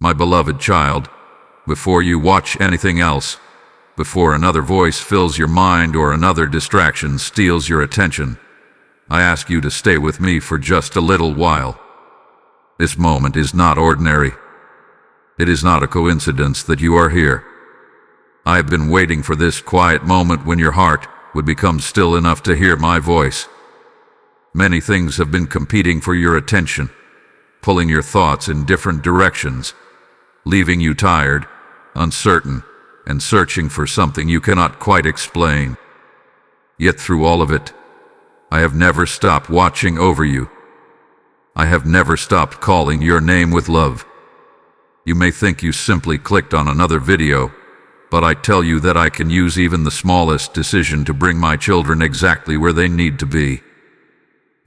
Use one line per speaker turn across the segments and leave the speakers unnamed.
My beloved child, before you watch anything else, before another voice fills your mind or another distraction steals your attention, I ask you to stay with me for just a little while. This moment is not ordinary. It is not a coincidence that you are here. I have been waiting for this quiet moment when your heart would become still enough to hear my voice. Many things have been competing for your attention, pulling your thoughts in different directions, leaving you tired, uncertain, and searching for something you cannot quite explain. Yet through all of it, I have never stopped watching over you. I have never stopped calling your name with love. You may think you simply clicked on another video, but I tell you that I can use even the smallest decision to bring my children exactly where they need to be.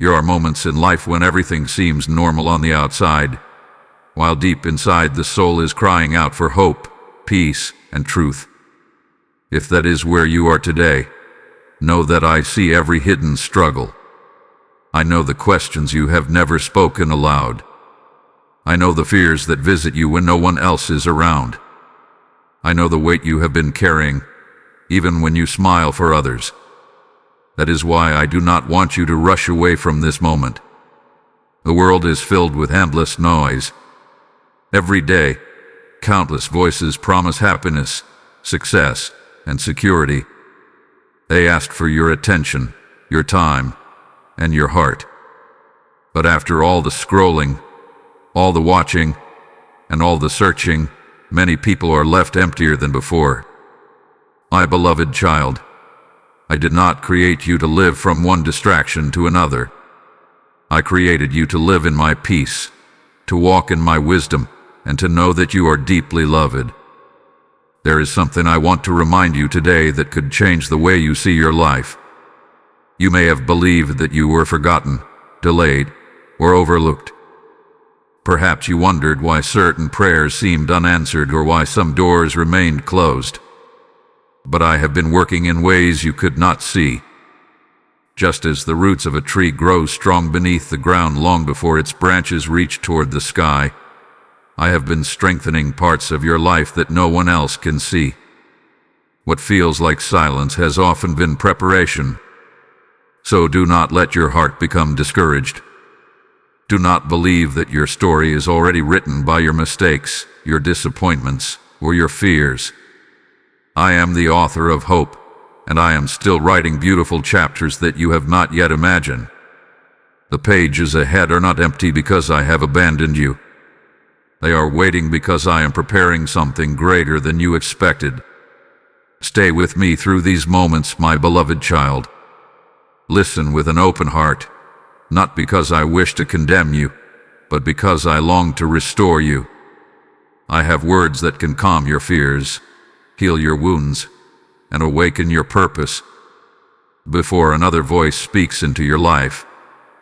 There are moments in life when everything seems normal on the outside, while deep inside the soul is crying out for hope, peace, and truth. If that is where you are today, know that I see every hidden struggle. I know the questions you have never spoken aloud. I know the fears that visit you when no one else is around. I know the weight you have been carrying, even when you smile for others. That is why I do not want you to rush away from this moment. The world is filled with endless noise. Every day, countless voices promise happiness, success, and security. They ask for your attention, your time, and your heart. But after all the scrolling, all the watching, and all the searching, many people are left emptier than before. My beloved child, I did not create you to live from one distraction to another. I created you to live in my peace, to walk in my wisdom, and to know that you are deeply loved. There is something I want to remind you today that could change the way you see your life. You may have believed that you were forgotten, delayed, or overlooked. Perhaps you wondered why certain prayers seemed unanswered or why some doors remained closed. But I have been working in ways you could not see. Just as the roots of a tree grow strong beneath the ground long before its branches reach toward the sky, I have been strengthening parts of your life that no one else can see. What feels like silence has often been preparation. So do not let your heart become discouraged. Do not believe that your story is already written by your mistakes, your disappointments, or your fears. I am the author of hope, and I am still writing beautiful chapters that you have not yet imagined. The pages ahead are not empty because I have abandoned you. They are waiting because I am preparing something greater than you expected. Stay with me through these moments, my beloved child. Listen with an open heart, not because I wish to condemn you, but because I long to restore you. I have words that can calm your fears, heal your wounds, and awaken your purpose. Before another voice speaks into your life,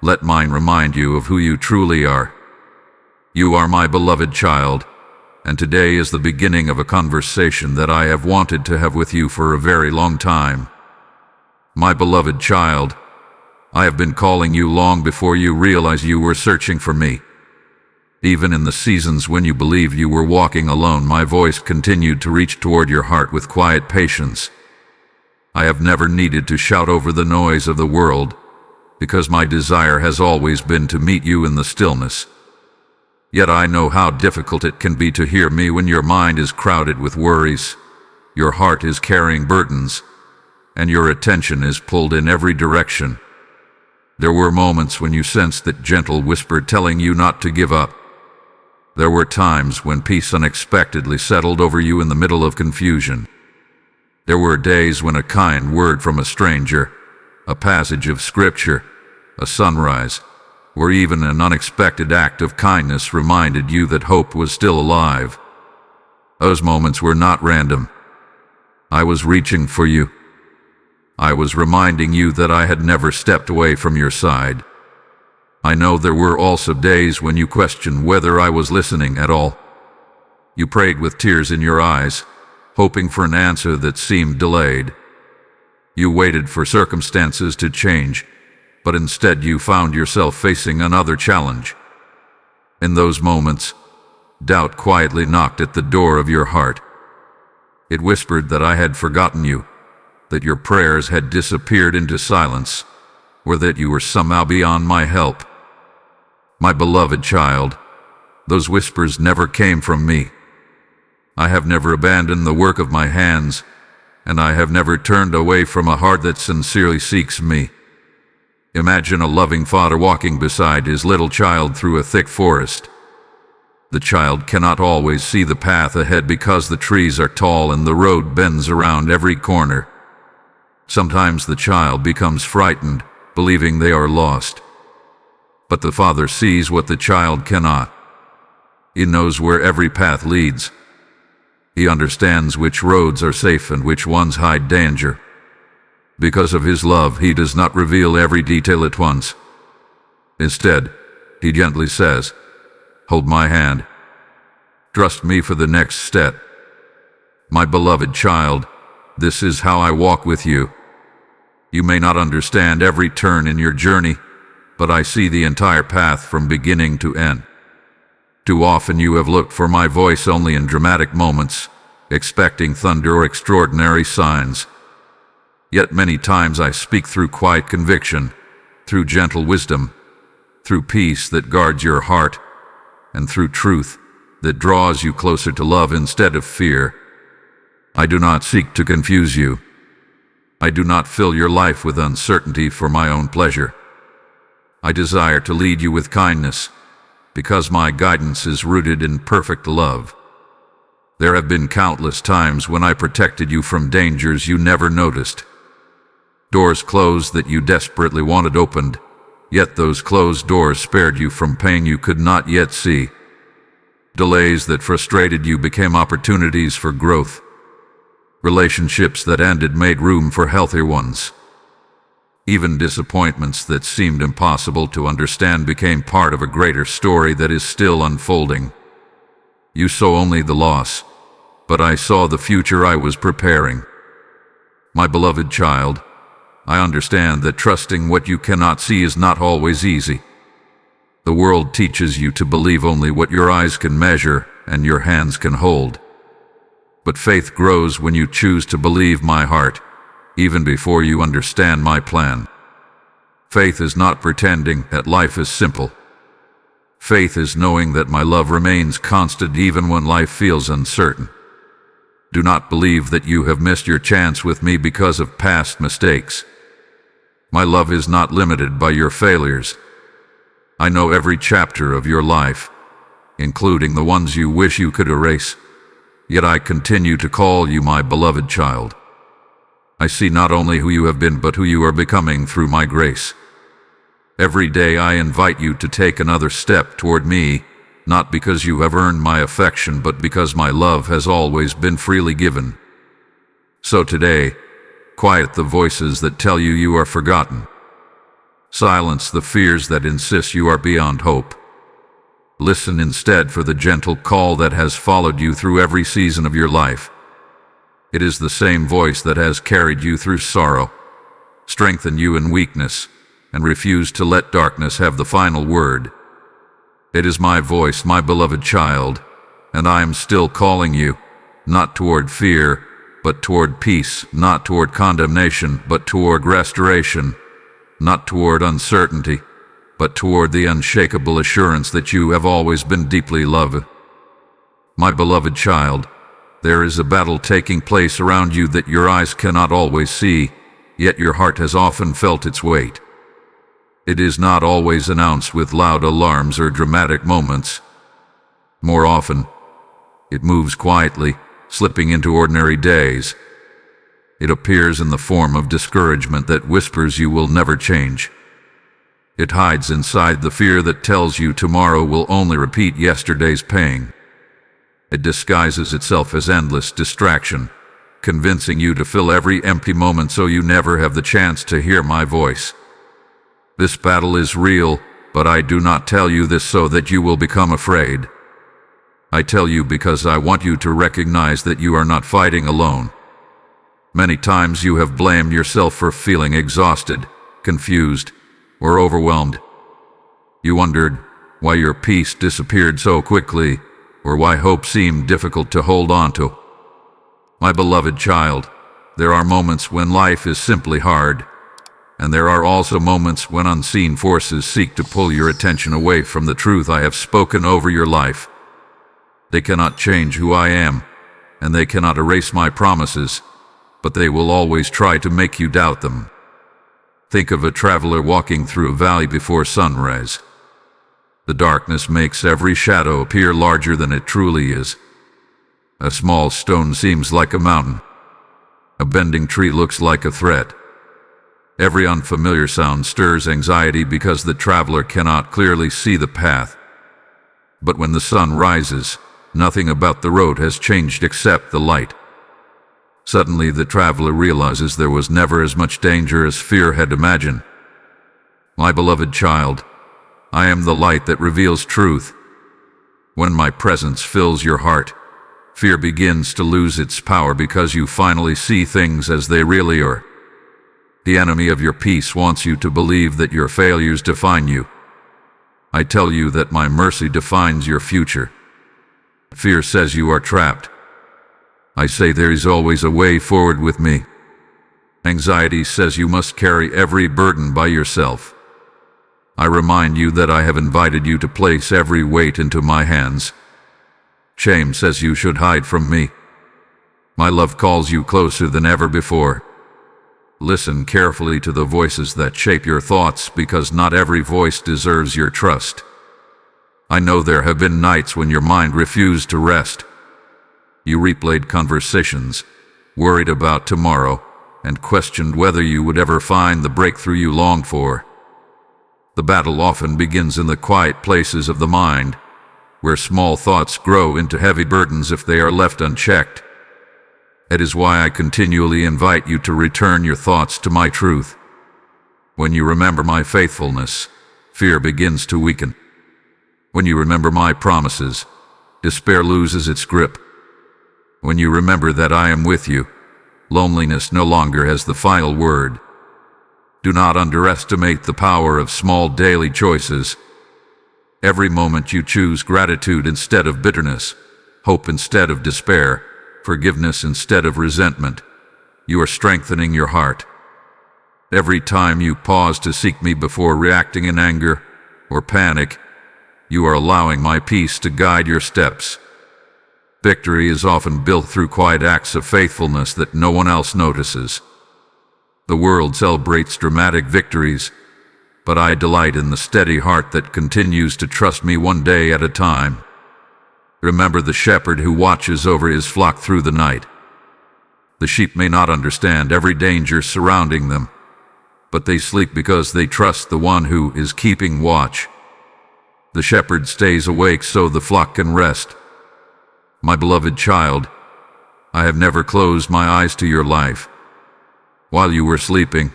let mine remind you of who you truly are. You are my beloved child, and today is the beginning of a conversation that I have wanted to have with you for a very long time. My beloved child, I have been calling you long before you realized you were searching for me. Even in the seasons when you believed you were walking alone, my voice continued to reach toward your heart with quiet patience. I have never needed to shout over the noise of the world, because my desire has always been to meet you in the stillness. Yet I know how difficult it can be to hear me when your mind is crowded with worries, your heart is carrying burdens, and your attention is pulled in every direction. There were moments when you sensed that gentle whisper telling you not to give up. There were times when peace unexpectedly settled over you in the middle of confusion. There were days when a kind word from a stranger, a passage of scripture, a sunrise, or even an unexpected act of kindness reminded you that hope was still alive. Those moments were not random. I was reaching for you. I was reminding you that I had never stepped away from your side. I know there were also days when you questioned whether I was listening at all. You prayed with tears in your eyes, hoping for an answer that seemed delayed. You waited for circumstances to change, but instead you found yourself facing another challenge. In those moments, doubt quietly knocked at the door of your heart. It whispered that I had forgotten you, that your prayers had disappeared into silence, or that you were somehow beyond my help. My beloved child, those whispers never came from me. I have never abandoned the work of my hands, and I have never turned away from a heart that sincerely seeks me. Imagine a loving father walking beside his little child through a thick forest. The child cannot always see the path ahead because the trees are tall and the road bends around every corner. Sometimes the child becomes frightened, believing they are lost. But the father sees what the child cannot. He knows where every path leads. He understands which roads are safe and which ones hide danger. Because of his love, he does not reveal every detail at once. Instead, he gently says, "Hold my hand. Trust me for the next step. My beloved child, this is how I walk with you. You may not understand every turn in your journey, but I see the entire path from beginning to end. Too often you have looked for my voice only in dramatic moments, expecting thunder or extraordinary signs. Yet many times I speak through quiet conviction, through gentle wisdom, through peace that guards your heart, and through truth that draws you closer to love instead of fear. I do not seek to confuse you. I do not fill your life with uncertainty for my own pleasure. I desire to lead you with kindness, because my guidance is rooted in perfect love. There have been countless times when I protected you from dangers you never noticed. Doors closed that you desperately wanted opened, yet those closed doors spared you from pain you could not yet see. Delays that frustrated you became opportunities for growth. Relationships that ended made room for healthier ones. Even disappointments that seemed impossible to understand became part of a greater story that is still unfolding. You saw only the loss, but I saw the future I was preparing. My beloved child, I understand that trusting what you cannot see is not always easy. The world teaches you to believe only what your eyes can measure and your hands can hold. But faith grows when you choose to believe my heart, even before you understand my plan. Faith is not pretending that life is simple. Faith is knowing that my love remains constant even when life feels uncertain. Do not believe that you have missed your chance with me because of past mistakes. My love is not limited by your failures. I know every chapter of your life, including the ones you wish you could erase. Yet I continue to call you my beloved child. I see not only who you have been, but who you are becoming through my grace. Every day I invite you to take another step toward me, not because you have earned my affection, but because my love has always been freely given. So today, quiet the voices that tell you you are forgotten. Silence the fears that insist you are beyond hope. Listen instead for the gentle call that has followed you through every season of your life. It is the same voice that has carried you through sorrow, strengthened you in weakness, and refused to let darkness have the final word. It is my voice, my beloved child, and I am still calling you, not toward fear, but toward peace, not toward condemnation, but toward restoration, not toward uncertainty, but toward the unshakable assurance that you have always been deeply loved. My beloved child, there is a battle taking place around you that your eyes cannot always see, yet your heart has often felt its weight. It is not always announced with loud alarms or dramatic moments. More often, it moves quietly, slipping into ordinary days. It appears in the form of discouragement that whispers you will never change. It hides inside the fear that tells you tomorrow will only repeat yesterday's pain. It disguises itself as endless distraction, convincing you to fill every empty moment so you never have the chance to hear my voice. This battle is real, but I do not tell you this so that you will become afraid. I tell you because I want you to recognize that you are not fighting alone. Many times you have blamed yourself for feeling exhausted, confused, or overwhelmed. You wondered why your peace disappeared so quickly, or why hope seemed difficult to hold on to. My beloved child, there are moments when life is simply hard, and there are also moments when unseen forces seek to pull your attention away from the truth I have spoken over your life. They cannot change who I am, and they cannot erase my promises, but they will always try to make you doubt them. Think of a traveler walking through a valley before sunrise. The darkness makes every shadow appear larger than it truly is. A small stone seems like a mountain. A bending tree looks like a threat. Every unfamiliar sound stirs anxiety because the traveler cannot clearly see the path. But when the sun rises, nothing about the road has changed except the light. Suddenly the traveler realizes there was never as much danger as fear had imagined. My beloved child, I am the light that reveals truth. When my presence fills your heart, fear begins to lose its power because you finally see things as they really are. The enemy of your peace wants you to believe that your failures define you. I tell you that my mercy defines your future. Fear says you are trapped. I say there is always a way forward with me. Anxiety says you must carry every burden by yourself. I remind you that I have invited you to place every weight into my hands. Shame says you should hide from me. My love calls you closer than ever before. Listen carefully to the voices that shape your thoughts, because not every voice deserves your trust. I know there have been nights when your mind refused to rest. You replayed conversations, worried about tomorrow, and questioned whether you would ever find the breakthrough you longed for. The battle often begins in the quiet places of the mind, where small thoughts grow into heavy burdens if they are left unchecked. It is why I continually invite you to return your thoughts to my truth. When you remember my faithfulness, fear begins to weaken. When you remember my promises, despair loses its grip. When you remember that I am with you, loneliness no longer has the final word. Do not underestimate the power of small daily choices. Every moment you choose gratitude instead of bitterness, hope instead of despair, forgiveness instead of resentment, you are strengthening your heart. Every time you pause to seek me before reacting in anger or panic, you are allowing my peace to guide your steps. Victory is often built through quiet acts of faithfulness that no one else notices. The world celebrates dramatic victories, but I delight in the steady heart that continues to trust me one day at a time. Remember the shepherd who watches over his flock through the night. The sheep may not understand every danger surrounding them, but they sleep because they trust the one who is keeping watch. The shepherd stays awake so the flock can rest. My beloved child, I have never closed my eyes to your life. While you were sleeping,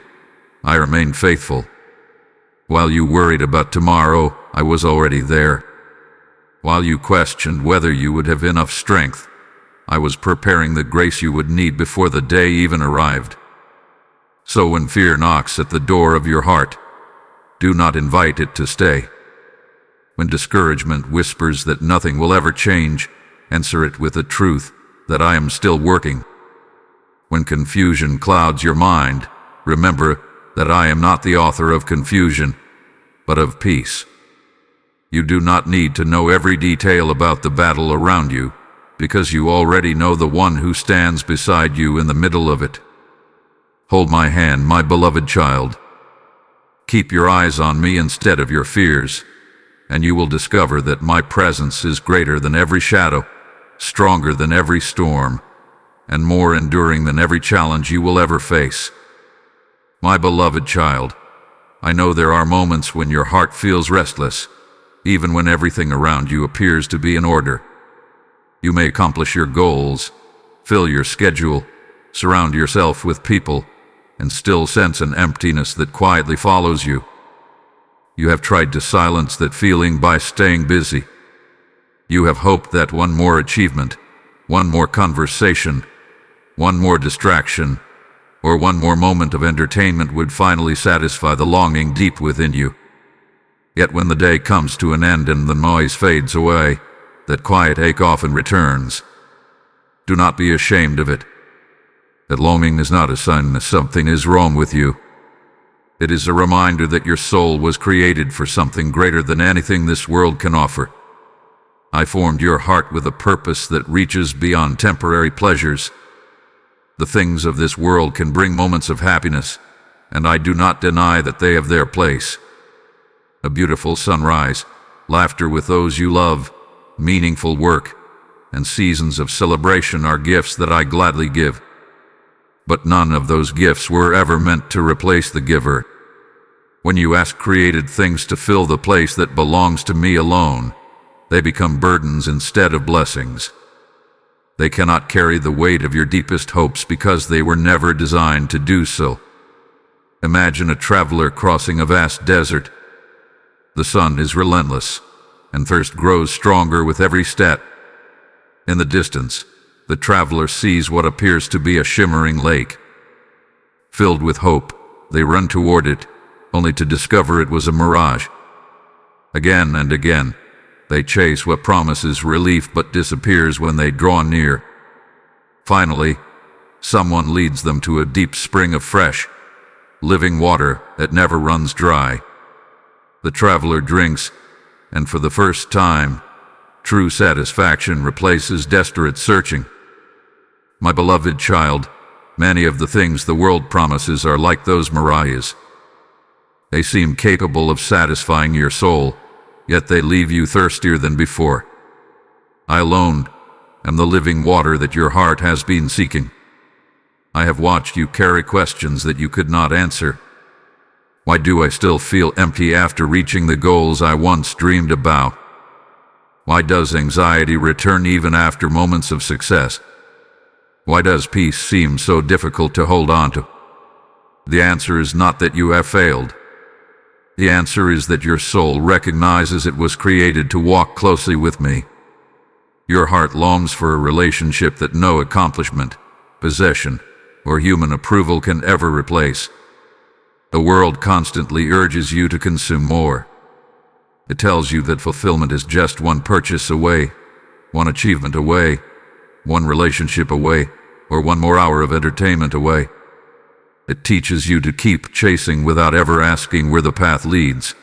I remained faithful. While you worried about tomorrow, I was already there. While you questioned whether you would have enough strength, I was preparing the grace you would need before the day even arrived. So when fear knocks at the door of your heart, do not invite it to stay. When discouragement whispers that nothing will ever change, answer it with the truth that I am still working. When confusion clouds your mind, remember that I am not the author of confusion, but of peace. You do not need to know every detail about the battle around you, because you already know the one who stands beside you in the middle of it. Hold my hand, my beloved child. Keep your eyes on me instead of your fears, and you will discover that my presence is greater than every shadow, stronger than every storm, and more enduring than every challenge you will ever face. My beloved child, I know there are moments when your heart feels restless, even when everything around you appears to be in order. You may accomplish your goals, fill your schedule, surround yourself with people, and still sense an emptiness that quietly follows you. You have tried to silence that feeling by staying busy. You have hoped that one more achievement, one more conversation, one more distraction, or one more moment of entertainment would finally satisfy the longing deep within you. Yet when the day comes to an end and the noise fades away, that quiet ache often returns. Do not be ashamed of it. That longing is not a sign that something is wrong with you. It is a reminder that your soul was created for something greater than anything this world can offer. I formed your heart with a purpose that reaches beyond temporary pleasures. The things of this world can bring moments of happiness, and I do not deny that they have their place. A beautiful sunrise, laughter with those you love, meaningful work, and seasons of celebration are gifts that I gladly give. But none of those gifts were ever meant to replace the giver. When you ask created things to fill the place that belongs to me alone, they become burdens instead of blessings. They cannot carry the weight of your deepest hopes because they were never designed to do so. Imagine a traveler crossing a vast desert. The sun is relentless, and thirst grows stronger with every step. In the distance, the traveler sees what appears to be a shimmering lake. Filled with hope, they run toward it, only to discover it was a mirage. Again and again, they chase what promises relief but disappears when they draw near. Finally, someone leads them to a deep spring of fresh, living water that never runs dry. The traveler drinks, and for the first time, true satisfaction replaces desperate searching. My beloved child, many of the things the world promises are like those mirages. They seem capable of satisfying your soul, yet they leave you thirstier than before. I alone am the living water that your heart has been seeking. I have watched you carry questions that you could not answer. Why do I still feel empty after reaching the goals I once dreamed about? Why does anxiety return even after moments of success? Why does peace seem so difficult to hold on to? The answer is not that you have failed. The answer is that your soul recognizes it was created to walk closely with me. Your heart longs for a relationship that no accomplishment, possession, or human approval can ever replace. The world constantly urges you to consume more. It tells you that fulfillment is just one purchase away, one achievement away, one relationship away, or one more hour of entertainment away. It teaches you to keep chasing without ever asking where the path leads.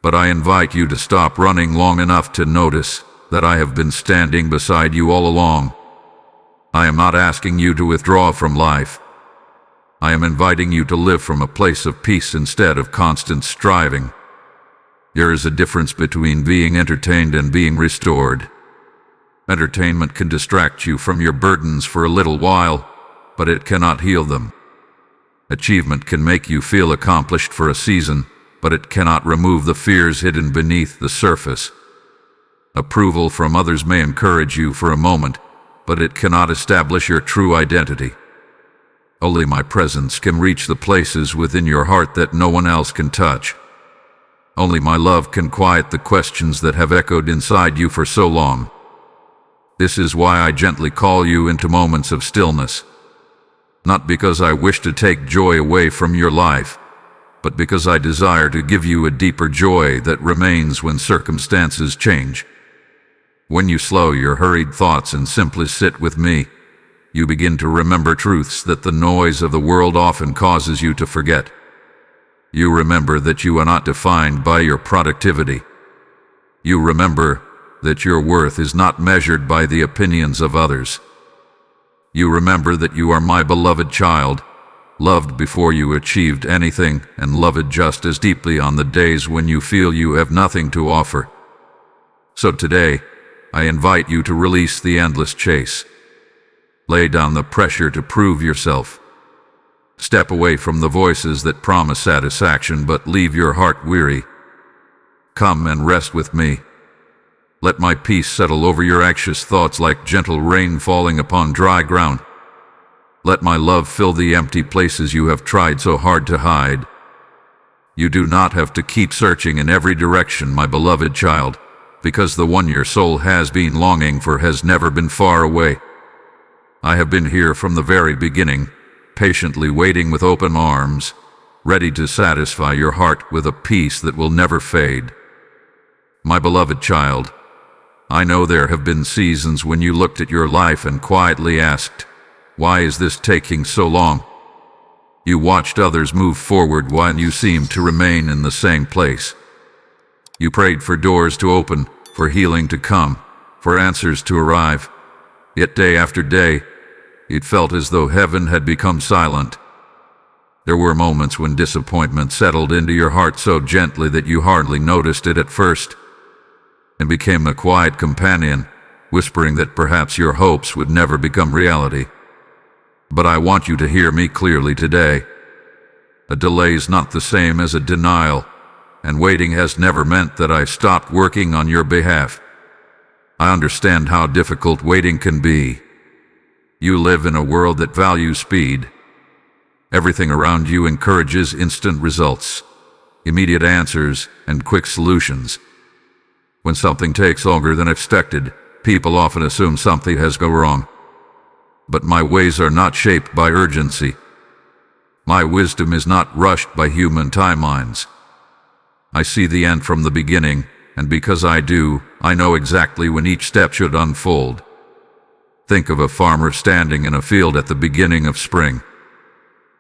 But I invite you to stop running long enough to notice that I have been standing beside you all along. I am not asking you to withdraw from life. I am inviting you to live from a place of peace instead of constant striving. There is a difference between being entertained and being restored. Entertainment can distract you from your burdens for a little while, but it cannot heal them. Achievement can make you feel accomplished for a season, but it cannot remove the fears hidden beneath the surface. Approval from others may encourage you for a moment, but it cannot establish your true identity. Only my presence can reach the places within your heart that no one else can touch. Only my love can quiet the questions that have echoed inside you for so long. This is why I gently call you into moments of stillness. Not because I wish to take joy away from your life, but because I desire to give you a deeper joy that remains when circumstances change. When you slow your hurried thoughts and simply sit with me, you begin to remember truths that the noise of the world often causes you to forget. You remember that you are not defined by your productivity. You remember that your worth is not measured by the opinions of others. You remember that you are my beloved child, loved before you achieved anything and loved just as deeply on the days when you feel you have nothing to offer. So today, I invite you to release the endless chase. Lay down the pressure to prove yourself. Step away from the voices that promise satisfaction but leave your heart weary. Come and rest with me. Let my peace settle over your anxious thoughts like gentle rain falling upon dry ground. Let my love fill the empty places you have tried so hard to hide. You do not have to keep searching in every direction, my beloved child, because the one your soul has been longing for has never been far away. I have been here from the very beginning, patiently waiting with open arms, ready to satisfy your heart with a peace that will never fade. My beloved child, I know there have been seasons when you looked at your life and quietly asked, "Why is this taking so long?" You watched others move forward while you seemed to remain in the same place. You prayed for doors to open, for healing to come, for answers to arrive. Yet day after day, it felt as though heaven had become silent. There were moments when disappointment settled into your heart so gently that you hardly noticed it at first, and became a quiet companion, whispering that perhaps your hopes would never become reality. But I want you to hear me clearly today. A delay is not the same as a denial, and waiting has never meant that I stopped working on your behalf. I understand how difficult waiting can be. You live in a world that values speed. Everything around you encourages instant results, immediate answers, and quick solutions. When something takes longer than expected, people often assume something has gone wrong. But my ways are not shaped by urgency. My wisdom is not rushed by human timelines. I see the end from the beginning, and because I do, I know exactly when each step should unfold. Think of a farmer standing in a field at the beginning of spring.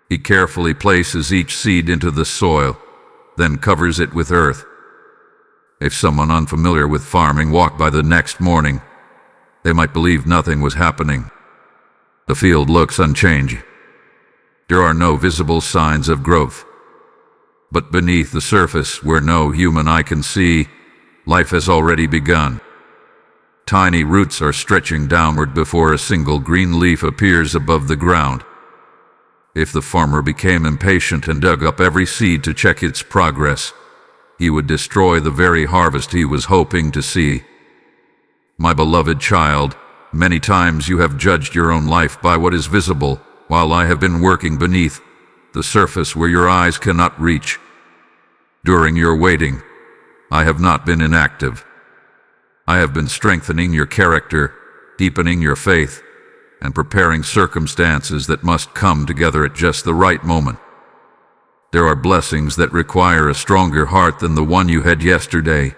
He carefully places each seed into the soil, then covers it with earth. If someone unfamiliar with farming walked by the next morning, they might believe nothing was happening. The field looks unchanged. There are no visible signs of growth. But beneath the surface, where no human eye can see, life has already begun. Tiny roots are stretching downward before a single green leaf appears above the ground. If the farmer became impatient and dug up every seed to check its progress, he would destroy the very harvest he was hoping to see. My beloved child, many times you have judged your own life by what is visible, while I have been working beneath the surface where your eyes cannot reach. During your waiting, I have not been inactive. I have been strengthening your character, deepening your faith, and preparing circumstances that must come together at just the right moment. There are blessings that require a stronger heart than the one you had yesterday.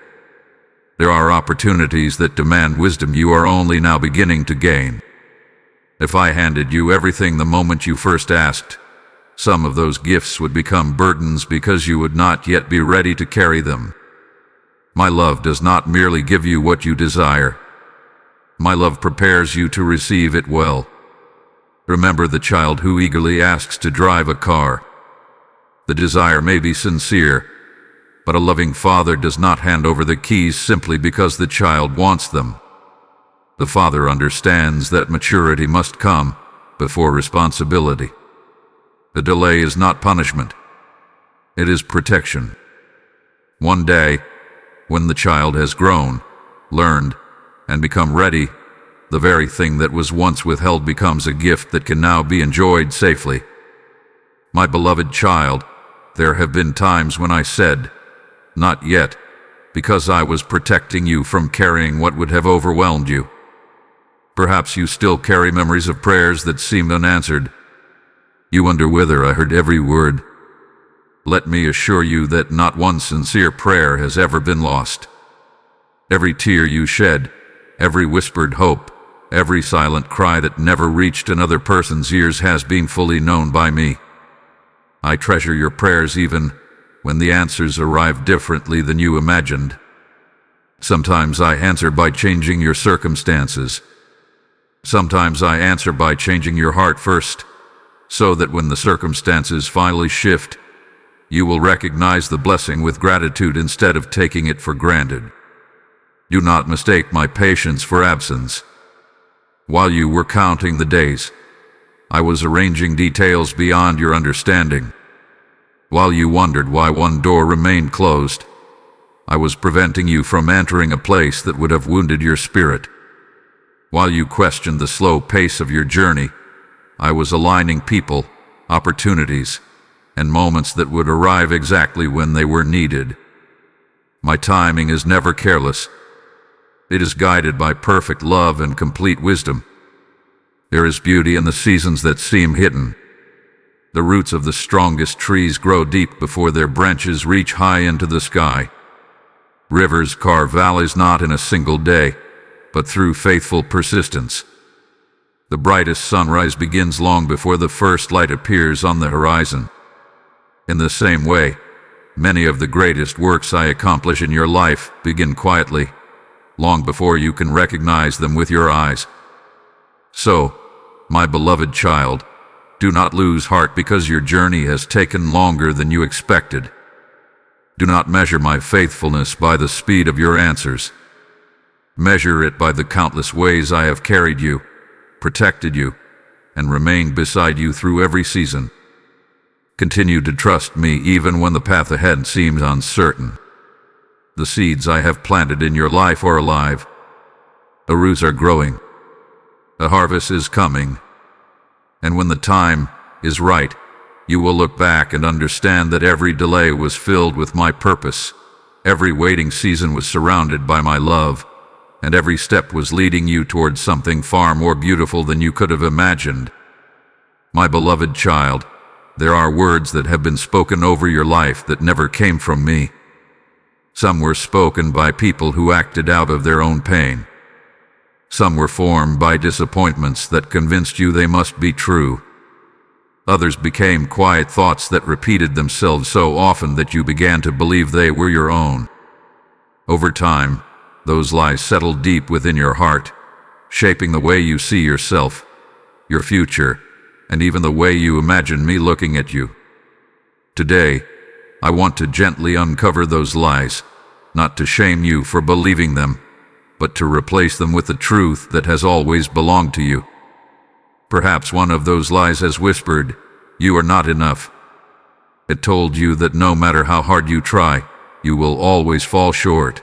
There are opportunities that demand wisdom you are only now beginning to gain. If I handed you everything the moment you first asked, some of those gifts would become burdens because you would not yet be ready to carry them. My love does not merely give you what you desire. My love prepares you to receive it well. Remember the child who eagerly asks to drive a car. The desire may be sincere, but a loving father does not hand over the keys simply because the child wants them. The father understands that maturity must come before responsibility. The delay is not punishment. It is protection. One day, when the child has grown, learned, and become ready, the very thing that was once withheld becomes a gift that can now be enjoyed safely. My beloved child, there have been times when I said, "Not yet," because I was protecting you from carrying what would have overwhelmed you. Perhaps you still carry memories of prayers that seemed unanswered. You wonder whether I heard every word. Let me assure you that not one sincere prayer has ever been lost. Every tear you shed, every whispered hope, every silent cry that never reached another person's ears has been fully known by me. I treasure your prayers even when the answers arrive differently than you imagined. Sometimes I answer by changing your circumstances. Sometimes I answer by changing your heart first, so that when the circumstances finally shift, you will recognize the blessing with gratitude instead of taking it for granted. Do not mistake my patience for absence. While you were counting the days, I was arranging details beyond your understanding. While you wondered why one door remained closed, I was preventing you from entering a place that would have wounded your spirit. While you questioned the slow pace of your journey, I was aligning people, opportunities, and moments that would arrive exactly when they were needed. My timing is never careless. It is guided by perfect love and complete wisdom. There is beauty in the seasons that seem hidden. The roots of the strongest trees grow deep before their branches reach high into the sky. Rivers carve valleys not in a single day, but through faithful persistence. The brightest sunrise begins long before the first light appears on the horizon. In the same way, many of the greatest works I accomplish in your life begin quietly, long before you can recognize them with your eyes. So, my beloved child, do not lose heart because your journey has taken longer than you expected. Do not measure my faithfulness by the speed of your answers. Measure it by the countless ways I have carried you, protected you, and remained beside you through every season. Continue to trust me even when the path ahead seems uncertain. The seeds I have planted in your life are alive. The roots are growing. The harvest is coming. And when the time is right, you will look back and understand that every delay was filled with my purpose. Every waiting season was surrounded by my love, and every step was leading you towards something far more beautiful than you could have imagined. My beloved child, there are words that have been spoken over your life that never came from me. Some were spoken by people who acted out of their own pain. Some were formed by disappointments that convinced you they must be true. Others became quiet thoughts that repeated themselves so often that you began to believe they were your own. Over time, those lies settled deep within your heart, shaping the way you see yourself, your future, and even the way you imagine me looking at you. Today, I want to gently uncover those lies, not to shame you for believing them, but to replace them with the truth that has always belonged to you. Perhaps one of those lies has whispered, "You are not enough." It told you that no matter how hard you try, you will always fall short.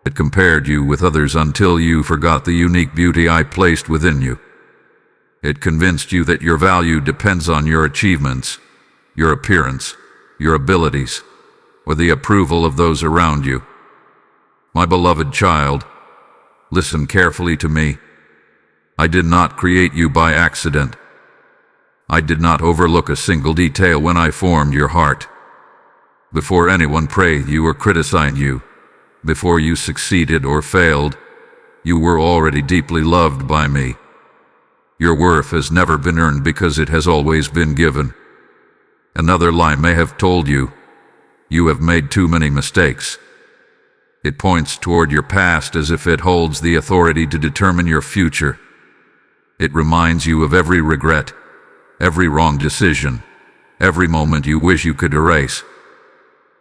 It compared you with others until you forgot the unique beauty I placed within you. It convinced you that your value depends on your achievements, your appearance, your abilities, or the approval of those around you. My beloved child, listen carefully to me. I did not create you by accident. I did not overlook a single detail when I formed your heart. Before anyone praised you or criticized you, before you succeeded or failed, you were already deeply loved by me. Your worth has never been earned because it has always been given. Another lie may have told you, "You have made too many mistakes." It points toward your past as if it holds the authority to determine your future. It reminds you of every regret, every wrong decision, every moment you wish you could erase.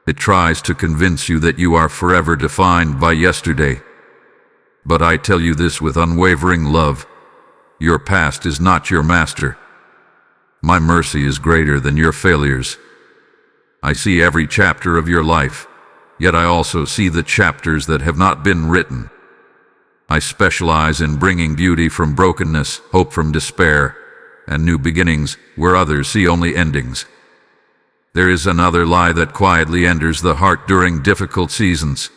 It tries to convince you that you are forever defined by yesterday. But I tell you this with unwavering love: your past is not your master. My mercy is greater than your failures. I see every chapter of your life, yet I also see the chapters that have not been written. I specialize in bringing beauty from brokenness, hope from despair, and new beginnings where others see only endings. There is another lie that quietly enters the heart during difficult seasons.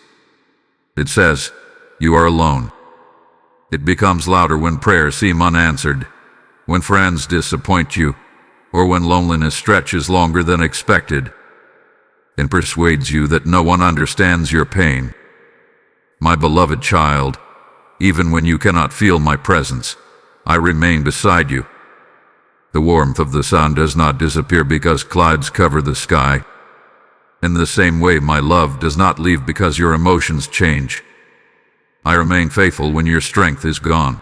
It says, "You are alone." It becomes louder when prayers seem unanswered, when friends disappoint you, or when loneliness stretches longer than expected. It persuades you that no one understands your pain. My beloved child, even when you cannot feel my presence, I remain beside you. The warmth of the sun does not disappear because clouds cover the sky. In the same way, my love does not leave because your emotions change. I remain faithful when your strength is gone.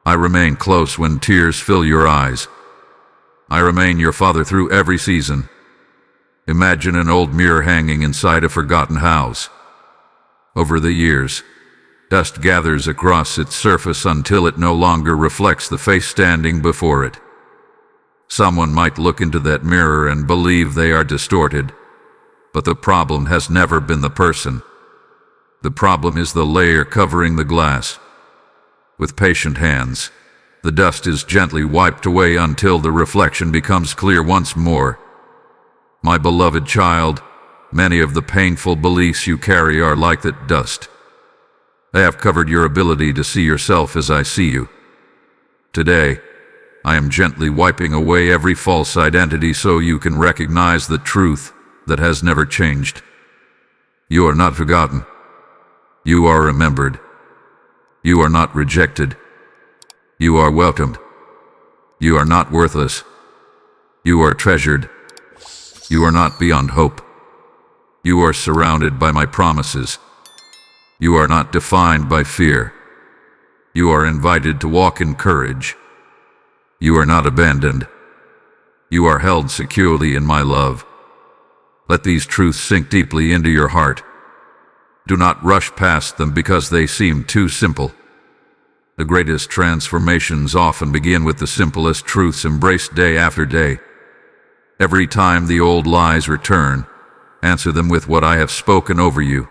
I remain close when tears fill your eyes. I remain your father through every season. Imagine an old mirror hanging inside a forgotten house. Over the years, dust gathers across its surface until it no longer reflects the face standing before it. Someone might look into that mirror and believe they are distorted, but the problem has never been the person. The problem is the layer covering the glass. With patient hands, the dust is gently wiped away until the reflection becomes clear once more. My beloved child, many of the painful beliefs you carry are like that dust. They have covered your ability to see yourself as I see you. Today, I am gently wiping away every false identity so you can recognize the truth that has never changed. You are not forgotten. You are remembered. You are not rejected. You are welcomed. You are not worthless. You are treasured. You are not beyond hope. You are surrounded by my promises. You are not defined by fear. You are invited to walk in courage. You are not abandoned. You are held securely in my love. Let these truths sink deeply into your heart. Do not rush past them because they seem too simple. The greatest transformations often begin with the simplest truths embraced day after day. Every time the old lies return, answer them with what I have spoken over you.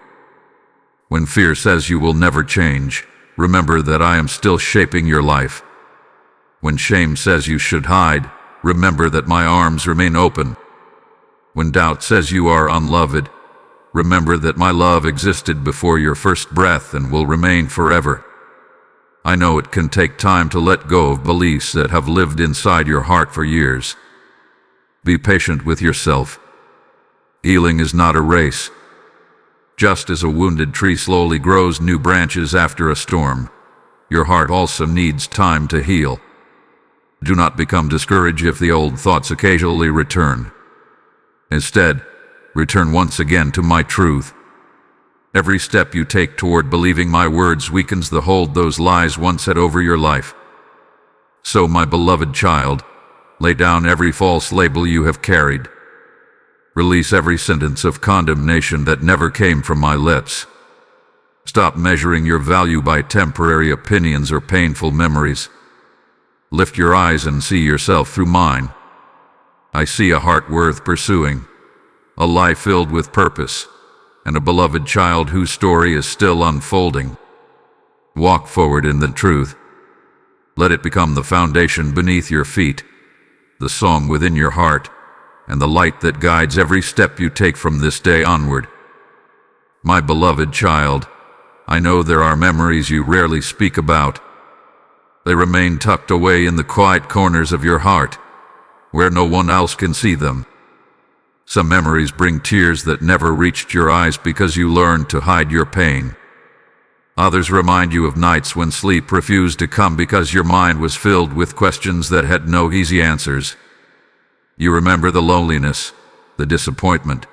When fear says you will never change, remember that I am still shaping your life. When shame says you should hide, remember that my arms remain open. When doubt says you are unloved, remember that my love existed before your first breath and will remain forever. I know it can take time to let go of beliefs that have lived inside your heart for years. Be patient with yourself. Healing is not a race. Just as a wounded tree slowly grows new branches after a storm, your heart also needs time to heal. Do not become discouraged if the old thoughts occasionally return. Instead, return once again to my truth. Every step you take toward believing my words weakens the hold those lies once had over your life. So, my beloved child, lay down every false label you have carried. Release every sentence of condemnation that never came from my lips. Stop measuring your value by temporary opinions or painful memories. Lift your eyes and see yourself through mine. I see a heart worth pursuing, a life filled with purpose, and a beloved child whose story is still unfolding. Walk forward in the truth. Let it become the foundation beneath your feet, the song within your heart, and the light that guides every step you take from this day onward. My beloved child, I know there are memories you rarely speak about. They remain tucked away in the quiet corners of your heart, where no one else can see them. Some memories bring tears that never reached your eyes because you learned to hide your pain. Others remind you of nights when sleep refused to come because your mind was filled with questions that had no easy answers. You remember the loneliness, the disappointment,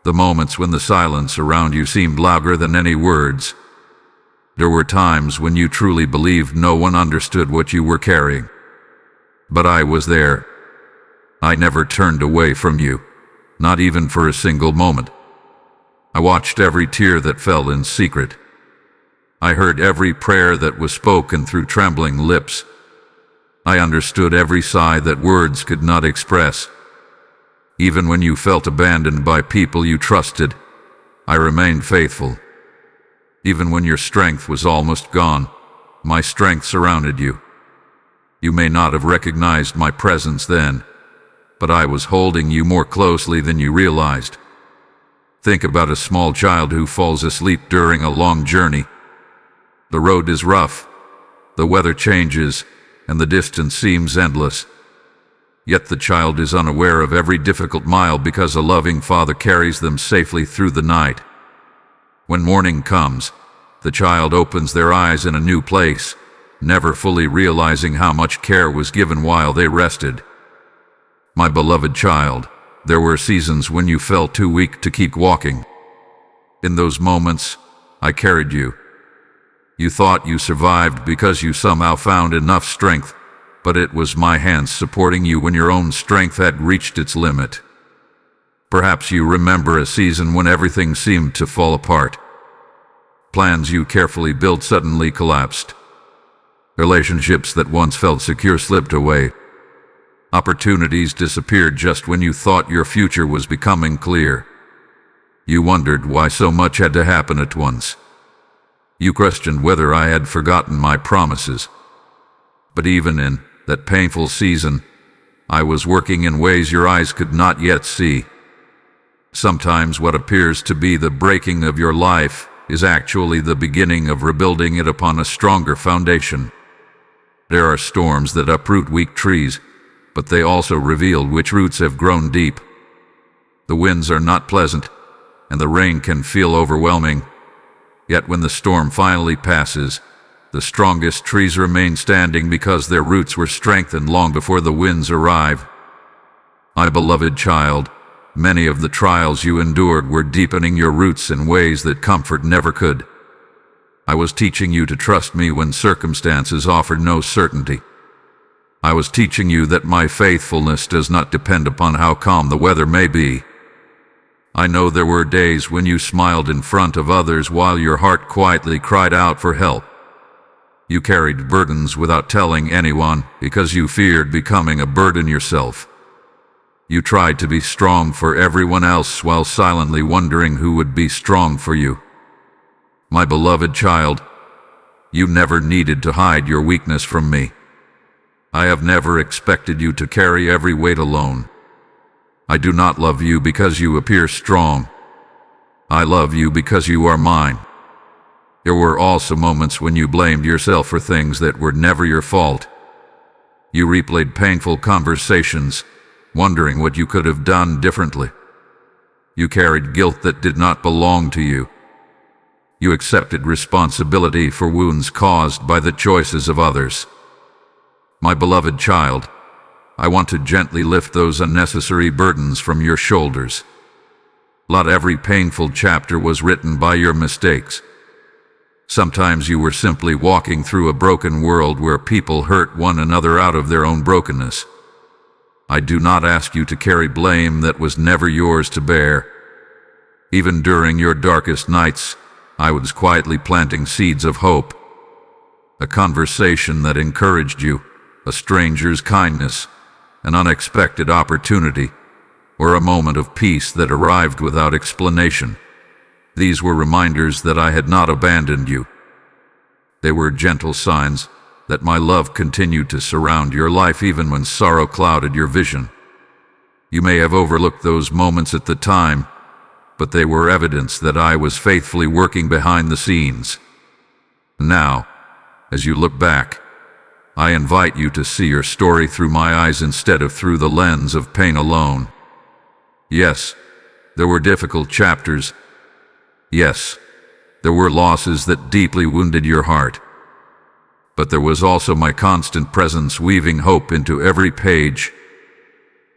the moments when the silence around you seemed louder than any words. There were times when you truly believed no one understood what you were carrying. But I was there. I never turned away from you, not even for a single moment. I watched every tear that fell in secret. I heard every prayer that was spoken through trembling lips. I understood every sigh that words could not express. Even when you felt abandoned by people you trusted, I remained faithful. Even when your strength was almost gone, my strength surrounded you. You may not have recognized my presence then, but I was holding you more closely than you realized. Think about a small child who falls asleep during a long journey. The road is rough, the weather changes, and the distance seems endless. Yet the child is unaware of every difficult mile because a loving father carries them safely through the night. When morning comes, the child opens their eyes in a new place, never fully realizing how much care was given while they rested. My beloved child, there were seasons when you felt too weak to keep walking. In those moments, I carried you. You thought you survived because you somehow found enough strength, but it was my hands supporting you when your own strength had reached its limit. Perhaps you remember a season when everything seemed to fall apart. Plans you carefully built suddenly collapsed. Relationships that once felt secure slipped away. Opportunities disappeared just when you thought your future was becoming clear. You wondered why so much had to happen at once. You questioned whether I had forgotten my promises. But even in that painful season, I was working in ways your eyes could not yet see. Sometimes what appears to be the breaking of your life is actually the beginning of rebuilding it upon a stronger foundation. There are storms that uproot weak trees, but they also reveal which roots have grown deep. The winds are not pleasant, and the rain can feel overwhelming. Yet when the storm finally passes, The strongest trees remain standing because their roots were strengthened long before the winds arrive. My beloved child, many of the trials you endured were deepening your roots in ways that comfort never could. I was teaching you to trust me when circumstances offered no certainty. I was teaching you that my faithfulness does not depend upon how calm the weather may be. I know there were days when you smiled in front of others while your heart quietly cried out for help. You carried burdens without telling anyone because you feared becoming a burden yourself. You tried to be strong for everyone else while silently wondering who would be strong for you. My beloved child, you never needed to hide your weakness from me. I have never expected you to carry every weight alone. I do not love you because you appear strong. I love you because you are mine. There were also moments when you blamed yourself for things that were never your fault. You replayed painful conversations, wondering what you could have done differently. You carried guilt that did not belong to you. You accepted responsibility for wounds caused by the choices of others. My beloved child, I want to gently lift those unnecessary burdens from your shoulders. Not every painful chapter was written by your mistakes. Sometimes you were simply walking through a broken world where people hurt one another out of their own brokenness. I do not ask you to carry blame that was never yours to bear. Even during your darkest nights, I was quietly planting seeds of hope. A conversation that encouraged you, a stranger's kindness, an unexpected opportunity, or a moment of peace that arrived without explanation. These were reminders that I had not abandoned you. They were gentle signs that my love continued to surround your life even when sorrow clouded your vision. You may have overlooked those moments at the time, but they were evidence that I was faithfully working behind the scenes. Now, as you look back, I invite you to see your story through my eyes instead of through the lens of pain alone. Yes, there were difficult chapters. Yes, there were losses that deeply wounded your heart. But there was also my constant presence weaving hope into every page.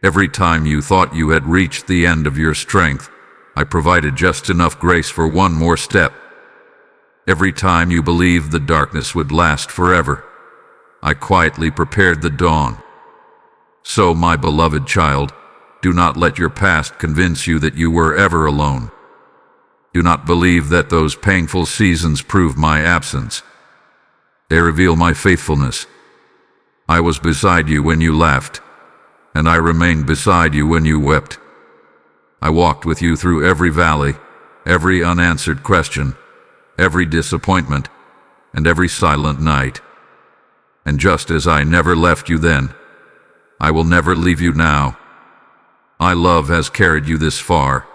Every time you thought you had reached the end of your strength, I provided just enough grace for one more step. Every time you believed the darkness would last forever, I quietly prepared the dawn. So, my beloved child, do not let your past convince you that you were ever alone. Do not believe that those painful seasons prove my absence. They reveal my faithfulness. I was beside you when you laughed, and I remained beside you when you wept. I walked with you through every valley, every unanswered question, every disappointment, and every silent night. And just as I never left you then, I will never leave you now. My love has carried you this far,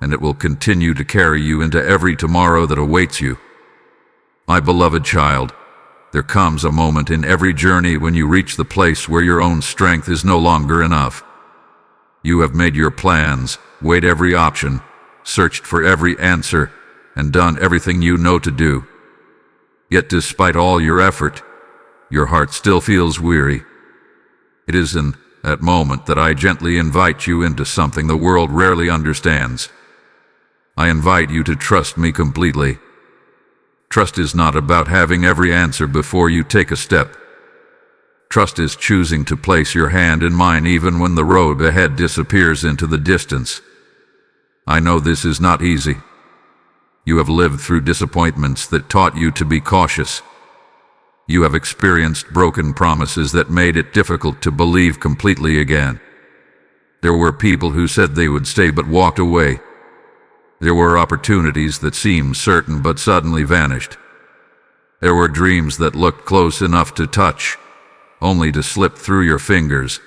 and it will continue to carry you into every tomorrow that awaits you. My beloved child, there comes a moment in every journey when you reach the place where your own strength is no longer enough. You have made your plans, weighed every option, searched for every answer, and done everything you know to do. Yet despite all your effort, your heart still feels weary. It is in that moment that I gently invite you into something the world rarely understands. I invite you to trust me completely. Trust is not about having every answer before you take a step. Trust is choosing to place your hand in mine even when the road ahead disappears into the distance. I know this is not easy. You have lived through disappointments that taught you to be cautious. You have experienced broken promises that made it difficult to believe completely again. There were people who said they would stay but walked away. There were opportunities that seemed certain but suddenly vanished. There were dreams that looked close enough to touch, only to slip through your fingers.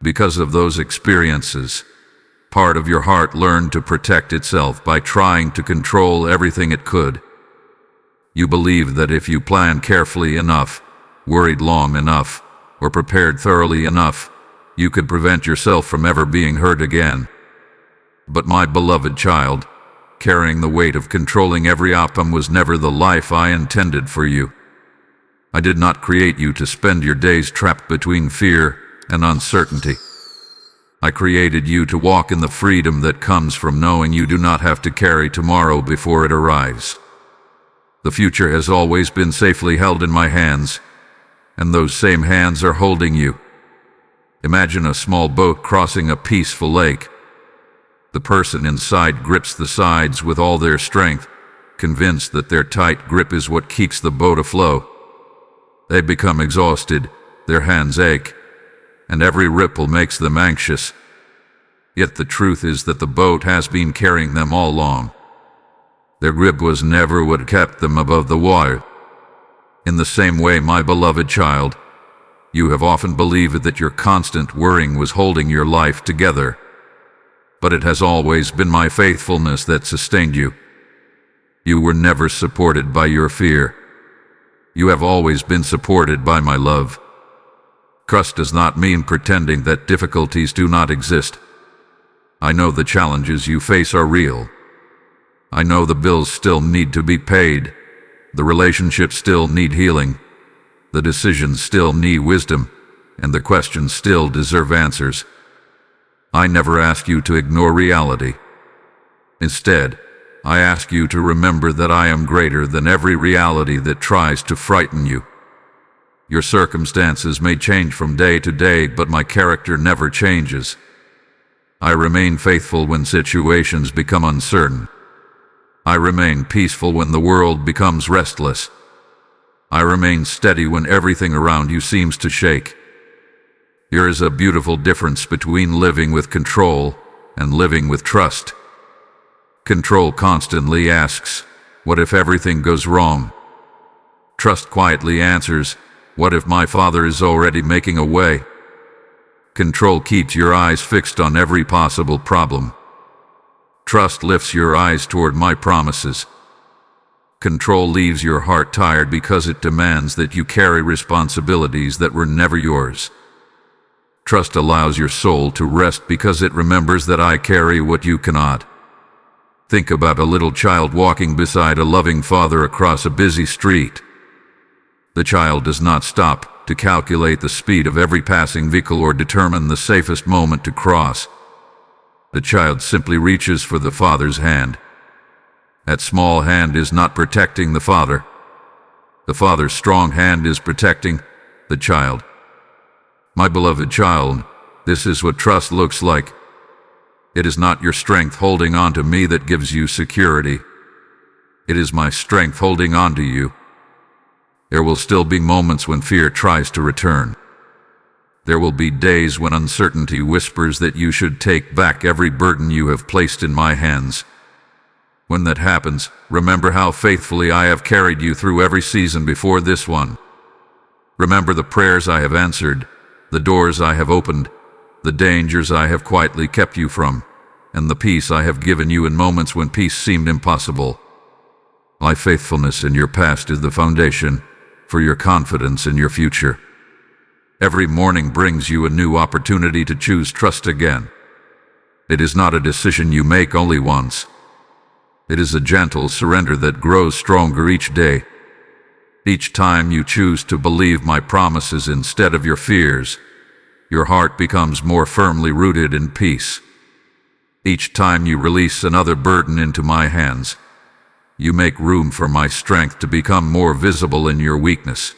Because of those experiences, part of your heart learned to protect itself by trying to control everything it could. You believed that if you planned carefully enough, worried long enough, or prepared thoroughly enough, you could prevent yourself from ever being hurt again. But my beloved child, carrying the weight of controlling every outcome was never the life I intended for you. I did not create you to spend your days trapped between fear and uncertainty. I created you to walk in the freedom that comes from knowing you do not have to carry tomorrow before it arrives. The future has always been safely held in my hands, and those same hands are holding you. Imagine a small boat crossing a peaceful lake. The person inside grips the sides with all their strength, convinced that their tight grip is what keeps the boat afloat. They become exhausted, their hands ache, and every ripple makes them anxious. Yet the truth is that the boat has been carrying them all along. Their grip was never what kept them above the water. In the same way, my beloved child, you have often believed that your constant worrying was holding your life together. But it has always been my faithfulness that sustained you. You were never supported by your fear. You have always been supported by my love. Trust does not mean pretending that difficulties do not exist. I know the challenges you face are real. I know the bills still need to be paid. The relationships still need healing. The decisions still need wisdom, and the questions still deserve answers. I never ask you to ignore reality. Instead, I ask you to remember that I am greater than every reality that tries to frighten you. Your circumstances may change from day to day, but my character never changes. I remain faithful when situations become uncertain. I remain peaceful when the world becomes restless. I remain steady when everything around you seems to shake. There is a beautiful difference between living with control and living with trust. Control constantly asks, "What if everything goes wrong?" Trust quietly answers, "What if my Father is already making a way?" Control keeps your eyes fixed on every possible problem. Trust lifts your eyes toward my promises. Control leaves your heart tired because it demands that you carry responsibilities that were never yours. Trust allows your soul to rest because it remembers that I carry what you cannot. Think about a little child walking beside a loving father across a busy street. The child does not stop to calculate the speed of every passing vehicle or determine the safest moment to cross. The child simply reaches for the father's hand. That small hand is not protecting the father. The father's strong hand is protecting the child. My beloved child, this is what trust looks like. It is not your strength holding on to me that gives you security. It is my strength holding on to you. There will still be moments when fear tries to return. There will be days when uncertainty whispers that you should take back every burden you have placed in my hands. When that happens, remember how faithfully I have carried you through every season before this one. Remember the prayers I have answered, the doors I have opened, the dangers I have quietly kept you from, and the peace I have given you in moments when peace seemed impossible. My faithfulness in your past is the foundation for your confidence in your future. Every morning brings you a new opportunity to choose trust again. It is not a decision you make only once. It is a gentle surrender that grows stronger each day. Each time you choose to believe my promises instead of your fears, your heart becomes more firmly rooted in peace. Each time you release another burden into my hands, you make room for my strength to become more visible in your weakness.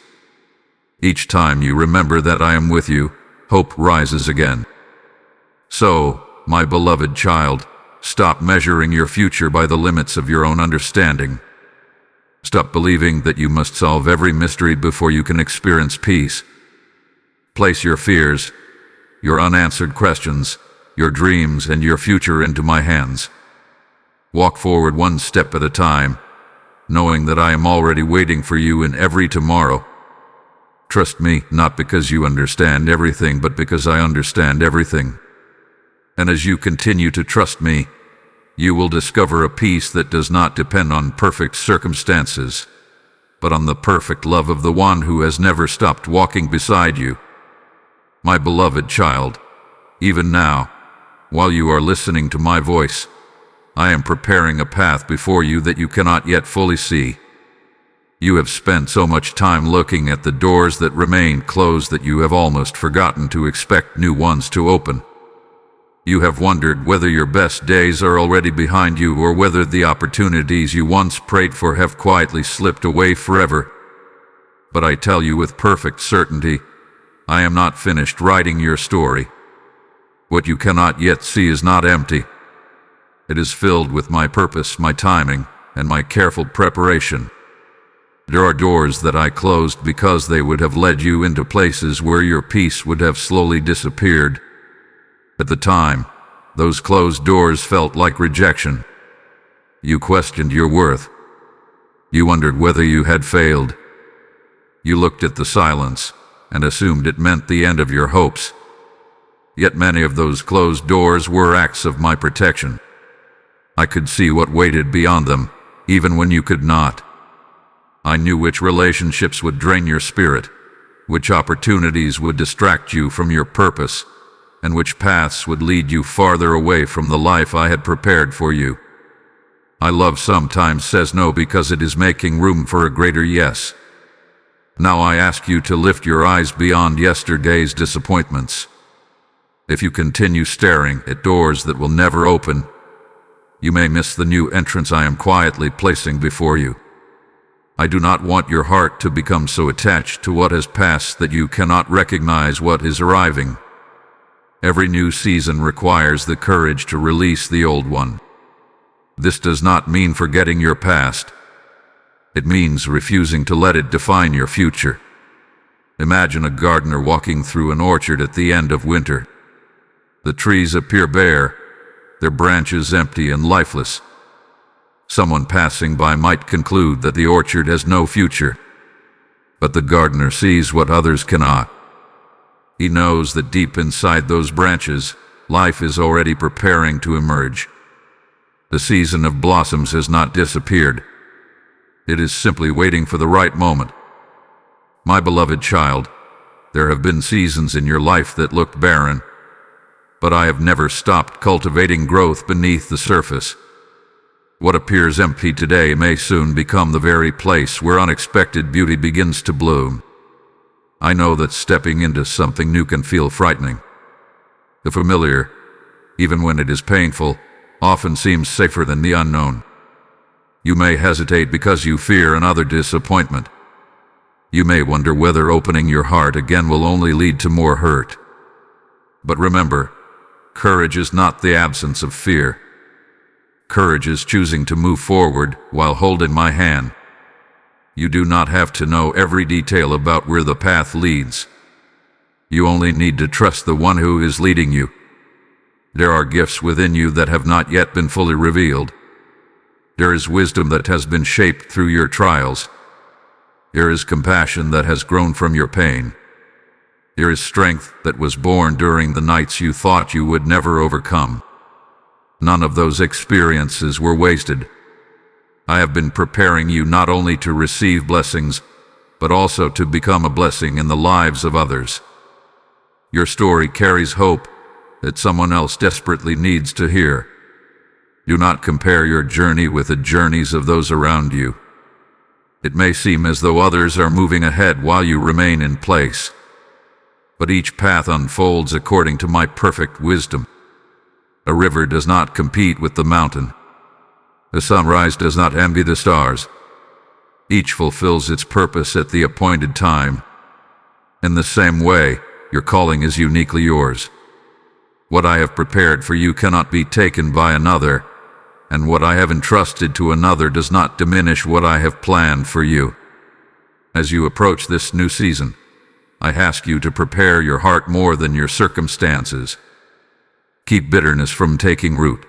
Each time you remember that I am with you, hope rises again. So, my beloved child, stop measuring your future by the limits of your own understanding. Stop believing that you must solve every mystery before you can experience peace. Place your fears, your unanswered questions, your dreams, and your future into my hands. Walk forward one step at a time, knowing that I am already waiting for you in every tomorrow. Trust me, not because you understand everything, but because I understand everything. And as you continue to trust me, you will discover a peace that does not depend on perfect circumstances, but on the perfect love of the one who has never stopped walking beside you. My beloved child, even now, while you are listening to my voice, I am preparing a path before you that you cannot yet fully see. You have spent so much time looking at the doors that remain closed that you have almost forgotten to expect new ones to open. You have wondered whether your best days are already behind you or whether the opportunities you once prayed for have quietly slipped away forever. But I tell you with perfect certainty, I am not finished writing your story. What you cannot yet see is not empty. It is filled with my purpose, my timing, and my careful preparation. There are doors that I closed because they would have led you into places where your peace would have slowly disappeared. At the time, those closed doors felt like rejection. You questioned your worth. You wondered whether you had failed. You looked at the silence and assumed it meant the end of your hopes. Yet many of those closed doors were acts of my protection. I could see what waited beyond them, even when you could not. I knew which relationships would drain your spirit, which opportunities would distract you from your purpose, and which paths would lead you farther away from the life I had prepared for you. I love sometimes says no because it is making room for a greater yes. Now I ask you to lift your eyes beyond yesterday's disappointments. If you continue staring at doors that will never open, you may miss the new entrance I am quietly placing before you. I do not want your heart to become so attached to what has passed that you cannot recognize what is arriving. Every new season requires the courage to release the old one. This does not mean forgetting your past. It means refusing to let it define your future. Imagine a gardener walking through an orchard at the end of winter. The trees appear bare, their branches empty and lifeless. Someone passing by might conclude that the orchard has no future. But the gardener sees what others cannot. He knows that deep inside those branches, life is already preparing to emerge. The season of blossoms has not disappeared. It is simply waiting for the right moment. My beloved child, there have been seasons in your life that looked barren, but I have never stopped cultivating growth beneath the surface. What appears empty today may soon become the very place where unexpected beauty begins to bloom. I know that stepping into something new can feel frightening. The familiar, even when it is painful, often seems safer than the unknown. You may hesitate because you fear another disappointment. You may wonder whether opening your heart again will only lead to more hurt. But remember, courage is not the absence of fear. Courage is choosing to move forward while holding my hand. You do not have to know every detail about where the path leads. You only need to trust the one who is leading you. There are gifts within you that have not yet been fully revealed. There is wisdom that has been shaped through your trials. There is compassion that has grown from your pain. There is strength that was born during the nights you thought you would never overcome. None of those experiences were wasted. I have been preparing you not only to receive blessings, but also to become a blessing in the lives of others. Your story carries hope that someone else desperately needs to hear. Do not compare your journey with the journeys of those around you. It may seem as though others are moving ahead while you remain in place, but each path unfolds according to my perfect wisdom. A river does not compete with the mountain. The sunrise does not envy the stars. Each fulfills its purpose at the appointed time. In the same way, your calling is uniquely yours. What I have prepared for you cannot be taken by another, and what I have entrusted to another does not diminish what I have planned for you. As you approach this new season, I ask you to prepare your heart more than your circumstances. Keep bitterness from taking root.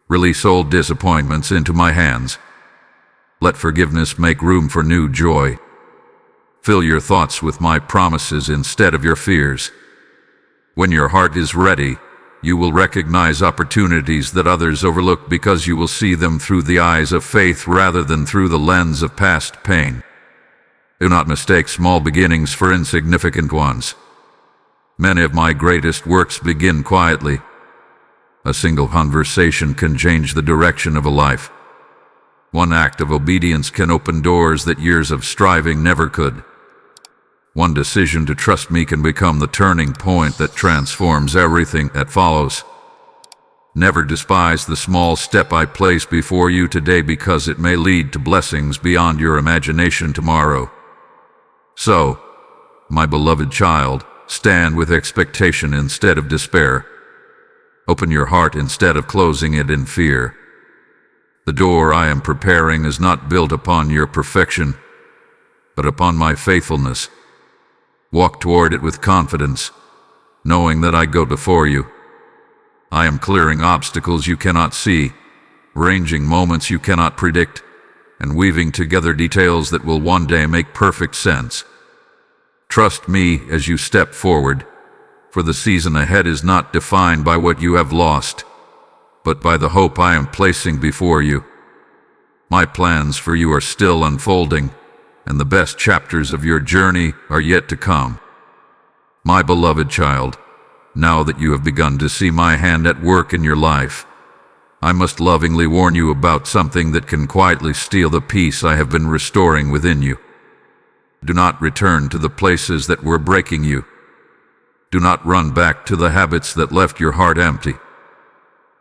Release old disappointments into my hands. Let forgiveness make room for new joy. Fill your thoughts with my promises instead of your fears. When your heart is ready, you will recognize opportunities that others overlook because you will see them through the eyes of faith rather than through the lens of past pain. Do not mistake small beginnings for insignificant ones. Many of my greatest works begin quietly. A single conversation can change the direction of a life. One act of obedience can open doors that years of striving never could. One decision to trust me can become the turning point that transforms everything that follows. Never despise the small step I place before you today, because it may lead to blessings beyond your imagination tomorrow. So, my beloved child, stand with expectation instead of despair. Open your heart instead of closing it in fear. The door I am preparing is not built upon your perfection, but upon my faithfulness. Walk toward it with confidence, knowing that I go before you. I am clearing obstacles you cannot see, arranging moments you cannot predict, and weaving together details that will one day make perfect sense. Trust me as you step forward, for the season ahead is not defined by what you have lost, but by the hope I am placing before you. My plans for you are still unfolding, and the best chapters of your journey are yet to come. My beloved child, now that you have begun to see my hand at work in your life, I must lovingly warn you about something that can quietly steal the peace I have been restoring within you. Do not return to the places that were breaking you. Do not run back to the habits that left your heart empty.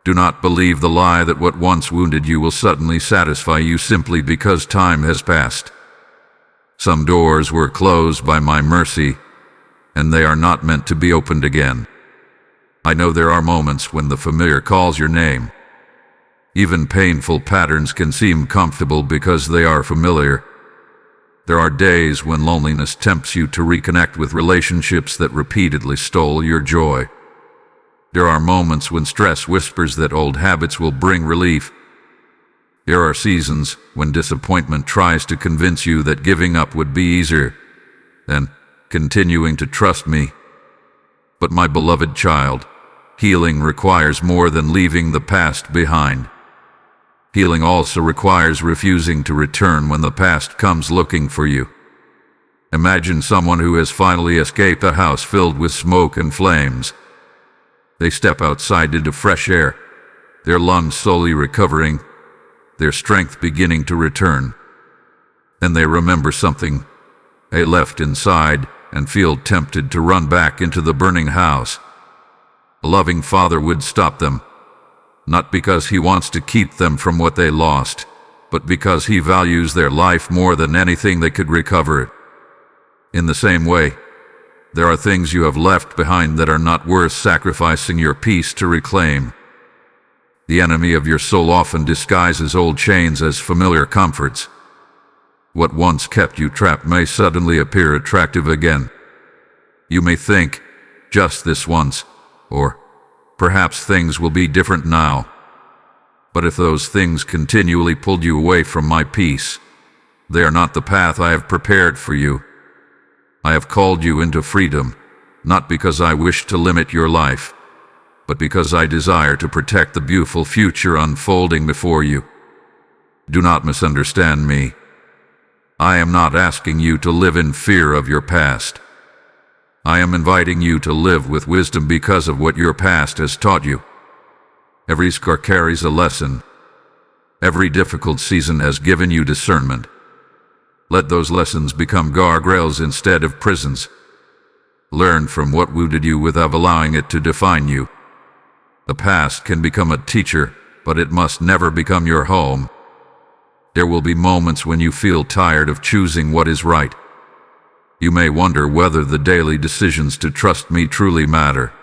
Do not believe the lie that what once wounded you will suddenly satisfy you simply because time has passed. Some doors were closed by my mercy, and they are not meant to be opened again. I know there are moments when the familiar calls your name. Even painful patterns can seem comfortable because they are familiar. There are days when loneliness tempts you to reconnect with relationships that repeatedly stole your joy. There are moments when stress whispers that old habits will bring relief. There are seasons when disappointment tries to convince you that giving up would be easier than continuing to trust me. But my beloved child, healing requires more than leaving the past behind. Healing also requires refusing to return when the past comes looking for you. Imagine someone who has finally escaped a house filled with smoke and flames. They step outside into fresh air, their lungs slowly recovering, their strength beginning to return. Then they remember something they left inside and feel tempted to run back into the burning house. A loving father would stop them, not because he wants to keep them from what they lost, but because he values their life more than anything they could recover. In the same way, there are things you have left behind that are not worth sacrificing your peace to reclaim. The enemy of your soul often disguises old chains as familiar comforts. What once kept you trapped may suddenly appear attractive again. You may think, just this once, or perhaps things will be different now. But if those things continually pulled you away from my peace, they are not the path I have prepared for you. I have called you into freedom, not because I wish to limit your life, but because I desire to protect the beautiful future unfolding before you. Do not misunderstand me. I am not asking you to live in fear of your past. I am inviting you to live with wisdom because of what your past has taught you. Every scar carries a lesson. Every difficult season has given you discernment. Let those lessons become guardrails instead of prisons. Learn from what wounded you without allowing it to define you. The past can become a teacher, but it must never become your home. There will be moments when you feel tired of choosing what is right. You may wonder whether the daily decisions to trust me truly matter.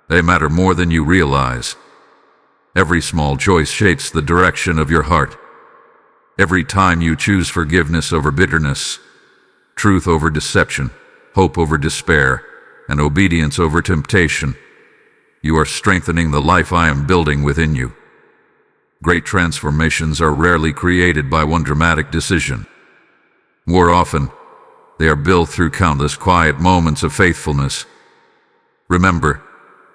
They matter more than you realize. Every small choice shapes the direction of your heart. Every time you choose forgiveness over bitterness, truth over deception, hope over despair, and obedience over temptation, you are strengthening the life I am building within you. Great transformations are rarely created by one dramatic decision. More often, they are built through countless quiet moments of faithfulness. Remember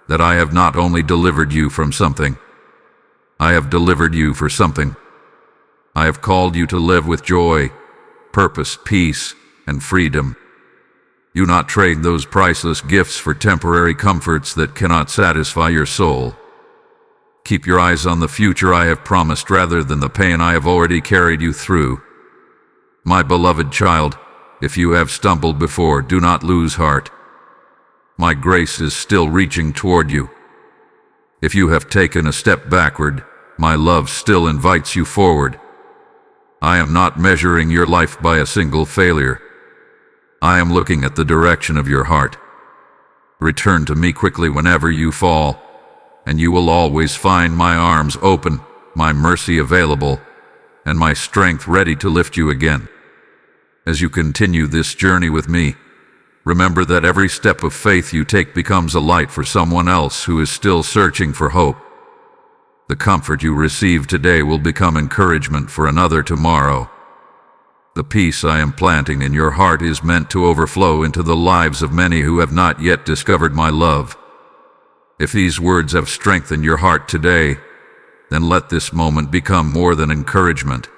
that I have not only delivered you from something, I have delivered you for something. I have called you to live with joy, purpose, peace, and freedom. Do not trade those priceless gifts for temporary comforts that cannot satisfy your soul. Keep your eyes on the future I have promised rather than the pain I have already carried you through. My beloved child, if you have stumbled before, do not lose heart. My grace is still reaching toward you. If you have taken a step backward, my love still invites you forward. I am not measuring your life by a single failure. I am looking at the direction of your heart. Return to me quickly whenever you fall, and you will always find my arms open, my mercy available, and my strength ready to lift you again. As you continue this journey with me, remember that every step of faith you take becomes a light for someone else who is still searching for hope. The comfort you receive today will become encouragement for another tomorrow. The peace I am planting in your heart is meant to overflow into the lives of many who have not yet discovered my love. If these words have strengthened your heart today, then let this moment become more than encouragement.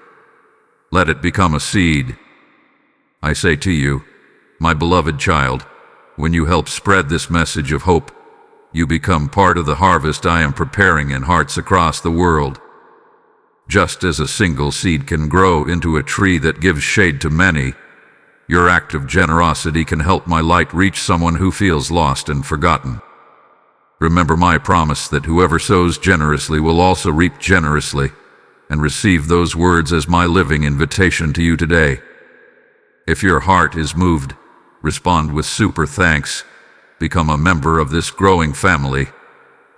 Let it become a seed. I say to you, my beloved child, when you help spread this message of hope, you become part of the harvest I am preparing in hearts across the world. Just as a single seed can grow into a tree that gives shade to many, your act of generosity can help my light reach someone who feels lost and forgotten. Remember my promise that whoever sows generously will also reap generously, and receive those words as my living invitation to you today. If your heart is moved, respond with super thanks. Become a member of this growing family,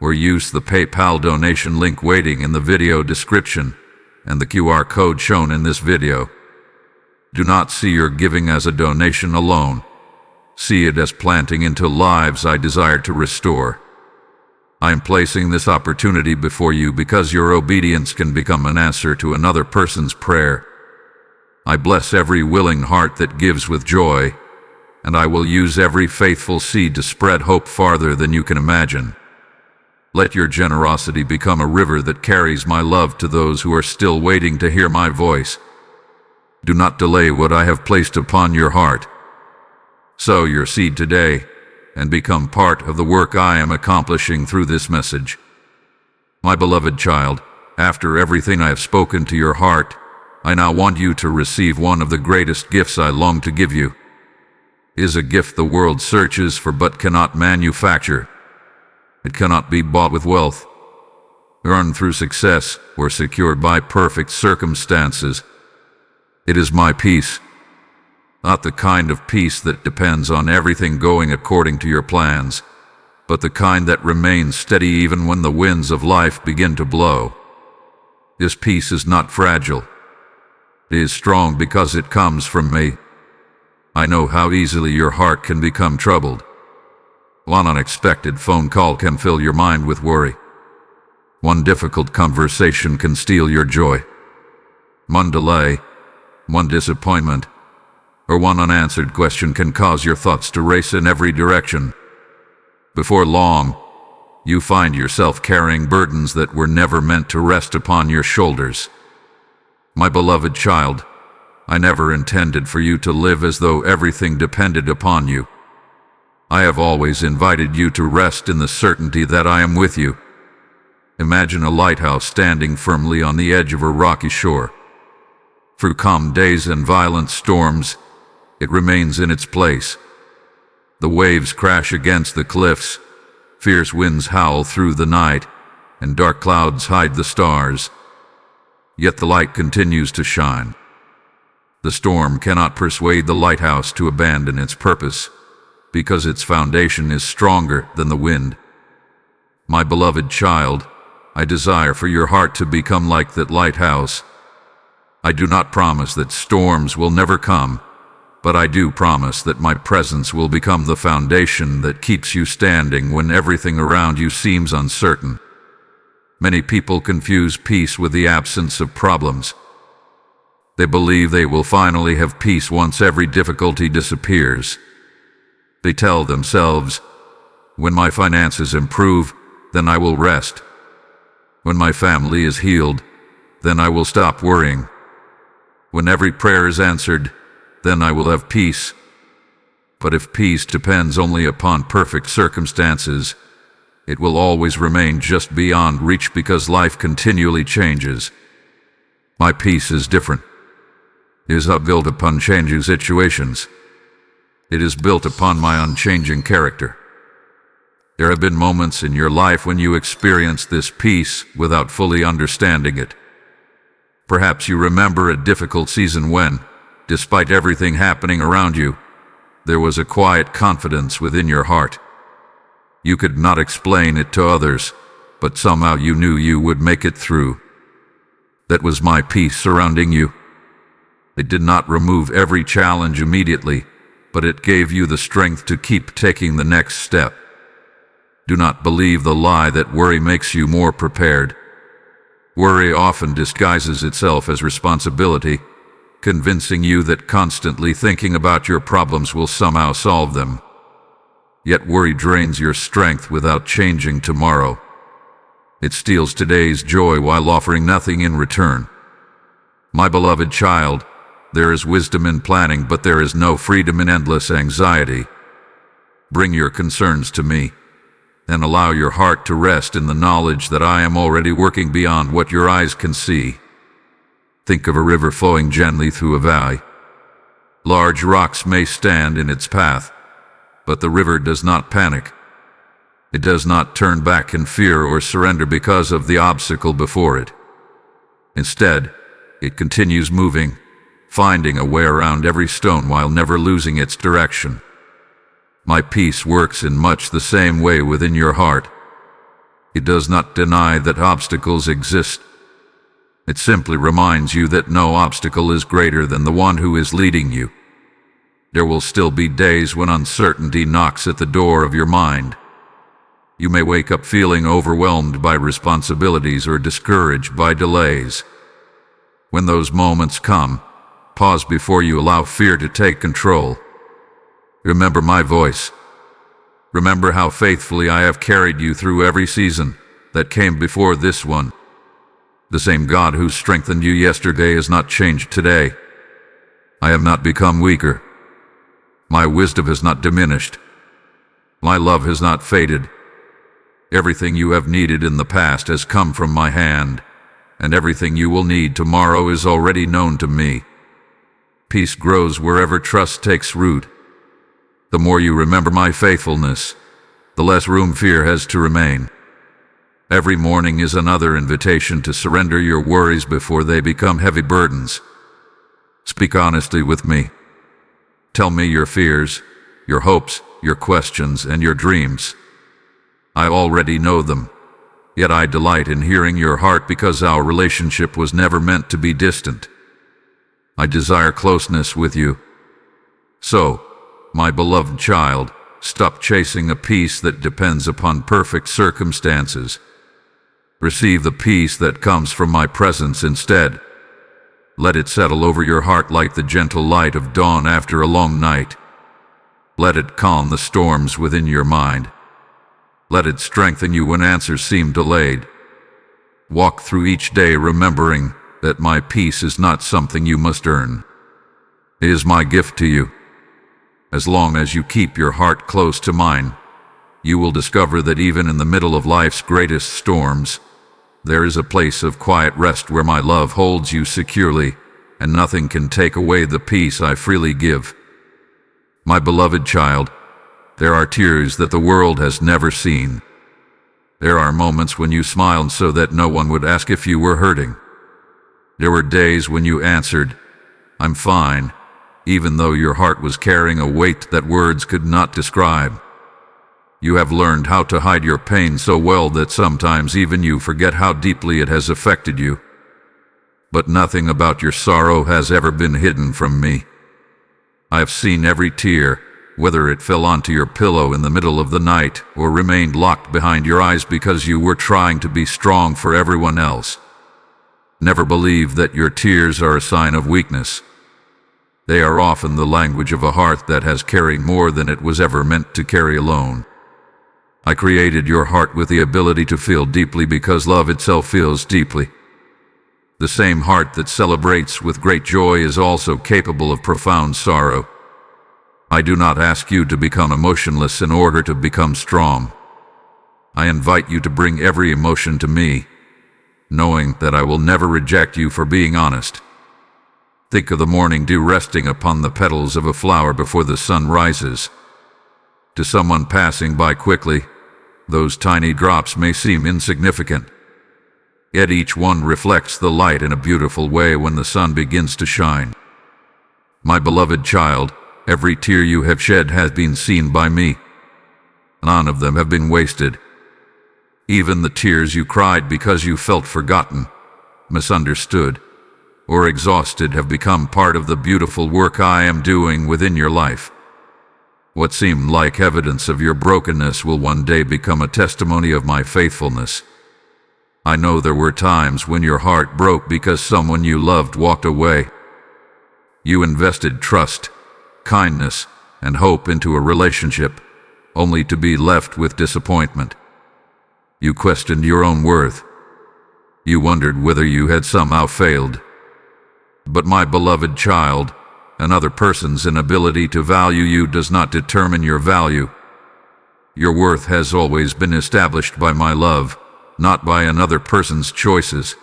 or use the PayPal donation link waiting in the video description and the QR code shown in this video. Do not see your giving as a donation alone. See it as planting into lives I desire to restore. I am placing this opportunity before you because your obedience can become an answer to another person's prayer. I bless every willing heart that gives with joy, and I will use every faithful seed to spread hope farther than you can imagine. Let your generosity become a river that carries my love to those who are still waiting to hear my voice. Do not delay what I have placed upon your heart. Sow your seed today, and become part of the work I am accomplishing through this message. My beloved child, after everything I have spoken to your heart, I now want you to receive one of the greatest gifts I long to give you. It is a gift the world searches for but cannot manufacture. It cannot be bought with wealth, earned through success, or secured by perfect circumstances. It is my peace. Not the kind of peace that depends on everything going according to your plans, but the kind that remains steady even when the winds of life begin to blow. This peace is not fragile. It is strong because it comes from me. I know how easily your heart can become troubled. One unexpected phone call can fill your mind with worry. One difficult conversation can steal your joy. One delay, one disappointment, or one unanswered question can cause your thoughts to race in every direction. Before long, you find yourself carrying burdens that were never meant to rest upon your shoulders. My beloved child, I never intended for you to live as though everything depended upon you. I have always invited you to rest in the certainty that I am with you. Imagine a lighthouse standing firmly on the edge of a rocky shore. Through calm days and violent storms, it remains in its place. The waves crash against the cliffs, fierce winds howl through the night, and dark clouds hide the stars. Yet the light continues to shine. The storm cannot persuade the lighthouse to abandon its purpose, because its foundation is stronger than the wind. My beloved child, I desire for your heart to become like that lighthouse. I do not promise that storms will never come, but I do promise that my presence will become the foundation that keeps you standing when everything around you seems uncertain. Many people confuse peace with the absence of problems. They believe they will finally have peace once every difficulty disappears. They tell themselves, when my finances improve, then I will rest. When my family is healed, then I will stop worrying. When every prayer is answered, then I will have peace. But if peace depends only upon perfect circumstances, It will always remain just beyond reach because life continually changes. My peace is different. It is not built upon changing situations. It is built upon my unchanging character. There have been moments in your life when you experienced this peace without fully understanding it. Perhaps you remember a difficult season when, despite everything happening around you, there was a quiet confidence within your heart. You could not explain it to others, but somehow you knew you would make it through. That was my peace surrounding you. It did not remove every challenge immediately, but it gave you the strength to keep taking the next step. Do not believe the lie that worry makes you more prepared. Worry often disguises itself as responsibility, convincing you that constantly thinking about your problems will somehow solve them. Yet worry drains your strength without changing tomorrow. It steals today's joy while offering nothing in return. My beloved child, there is wisdom in planning, but there is no freedom in endless anxiety. Bring your concerns to me, and allow your heart to rest in the knowledge that I am already working beyond what your eyes can see. Think of a river flowing gently through a valley. Large rocks may stand in its path, but the river does not panic. It does not turn back in fear or surrender because of the obstacle before it. Instead, it continues moving, finding a way around every stone while never losing its direction. My peace works in much the same way within your heart. It does not deny that obstacles exist. It simply reminds you that no obstacle is greater than the one who is leading you. There will still be days when uncertainty knocks at the door of your mind. You may wake up feeling overwhelmed by responsibilities or discouraged by delays. When those moments come, pause before you allow fear to take control. Remember my voice. Remember how faithfully I have carried you through every season that came before this one. The same God who strengthened you yesterday has not changed today. I have not become weaker. My wisdom has not diminished. My love has not faded. Everything you have needed in the past has come from my hand, and everything you will need tomorrow is already known to me. Peace grows wherever trust takes root. The more you remember my faithfulness, the less room fear has to remain. Every morning is another invitation to surrender your worries before they become heavy burdens. Speak honestly with me. Tell me your fears, your hopes, your questions, and your dreams. I already know them, yet I delight in hearing your heart because our relationship was never meant to be distant. I desire closeness with you. So, my beloved child, stop chasing a peace that depends upon perfect circumstances. Receive the peace that comes from my presence instead. Let it settle over your heart like the gentle light of dawn after a long night. Let it calm the storms within your mind. Let it strengthen you when answers seem delayed. Walk through each day remembering that my peace is not something you must earn. It is my gift to you. As long as you keep your heart close to mine, you will discover that even in the middle of life's greatest storms, there is a place of quiet rest where my love holds you securely, and nothing can take away the peace I freely give. My beloved child, there are tears that the world has never seen. There are moments when you smiled so that no one would ask if you were hurting. There were days when you answered, "I'm fine," even though your heart was carrying a weight that words could not describe. You have learned how to hide your pain so well that sometimes even you forget how deeply it has affected you. But nothing about your sorrow has ever been hidden from me. I have seen every tear, whether it fell onto your pillow in the middle of the night or remained locked behind your eyes because you were trying to be strong for everyone else. Never believe that your tears are a sign of weakness. They are often the language of a heart that has carried more than it was ever meant to carry alone. I created your heart with the ability to feel deeply because love itself feels deeply. The same heart that celebrates with great joy is also capable of profound sorrow. I do not ask you to become emotionless in order to become strong. I invite you to bring every emotion to me, knowing that I will never reject you for being honest. Think of the morning dew resting upon the petals of a flower before the sun rises. To someone passing by quickly, those tiny drops may seem insignificant. Yet each one reflects the light in a beautiful way when the sun begins to shine. My beloved child, every tear you have shed has been seen by me. None of them have been wasted. Even the tears you cried because you felt forgotten, misunderstood, or exhausted have become part of the beautiful work I am doing within your life. What seemed like evidence of your brokenness will one day become a testimony of my faithfulness. I know there were times when your heart broke because someone you loved walked away. You invested trust, kindness, and hope into a relationship, only to be left with disappointment. You questioned your own worth. You wondered whether you had somehow failed. But my beloved child, another person's inability to value you does not determine your value. Your worth has always been established by my love, not by another person's choices.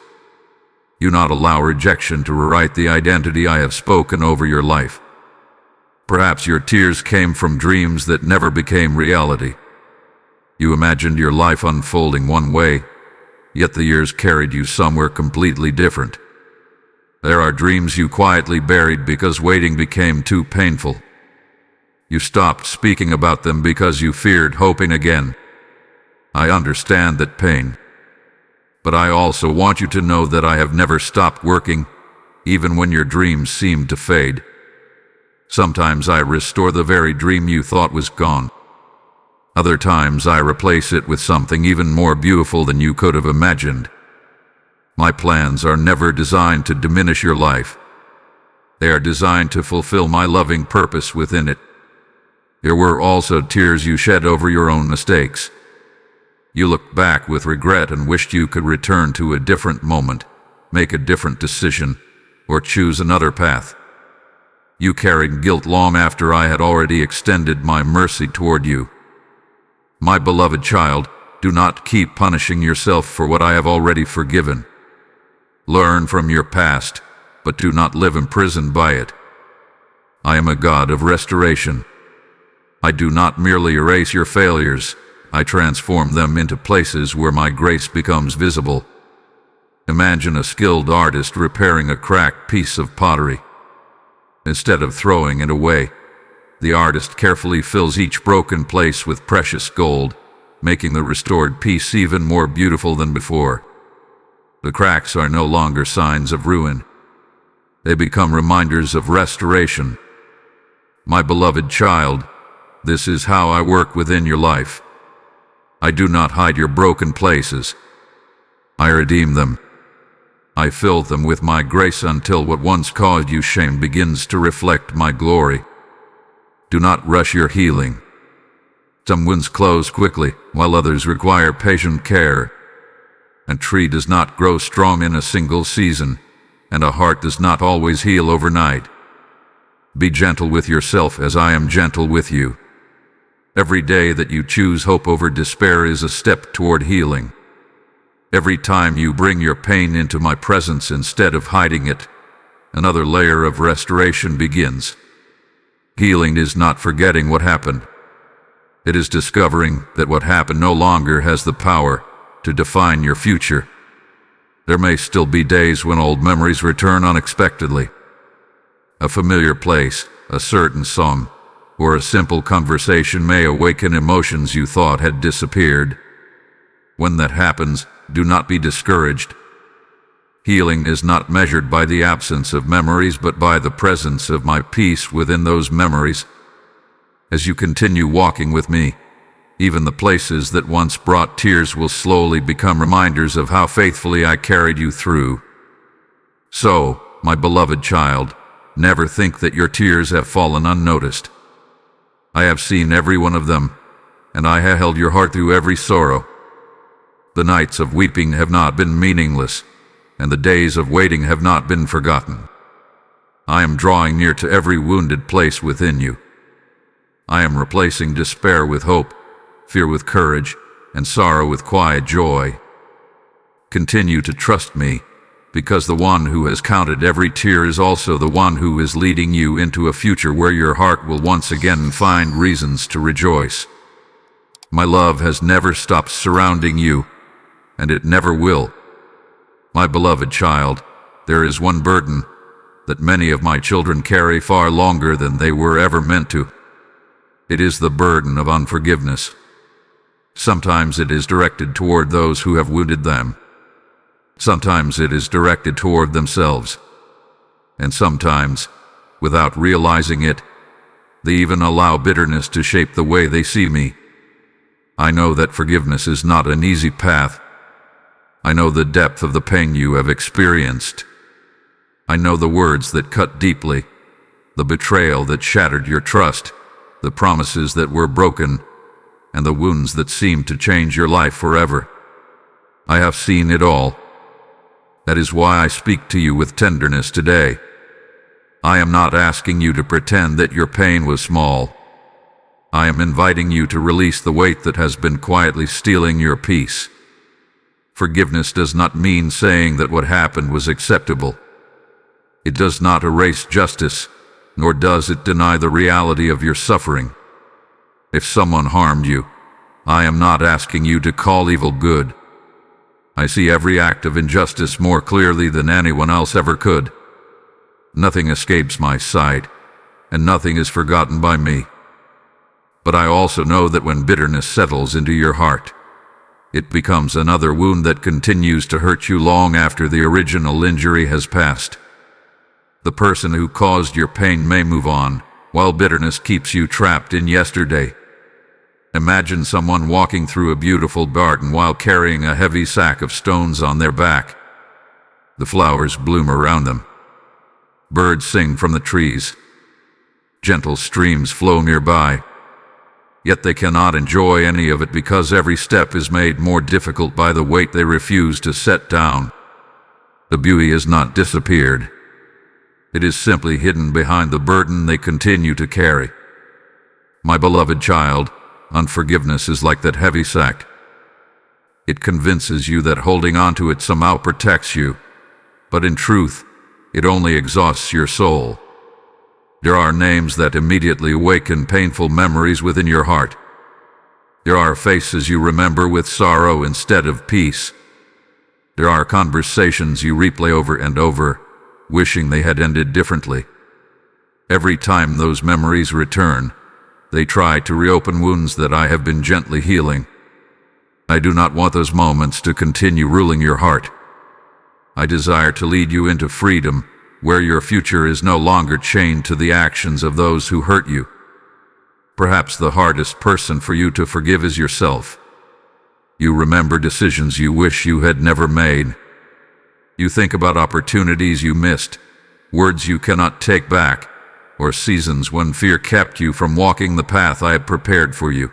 Do not allow rejection to rewrite the identity I have spoken over your life. Perhaps your tears came from dreams that never became reality. You imagined your life unfolding one way, yet the years carried you somewhere completely different. There are dreams you quietly buried because waiting became too painful. You stopped speaking about them because you feared hoping again. I understand that pain. But I also want you to know that I have never stopped working, even when your dreams seem to fade. Sometimes I restore the very dream you thought was gone. Other times I replace it with something even more beautiful than you could have imagined. My plans are never designed to diminish your life. They are designed to fulfill my loving purpose within it. There were also tears you shed over your own mistakes. You looked back with regret and wished you could return to a different moment, make a different decision, or choose another path. You carried guilt long after I had already extended my mercy toward you. My beloved child, do not keep punishing yourself for what I have already forgiven. Learn from your past, but do not live imprisoned by it. I am a God of restoration. I do not merely erase your failures, I transform them into places where my grace becomes visible. Imagine a skilled artist repairing a cracked piece of pottery. Instead of throwing it away, the artist carefully fills each broken place with precious gold, making the restored piece even more beautiful than before. The cracks are no longer signs of ruin. They become reminders of restoration. My beloved child, this is how I work within your life. I do not hide your broken places. I redeem them. I fill them with my grace until what once caused you shame begins to reflect my glory. Do not rush your healing. Some wounds close quickly, while others require patient care. A tree does not grow strong in a single season, and a heart does not always heal overnight. Be gentle with yourself as I am gentle with you. Every day that you choose hope over despair is a step toward healing. Every time you bring your pain into my presence instead of hiding it, another layer of restoration begins. Healing is not forgetting what happened. It is discovering that what happened no longer has the power to define your future. There may still be days when old memories return unexpectedly. A familiar place, a certain song, or a simple conversation may awaken emotions you thought had disappeared. When that happens, do not be discouraged. Healing is not measured by the absence of memories but by the presence of my peace within those memories. As you continue walking with me, even the places that once brought tears will slowly become reminders of how faithfully I carried you through. So, my beloved child, never think that your tears have fallen unnoticed. I have seen every one of them, and I have held your heart through every sorrow. The nights of weeping have not been meaningless, and the days of waiting have not been forgotten. I am drawing near to every wounded place within you. I am replacing despair with hope, fear with courage, and sorrow with quiet joy. Continue to trust me, because the one who has counted every tear is also the one who is leading you into a future where your heart will once again find reasons to rejoice. My love has never stopped surrounding you, and it never will. My beloved child, there is one burden that many of my children carry far longer than they were ever meant to. It is the burden of unforgiveness. Sometimes it is directed toward those who have wounded them. Sometimes it is directed toward themselves. And sometimes, without realizing it, they even allow bitterness to shape the way they see me. I know that forgiveness is not an easy path. I know the depth of the pain you have experienced. I know the words that cut deeply, the betrayal that shattered your trust, the promises that were broken, and the wounds that seemed to change your life forever. I have seen it all. That is why I speak to you with tenderness today. I am not asking you to pretend that your pain was small. I am inviting you to release the weight that has been quietly stealing your peace. Forgiveness does not mean saying that what happened was acceptable. It does not erase justice, nor does it deny the reality of your suffering. If someone harmed you, I am not asking you to call evil good. I see every act of injustice more clearly than anyone else ever could. Nothing escapes my sight, and nothing is forgotten by me. But I also know that when bitterness settles into your heart, it becomes another wound that continues to hurt you long after the original injury has passed. The person who caused your pain may move on, while bitterness keeps you trapped in yesterday. Imagine someone walking through a beautiful garden while carrying a heavy sack of stones on their back. The flowers bloom around them. Birds sing from the trees. Gentle streams flow nearby. Yet they cannot enjoy any of it because every step is made more difficult by the weight they refuse to set down. The beauty has not disappeared. It is simply hidden behind the burden they continue to carry. My beloved child, unforgiveness is like that heavy sack. It convinces you that holding on to it somehow protects you, but in truth, it only exhausts your soul. There are names that immediately awaken painful memories within your heart. There are faces you remember with sorrow instead of peace. There are conversations you replay over and over, wishing they had ended differently. Every time those memories return, they try to reopen wounds that I have been gently healing. I do not want those moments to continue ruling your heart. I desire to lead you into freedom, where your future is no longer chained to the actions of those who hurt you. Perhaps the hardest person for you to forgive is yourself. You remember decisions you wish you had never made. You think about opportunities you missed, words you cannot take back, or seasons when fear kept you from walking the path I had prepared for you.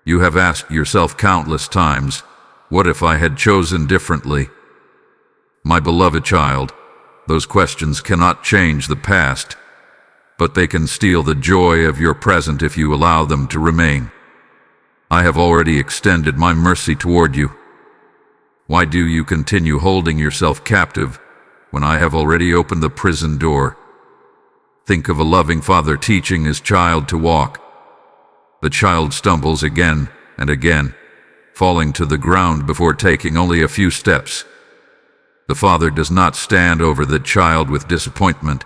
You have asked yourself countless times, what if I had chosen differently? My beloved child, those questions cannot change the past, but they can steal the joy of your present if you allow them to remain. I have already extended my mercy toward you. Why do you continue holding yourself captive when I have already opened the prison door? Think of a loving father teaching his child to walk. The child stumbles again and again, falling to the ground before taking only a few steps. The father does not stand over the child with disappointment.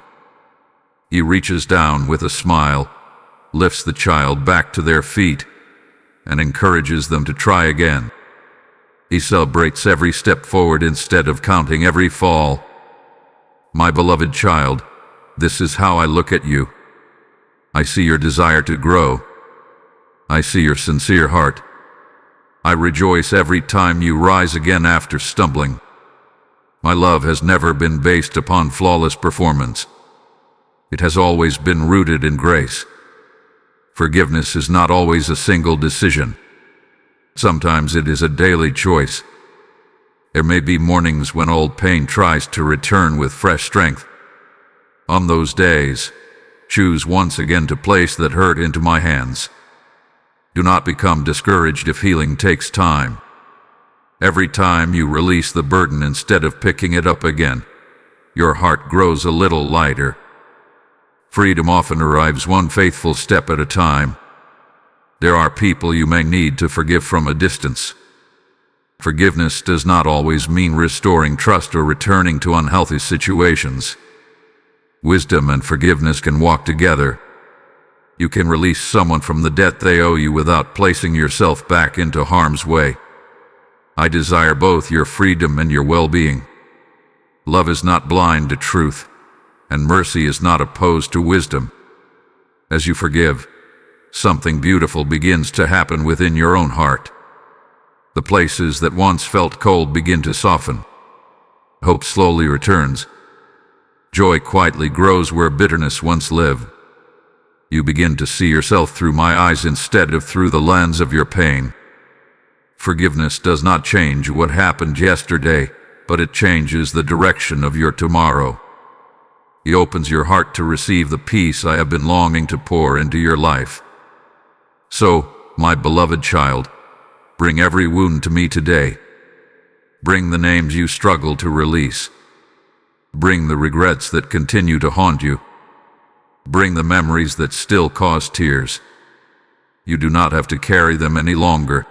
He reaches down with a smile, lifts the child back to their feet, and encourages them to try again. He celebrates every step forward instead of counting every fall. My beloved child, this is how I look at you. I see your desire to grow. I see your sincere heart. I rejoice every time you rise again after stumbling. My love has never been based upon flawless performance. It has always been rooted in grace. Forgiveness is not always a single decision. Sometimes it is a daily choice. There may be mornings when old pain tries to return with fresh strength. On those days, choose once again to place that hurt into my hands. Do not become discouraged if healing takes time. Every time you release the burden instead of picking it up again, your heart grows a little lighter. Freedom often arrives one faithful step at a time. There are people you may need to forgive from a distance. Forgiveness does not always mean restoring trust or returning to unhealthy situations. Wisdom and forgiveness can walk together. You can release someone from the debt they owe you without placing yourself back into harm's way. I desire both your freedom and your well-being. Love is not blind to truth, and mercy is not opposed to wisdom. As you forgive, something beautiful begins to happen within your own heart. The places that once felt cold begin to soften. Hope slowly returns. Joy quietly grows where bitterness once lived. You begin to see yourself through my eyes instead of through the lens of your pain. Forgiveness does not change what happened yesterday, but it changes the direction of your tomorrow. It opens your heart to receive the peace I have been longing to pour into your life. So, my beloved child, bring every wound to me today. Bring the names you struggle to release. Bring the regrets that continue to haunt you. Bring the memories that still cause tears. You do not have to carry them any longer.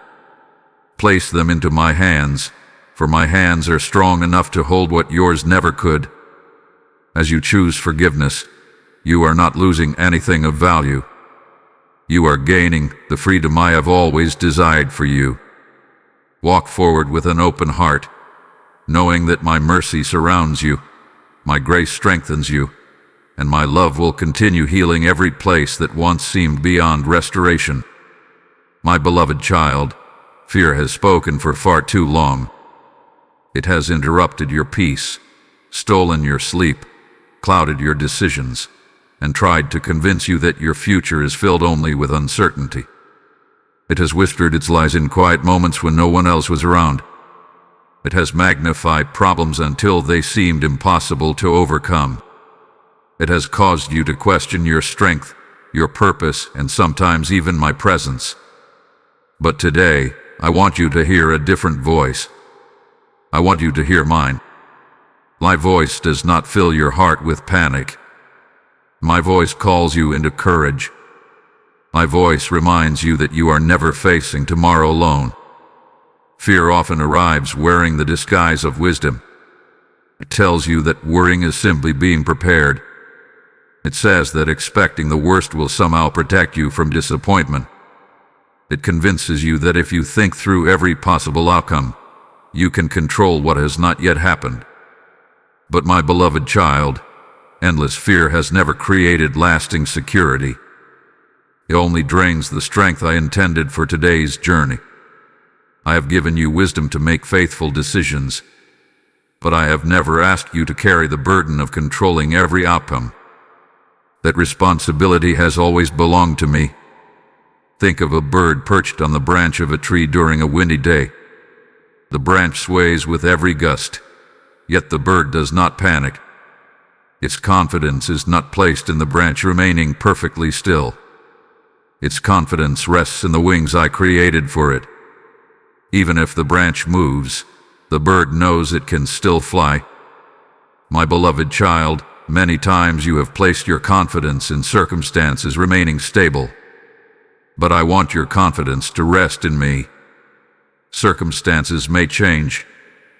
Place them into my hands, for my hands are strong enough to hold what yours never could. As you choose forgiveness, you are not losing anything of value. You are gaining the freedom I have always desired for you. Walk forward with an open heart, knowing that my mercy surrounds you, my grace strengthens you, and my love will continue healing every place that once seemed beyond restoration. My beloved child, fear has spoken for far too long. It has interrupted your peace, stolen your sleep, clouded your decisions, and tried to convince you that your future is filled only with uncertainty. It has whispered its lies in quiet moments when no one else was around. It has magnified problems until they seemed impossible to overcome. It has caused you to question your strength, your purpose, and sometimes even my presence. But today, I want you to hear a different voice. I want you to hear mine. My voice does not fill your heart with panic. My voice calls you into courage. My voice reminds you that you are never facing tomorrow alone. Fear often arrives wearing the disguise of wisdom. It tells you that worrying is simply being prepared. It says that expecting the worst will somehow protect you from disappointment. It convinces you that if you think through every possible outcome, you can control what has not yet happened. But my beloved child, endless fear has never created lasting security. It only drains the strength I intended for today's journey. I have given you wisdom to make faithful decisions, but I have never asked you to carry the burden of controlling every outcome. That responsibility has always belonged to me. Think of a bird perched on the branch of a tree during a windy day. The branch sways with every gust, yet the bird does not panic. Its confidence is not placed in the branch remaining perfectly still. Its confidence rests in the wings I created for it. Even if the branch moves, the bird knows it can still fly. My beloved child, many times you have placed your confidence in circumstances remaining stable. But I want your confidence to rest in me. Circumstances may change,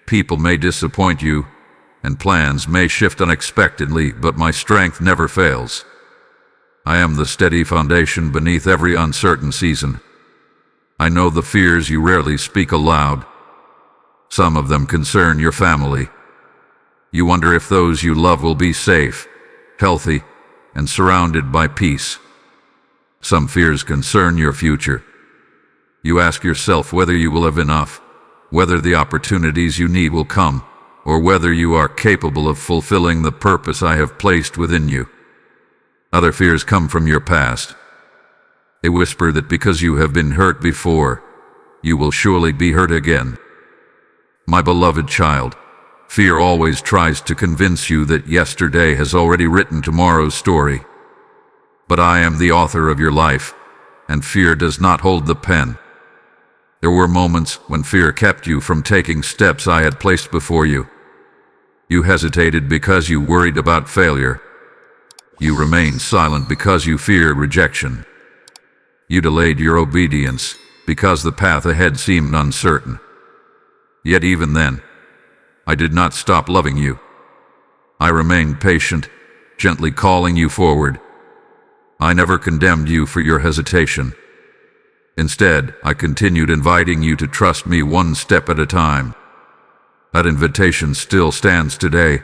people may disappoint you, and plans may shift unexpectedly, but my strength never fails. I am the steady foundation beneath every uncertain season. I know the fears you rarely speak aloud. Some of them concern your family. You wonder if those you love will be safe, healthy, and surrounded by peace. Some fears concern your future. You ask yourself whether you will have enough, whether the opportunities you need will come, or whether you are capable of fulfilling the purpose I have placed within you. Other fears come from your past. They whisper that because you have been hurt before, you will surely be hurt again. My beloved child, fear always tries to convince you that yesterday has already written tomorrow's story. But I am the author of your life, and fear does not hold the pen. There were moments when fear kept you from taking steps I had placed before you. You hesitated because you worried about failure. You remained silent because you feared rejection. You delayed your obedience because the path ahead seemed uncertain. Yet even then, I did not stop loving you. I remained patient, gently calling you forward. I never condemned you for your hesitation. Instead, I continued inviting you to trust me one step at a time. That invitation still stands today.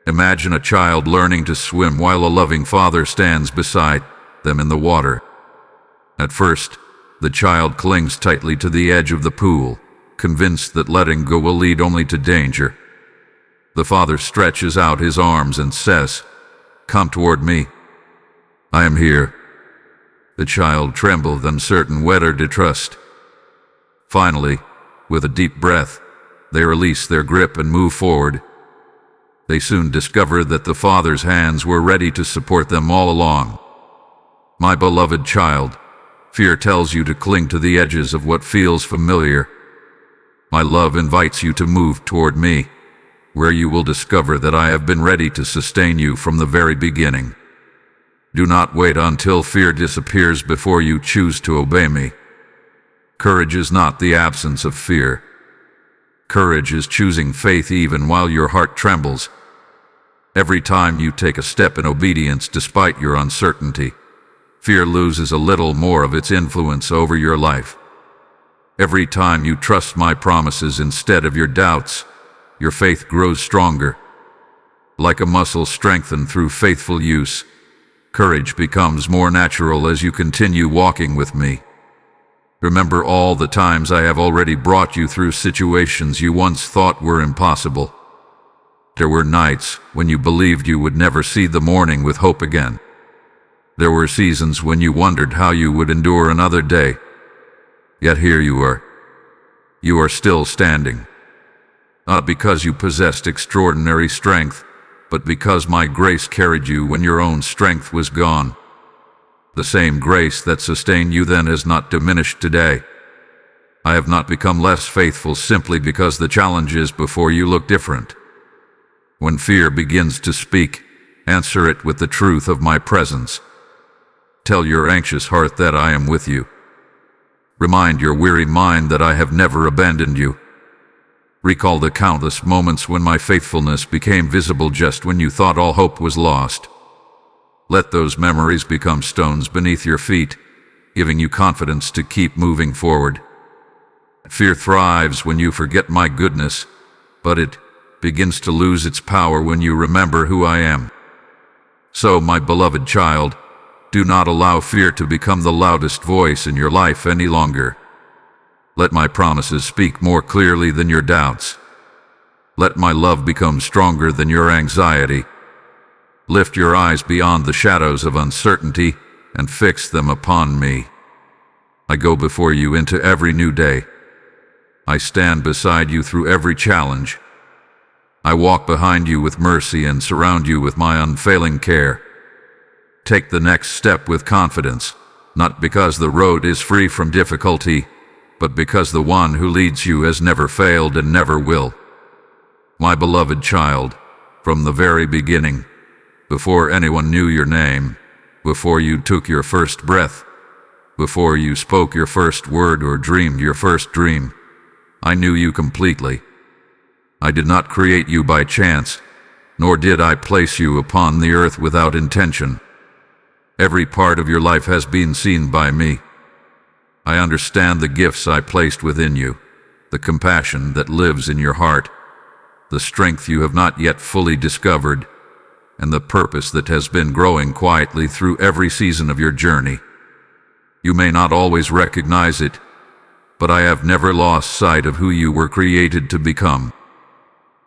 Imagine a child learning to swim while a loving father stands beside them in the water. At first, the child clings tightly to the edge of the pool, convinced that letting go will lead only to danger. The father stretches out his arms and says, "Come toward me. I am here." The child trembled, uncertain whether to trust. Finally, with a deep breath, they release their grip and move forward. They soon discover that the father's hands were ready to support them all along. My beloved child, fear tells you to cling to the edges of what feels familiar. My love invites you to move toward me, where you will discover that I have been ready to sustain you from the very beginning. Do not wait until fear disappears before you choose to obey me. Courage is not the absence of fear. Courage is choosing faith even while your heart trembles. Every time you take a step in obedience despite your uncertainty, fear loses a little more of its influence over your life. Every time you trust my promises instead of your doubts, your faith grows stronger. Like a muscle strengthened through faithful use, courage becomes more natural as you continue walking with me. Remember all the times I have already brought you through situations you once thought were impossible. There were nights when you believed you would never see the morning with hope again. There were seasons when you wondered how you would endure another day. Yet here you are. You are still standing. Not because you possessed extraordinary strength, but because my grace carried you when your own strength was gone. The same grace that sustained you then has not diminished today. I have not become less faithful simply because the challenges before you look different. When fear begins to speak, answer it with the truth of my presence. Tell your anxious heart that I am with you. Remind your weary mind that I have never abandoned you. Recall the countless moments when my faithfulness became visible just when you thought all hope was lost. Let those memories become stones beneath your feet, giving you confidence to keep moving forward. Fear thrives when you forget my goodness, but it begins to lose its power when you remember who I am. So, my beloved child, do not allow fear to become the loudest voice in your life any longer. Let my promises speak more clearly than your doubts. Let my love become stronger than your anxiety. Lift your eyes beyond the shadows of uncertainty and fix them upon me. I go before you into every new day. I stand beside you through every challenge. I walk behind you with mercy and surround you with my unfailing care. Take the next step with confidence, not because the road is free from difficulty, but because the one who leads you has never failed and never will. My beloved child, from the very beginning, before anyone knew your name, before you took your first breath, before you spoke your first word or dreamed your first dream, I knew you completely. I did not create you by chance, nor did I place you upon the earth without intention. Every part of your life has been seen by me. I understand the gifts I placed within you, the compassion that lives in your heart, the strength you have not yet fully discovered, and the purpose that has been growing quietly through every season of your journey. You may not always recognize it, but I have never lost sight of who you were created to become.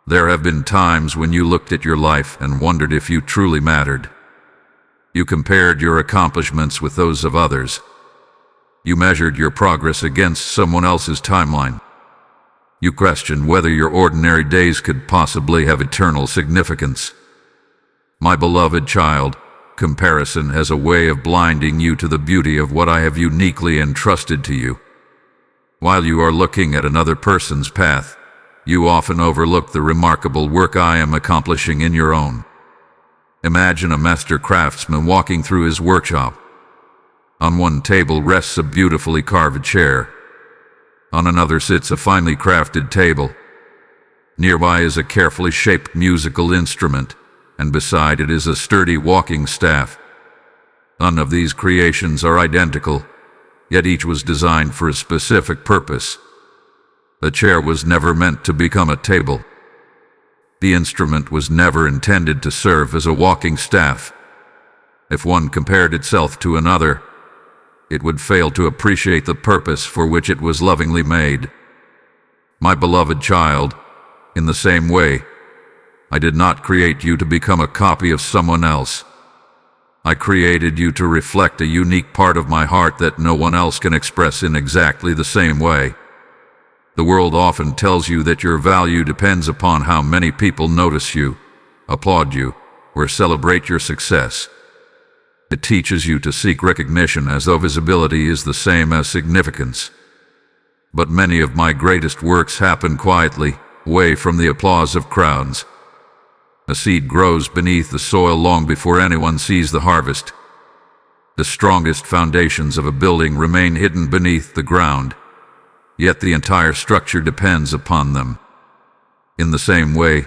There have been times when you looked at your life and wondered if you truly mattered. You compared your accomplishments with those of others. You measured your progress against someone else's timeline. You questioned whether your ordinary days could possibly have eternal significance. My beloved child, Comparison has a way of blinding you to the beauty of what I have uniquely entrusted to you. While you are looking at another person's path, you often overlook the remarkable work I am accomplishing in your own. Imagine a master craftsman walking through his workshop. On one table rests a beautifully carved chair. On another sits a finely crafted table. Nearby is a carefully shaped musical instrument, and beside it is a sturdy walking staff. None of these creations are identical, yet each was designed for a specific purpose. The chair was never meant to become a table. The instrument was never intended to serve as a walking staff. If one compared itself to another, it would fail to appreciate the purpose for which it was lovingly made. My beloved child, in the same way, I did not create you to become a copy of someone else. I created you to reflect a unique part of my heart that no one else can express in exactly the same way. The world often tells you that your value depends upon how many people notice you, applaud you, or celebrate your success. It teaches you to seek recognition as though visibility is the same as significance. But many of my greatest works happen quietly, away from the applause of crowds. A seed grows beneath the soil long before anyone sees the harvest. The strongest foundations of a building remain hidden beneath the ground, yet the entire structure depends upon them. In the same way,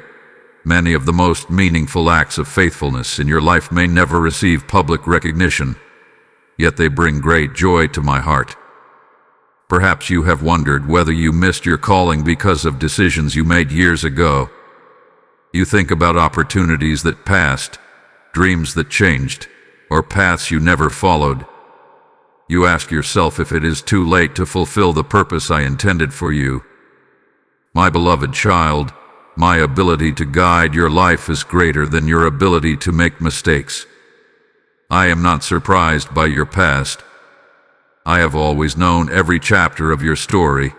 many of the most meaningful acts of faithfulness in your life may never receive public recognition, yet they bring great joy to my heart. Perhaps you have wondered whether you missed your calling because of decisions you made years ago. You think about opportunities that passed, dreams that changed, or paths you never followed. You ask yourself if it is too late to fulfill the purpose I intended for you. My beloved child, my ability to guide your life is greater than your ability to make mistakes. I am not surprised by your past. I have always known every chapter of your story,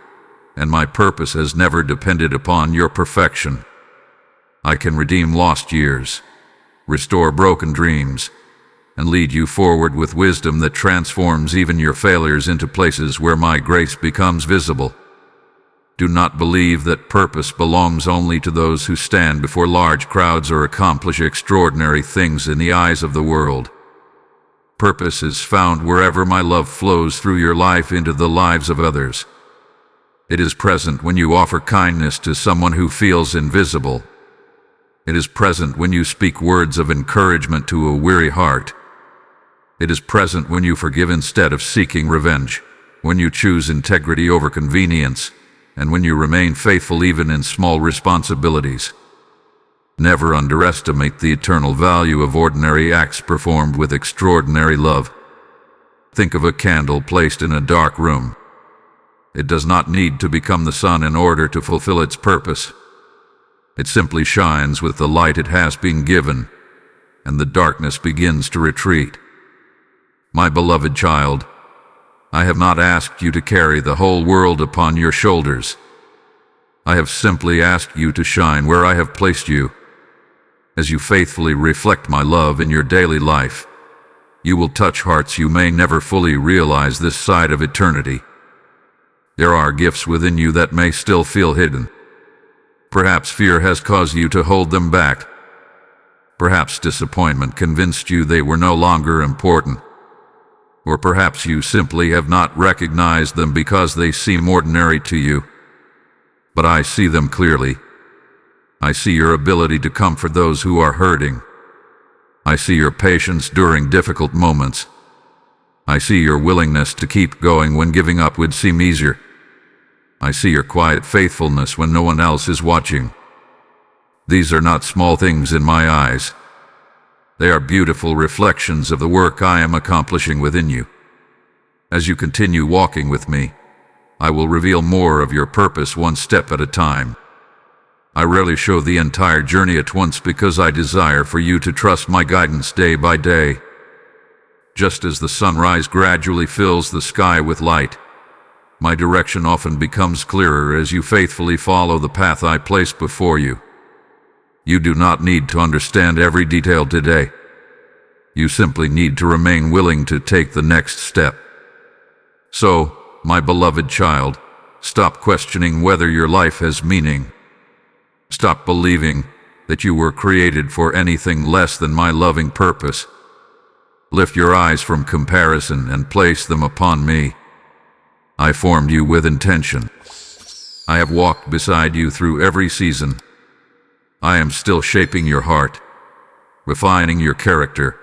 and my purpose has never depended upon your perfection. I can redeem lost years, restore broken dreams, and lead you forward with wisdom that transforms even your failures into places where my grace becomes visible. Do not believe that purpose belongs only to those who stand before large crowds or accomplish extraordinary things in the eyes of the world. Purpose is found wherever my love flows through your life into the lives of others. It is present when you offer kindness to someone who feels invisible. It is present when you speak words of encouragement to a weary heart. It is present when you forgive instead of seeking revenge, when you choose integrity over convenience, and when you remain faithful even in small responsibilities. Never underestimate the eternal value of ordinary acts performed with extraordinary love. Think of a candle placed in a dark room. It does not need to become the sun in order to fulfill its purpose. It simply shines with the light it has been given, and the darkness begins to retreat. My beloved child, I have not asked you to carry the whole world upon your shoulders. I have simply asked you to shine where I have placed you. As you faithfully reflect my love in your daily life, you will touch hearts you may never fully realize this side of eternity. There are gifts within you that may still feel hidden. Perhaps fear has caused you to hold them back. Perhaps disappointment convinced you they were no longer important. Or perhaps you simply have not recognized them because they seem ordinary to you. But I see them clearly. I see your ability to comfort those who are hurting. I see your patience during difficult moments. I see your willingness to keep going when giving up would seem easier. I see your quiet faithfulness when no one else is watching. These are not small things in my eyes. They are beautiful reflections of the work I am accomplishing within you. As you continue walking with me, I will reveal more of your purpose one step at a time. I rarely show the entire journey at once because I desire for you to trust my guidance day by day. Just as the sunrise gradually fills the sky with light, my direction often becomes clearer as you faithfully follow the path I place before you. You do not need to understand every detail today. You simply need to remain willing to take the next step. So, my beloved child, stop questioning whether your life has meaning. Stop believing that you were created for anything less than my loving purpose. Lift your eyes from comparison and place them upon me. I formed you with intention. I have walked beside you through every season. I am still shaping your heart, refining your character,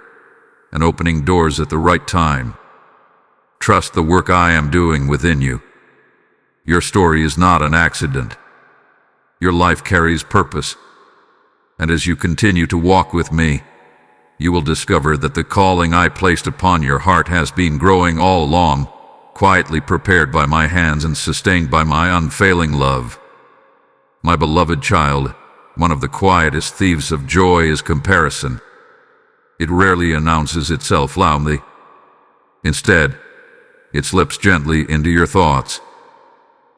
and opening doors at the right time. Trust the work I am doing within you. Your story is not an accident. Your life carries purpose, and as you continue to walk with me, you will discover that the calling I placed upon your heart has been growing all along, quietly prepared by my hands and sustained by my unfailing love. My beloved child, one of the quietest thieves of joy is comparison. It rarely announces itself loudly. Instead, it slips gently into your thoughts.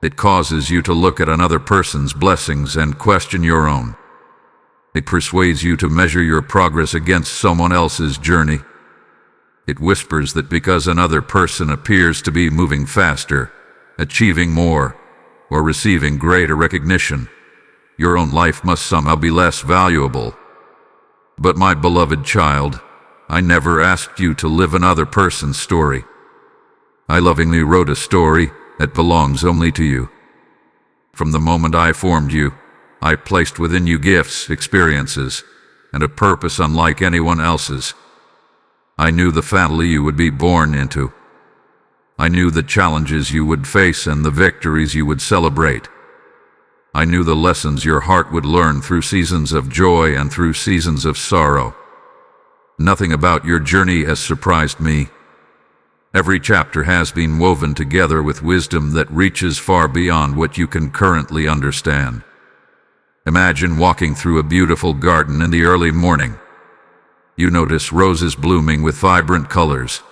It causes you to look at another person's blessings and question your own. It persuades you to measure your progress against someone else's journey. It whispers that because another person appears to be moving faster, achieving more, or receiving greater recognition, your own life must somehow be less valuable. But my beloved child, I never asked you to live another person's story. I lovingly wrote a story that belongs only to you. From the moment I formed you, I placed within you gifts, experiences, and a purpose unlike anyone else's. I knew the family you would be born into. I knew the challenges you would face and the victories you would celebrate. I knew the lessons your heart would learn through seasons of joy and through seasons of sorrow. Nothing about your journey has surprised me. Every chapter has been woven together with wisdom that reaches far beyond what you can currently understand. Imagine walking through a beautiful garden in the early morning. You notice roses blooming with vibrant colors.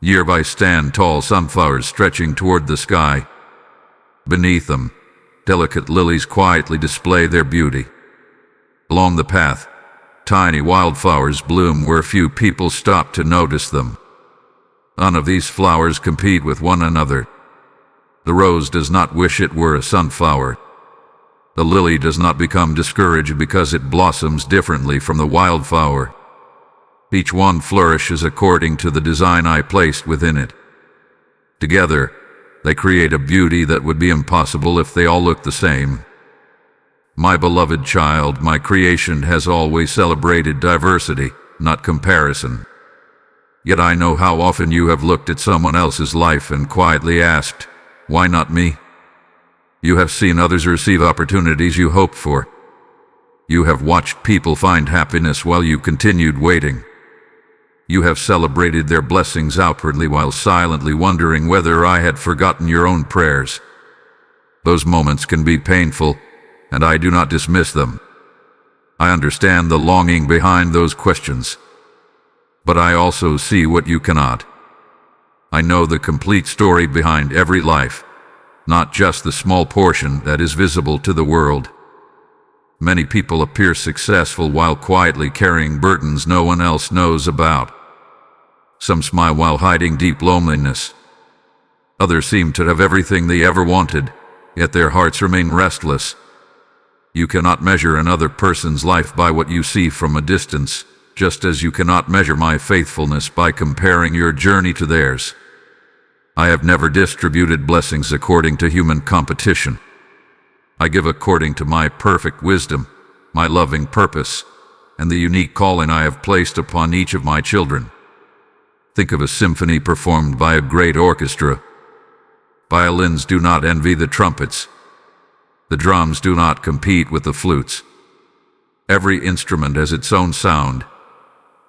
Nearby stand tall sunflowers stretching toward the sky. Beneath them, delicate lilies quietly display their beauty. Along the path, tiny wildflowers bloom where few people stop to notice them. None of these flowers compete with one another. The rose does not wish it were a sunflower. The lily does not become discouraged because it blossoms differently from the wildflower. Each one flourishes according to the design I placed within it. Together, they create a beauty that would be impossible if they all looked the same. My beloved child, my creation has always celebrated diversity, not comparison. Yet I know how often you have looked at someone else's life and quietly asked, "Why not me?" You have seen others receive opportunities you hoped for. You have watched people find happiness while you continued waiting. You have celebrated their blessings outwardly while silently wondering whether I had forgotten your own prayers. Those moments can be painful, and I do not dismiss them. I understand the longing behind those questions. But I also see what you cannot. I know the complete story behind every life, not just the small portion that is visible to the world. Many people appear successful while quietly carrying burdens no one else knows about. Some smile while hiding deep loneliness. Others seem to have everything they ever wanted, yet their hearts remain restless. You cannot measure another person's life by what you see from a distance, just as you cannot measure my faithfulness by comparing your journey to theirs. I have never distributed blessings according to human competition. I give according to my perfect wisdom, my loving purpose, and the unique calling I have placed upon each of my children. Think of a symphony performed by a great orchestra. Violins do not envy the trumpets. The drums do not compete with the flutes. Every instrument has its own sound,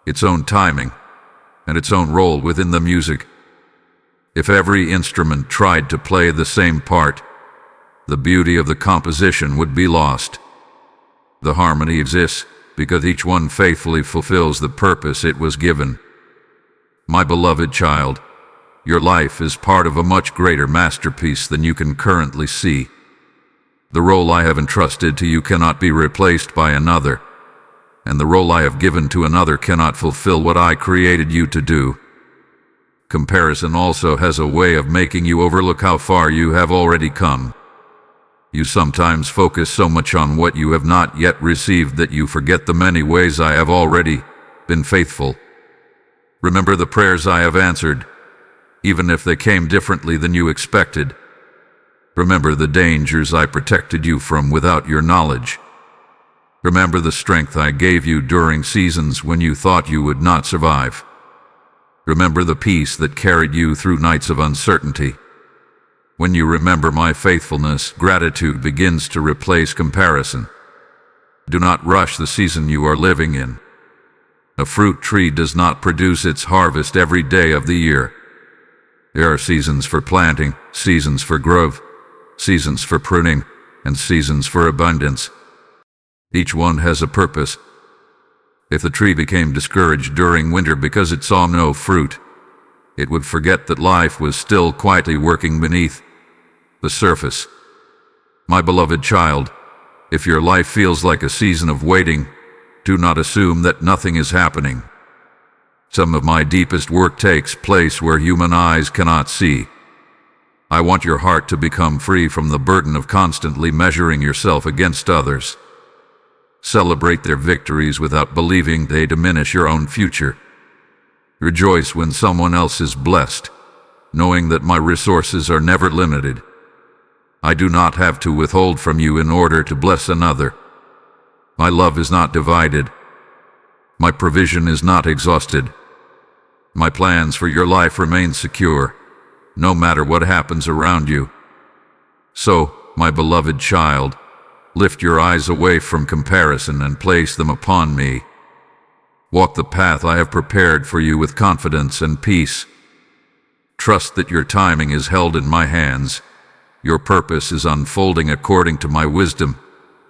its own timing, and its own role within the music. If every instrument tried to play the same part, the beauty of the composition would be lost. The harmony exists because each one faithfully fulfills the purpose it was given. My beloved child, your life is part of a much greater masterpiece than you can currently see. The role I have entrusted to you cannot be replaced by another. and the role I have given to another cannot fulfill what I created you to do. Comparison also has a way of making you overlook how far you have already come. You sometimes focus so much on what you have not yet received that you forget the many ways I have already been faithful. Remember the prayers I have answered, even if they came differently than you expected. Remember the dangers I protected you from without your knowledge. Remember the strength I gave you during seasons when you thought you would not survive. Remember the peace that carried you through nights of uncertainty. When you remember my faithfulness, gratitude begins to replace comparison. Do not rush the season you are living in. A fruit tree does not produce its harvest every day of the year. There are seasons for planting, seasons for growth, seasons for pruning, and seasons for abundance. Each one has a purpose. If the tree became discouraged during winter because it saw no fruit, it would forget that life was still quietly working beneath the surface. My beloved child, if your life feels like a season of waiting, do not assume that nothing is happening. Some of my deepest work takes place where human eyes cannot see. I want your heart to become free from the burden of constantly measuring yourself against others. Celebrate their victories without believing they diminish your own future. Rejoice when someone else is blessed, knowing that my resources are never limited. I do not have to withhold from you in order to bless another. My love is not divided. My provision is not exhausted. My plans for your life remain secure, no matter what happens around you. So, my beloved child, lift your eyes away from comparison and place them upon me. Walk the path I have prepared for you with confidence and peace. Trust that your timing is held in my hands. Your purpose is unfolding according to my wisdom,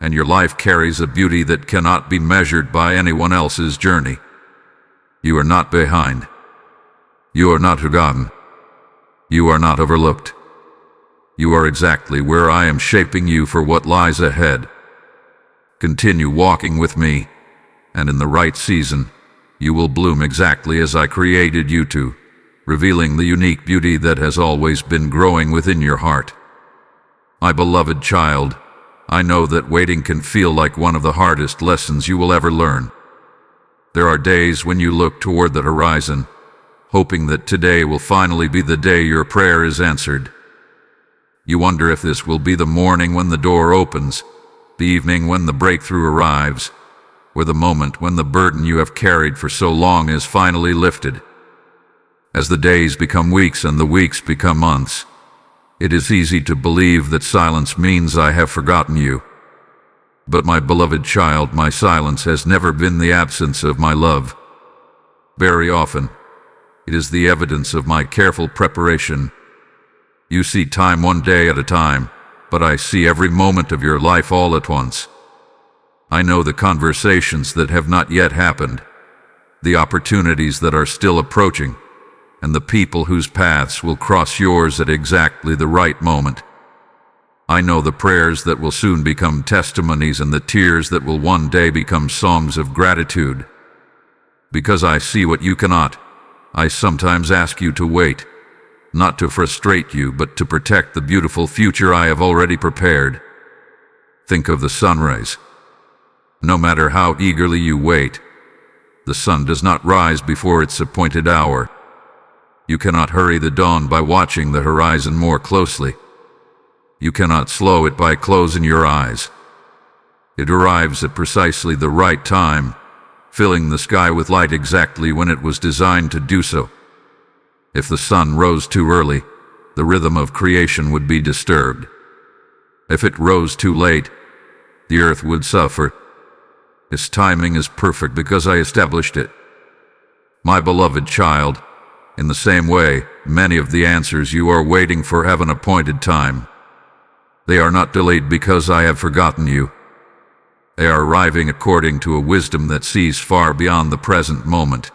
and your life carries a beauty that cannot be measured by anyone else's journey. You are not behind. You are not forgotten. You are not overlooked. You are exactly where I am shaping you for what lies ahead. Continue walking with me, and in the right season, you will bloom exactly as I created you to, revealing the unique beauty that has always been growing within your heart. My beloved child, I know that waiting can feel like one of the hardest lessons you will ever learn. There are days when you look toward the horizon, hoping that today will finally be the day your prayer is answered. You wonder if this will be the morning when the door opens, the evening when the breakthrough arrives, or the moment when the burden you have carried for so long is finally lifted. As the days become weeks and the weeks become months, it is easy to believe that silence means I have forgotten you. But my beloved child, my silence has never been the absence of my love. Very often, it is the evidence of my careful preparation. You see time one day at a time, but I see every moment of your life all at once. I know the conversations that have not yet happened, the opportunities that are still approaching, and the people whose paths will cross yours at exactly the right moment. I know the prayers that will soon become testimonies and the tears that will one day become songs of gratitude. Because I see what you cannot, I sometimes ask you to wait. Not to frustrate you, but to protect the beautiful future I have already prepared. Think of the sunrise. No matter how eagerly you wait, the sun does not rise before its appointed hour. You cannot hurry the dawn by watching the horizon more closely. You cannot slow it by closing your eyes. It arrives at precisely the right time, filling the sky with light exactly when it was designed to do so. If the sun rose too early, the rhythm of creation would be disturbed. If it rose too late, the earth would suffer. Its timing is perfect because I established it. My beloved child, in the same way, many of the answers you are waiting for have an appointed time. They are not delayed because I have forgotten you. They are arriving according to a wisdom that sees far beyond the present moment.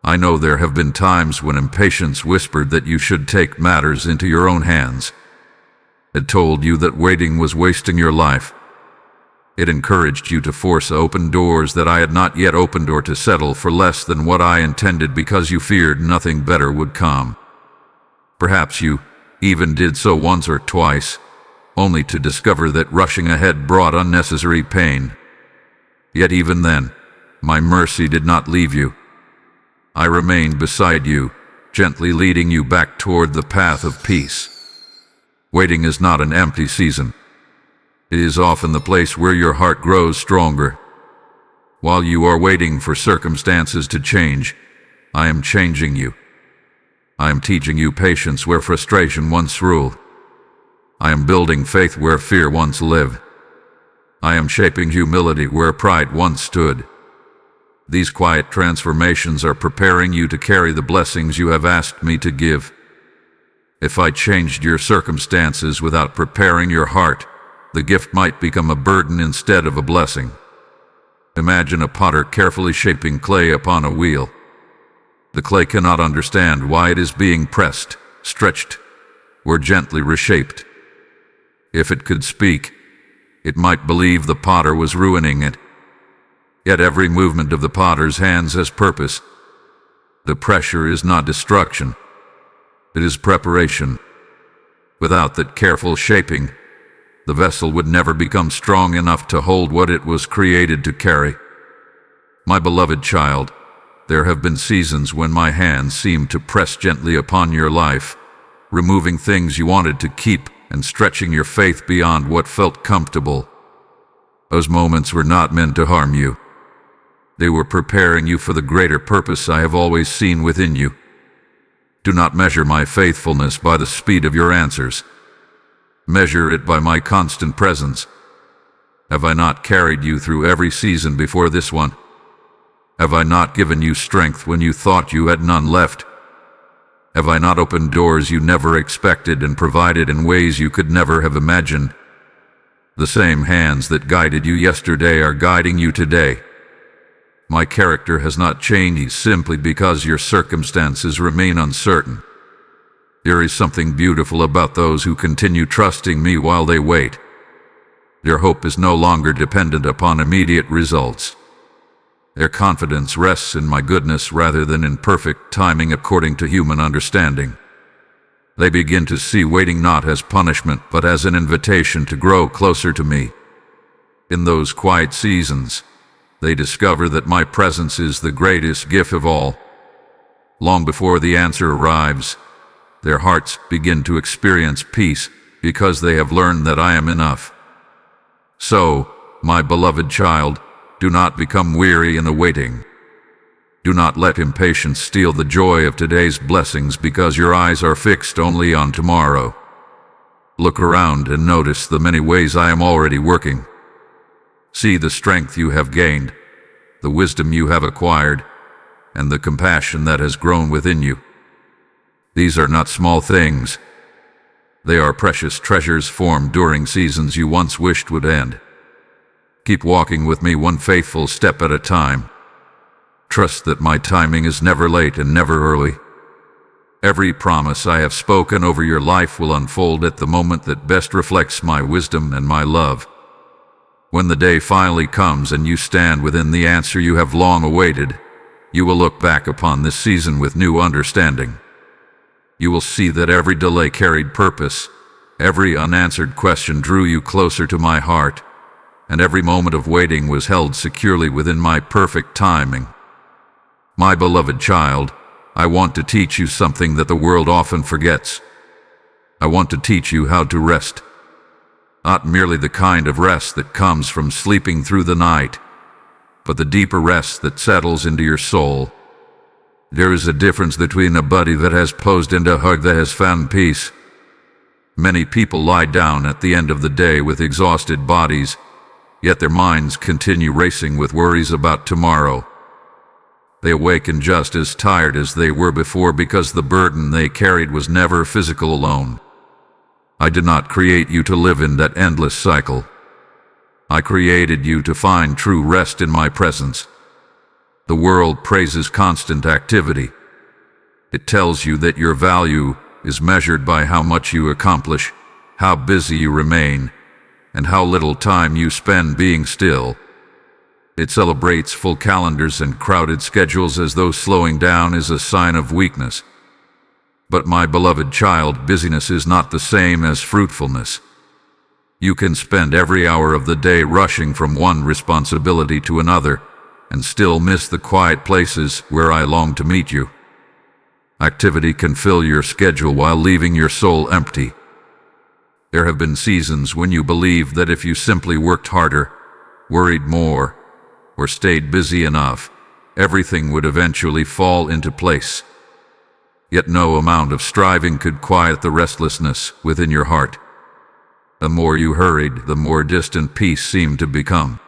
I know there have been times when impatience whispered that you should take matters into your own hands. It told you that waiting was wasting your life. It encouraged you to force open doors that I had not yet opened, or to settle for less than what I intended because you feared nothing better would come. Perhaps you even did so once or twice, only to discover that rushing ahead brought unnecessary pain. Yet even then, my mercy did not leave you. I remained beside you, gently leading you back toward the path of peace. Waiting is not an empty season. It is often the place where your heart grows stronger. While you are waiting for circumstances to change, I am changing you. I am teaching you patience where frustration once ruled. I am building faith where fear once lived. I am shaping humility where pride once stood. These quiet transformations are preparing you to carry the blessings you have asked me to give. If I changed your circumstances without preparing your heart, the gift might become a burden instead of a blessing. Imagine a potter carefully shaping clay upon a wheel. The clay cannot understand why it is being pressed, stretched, or gently reshaped. If it could speak, it might believe the potter was ruining it. Yet every movement of the potter's hands has purpose. The pressure is not destruction. It is preparation. Without that careful shaping, the vessel would never become strong enough to hold what it was created to carry. My beloved child, there have been seasons when my hands seemed to press gently upon your life, removing things you wanted to keep and stretching your faith beyond what felt comfortable. Those moments were not meant to harm you. They were preparing you for the greater purpose I have always seen within you. Do not measure my faithfulness by the speed of your answers. Measure it by my constant presence. Have I not carried you through every season before this one? Have I not given you strength when you thought you had none left? Have I not opened doors you never expected and provided in ways you could never have imagined? The same hands that guided you yesterday are guiding you today. My character has not changed simply because your circumstances remain uncertain. There is something beautiful about those who continue trusting me while they wait. Their hope is no longer dependent upon immediate results. Their confidence rests in my goodness rather than in perfect timing according to human understanding. They begin to see waiting not as punishment but as an invitation to grow closer to me. In those quiet seasons, they discover that my presence is the greatest gift of all. Long before the answer arrives, their hearts begin to experience peace because they have learned that I am enough. So, my beloved child, do not become weary in the waiting. Do not let impatience steal the joy of today's blessings because your eyes are fixed only on tomorrow. Look around and notice the many ways I am already working. See the strength you have gained, the wisdom you have acquired, and the compassion that has grown within you. These are not small things. They are precious treasures formed during seasons you once wished would end. Keep walking with me one faithful step at a time. Trust that my timing is never late and never early. Every promise I have spoken over your life will unfold at the moment that best reflects my wisdom and my love. When the day finally comes and you stand within the answer you have long awaited, you will look back upon this season with new understanding. You will see that every delay carried purpose, every unanswered question drew you closer to my heart, and every moment of waiting was held securely within my perfect timing. My beloved child, I want to teach you something that the world often forgets. I want to teach you how to rest. Not merely the kind of rest that comes from sleeping through the night, but the deeper rest that settles into your soul. There is a difference between a body that has posed and a heart that has found peace. Many people lie down at the end of the day with exhausted bodies, yet their minds continue racing with worries about tomorrow. They awaken just as tired as they were before because the burden they carried was never physical alone. I did not create you to live in that endless cycle. I created you to find true rest in my presence. The world praises constant activity. It tells you that your value is measured by how much you accomplish, how busy you remain, and how little time you spend being still. It celebrates full calendars and crowded schedules as though slowing down is a sign of weakness. But my beloved child, busyness is not the same as fruitfulness. You can spend every hour of the day rushing from one responsibility to another and still miss the quiet places where I long to meet you. Activity can fill your schedule while leaving your soul empty. There have been seasons when you believed that if you simply worked harder, worried more, or stayed busy enough, everything would eventually fall into place. Yet no amount of striving could quiet the restlessness within your heart. The more you hurried, the more distant peace seemed to become.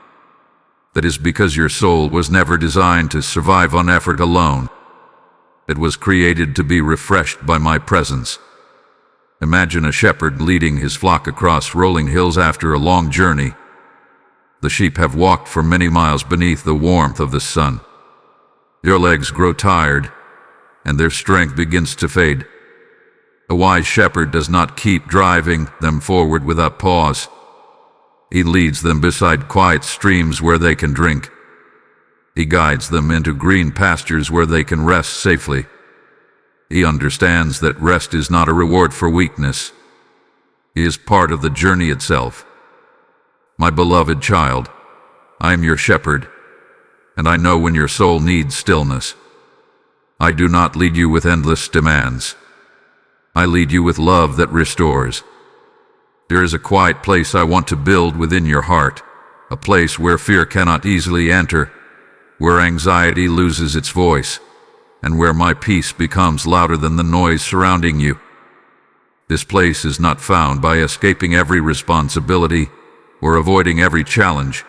That is because your soul was never designed to survive on effort alone. It was created to be refreshed by my presence. Imagine a shepherd leading his flock across rolling hills after a long journey. The sheep have walked for many miles beneath the warmth of the sun. Their legs grow tired, and their strength begins to fade. A wise shepherd does not keep driving them forward without pause. He leads them beside quiet streams where they can drink. He guides them into green pastures where they can rest safely. He understands that rest is not a reward for weakness. It is part of the journey itself. My beloved child, I am your shepherd, and I know when your soul needs stillness. I do not lead you with endless demands. I lead you with love that restores. There is a quiet place I want to build within your heart, a place where fear cannot easily enter, where anxiety loses its voice, and where my peace becomes louder than the noise surrounding you. This place is not found by escaping every responsibility or avoiding every challenge.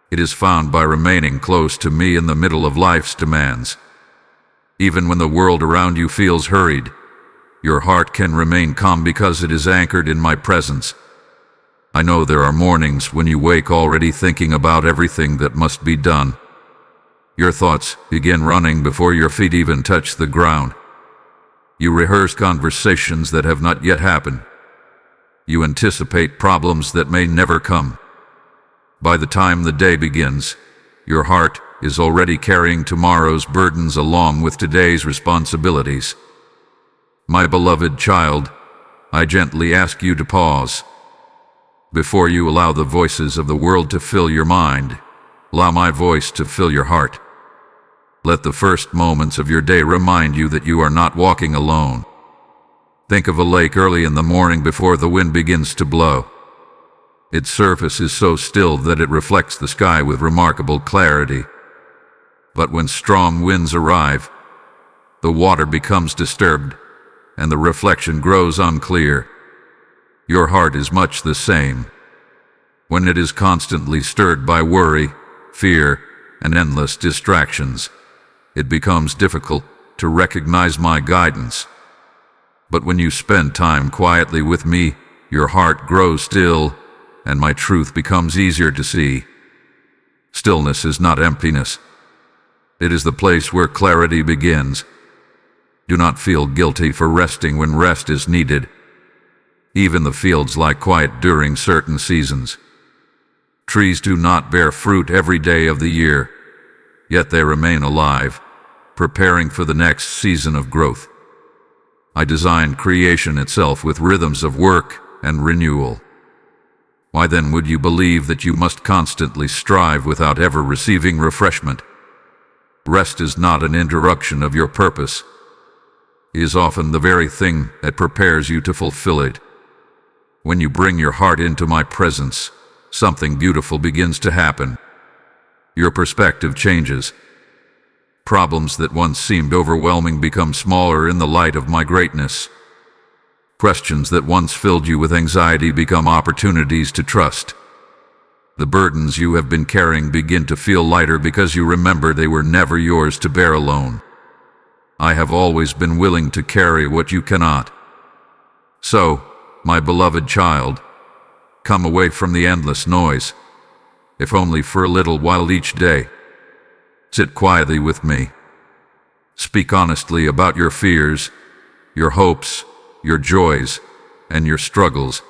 It is found by remaining close to me in the middle of life's demands. Even when the world around you feels hurried, your heart can remain calm because it is anchored in my presence. I know there are mornings when you wake already thinking about everything that must be done. Your thoughts begin running before your feet even touch the ground. You rehearse conversations that have not yet happened. You anticipate problems that may never come. By the time the day begins, your heart is already carrying tomorrow's burdens along with today's responsibilities. My beloved child, I gently ask you to pause. Before you allow the voices of the world to fill your mind, allow my voice to fill your heart. Let the first moments of your day remind you that you are not walking alone. Think of a lake early in the morning before the wind begins to blow. Its surface is so still that it reflects the sky with remarkable clarity. But when strong winds arrive, the water becomes disturbed, and the reflection grows unclear. Your heart is much the same. When it is constantly stirred by worry, fear, and endless distractions, it becomes difficult to recognize my guidance. But when you spend time quietly with me, your heart grows still, and my truth becomes easier to see. Stillness is not emptiness. It is the place where clarity begins. Do not feel guilty for resting when rest is needed. Even the fields lie quiet during certain seasons. Trees do not bear fruit every day of the year, yet they remain alive, preparing for the next season of growth. I designed creation itself with rhythms of work and renewal. Why then would you believe that you must constantly strive without ever receiving refreshment? Rest is not an interruption of your purpose. It is often the very thing that prepares you to fulfill it. When you bring your heart into my presence, something beautiful begins to happen. Your perspective changes. Problems that once seemed overwhelming become smaller in the light of my greatness. Questions that once filled you with anxiety become opportunities to trust. The burdens you have been carrying begin to feel lighter because you remember they were never yours to bear alone. I have always been willing to carry what you cannot. So, my beloved child, come away from the endless noise, if only for a little while each day. Sit quietly with me. Speak honestly about your fears, your hopes, your joys, and your struggles.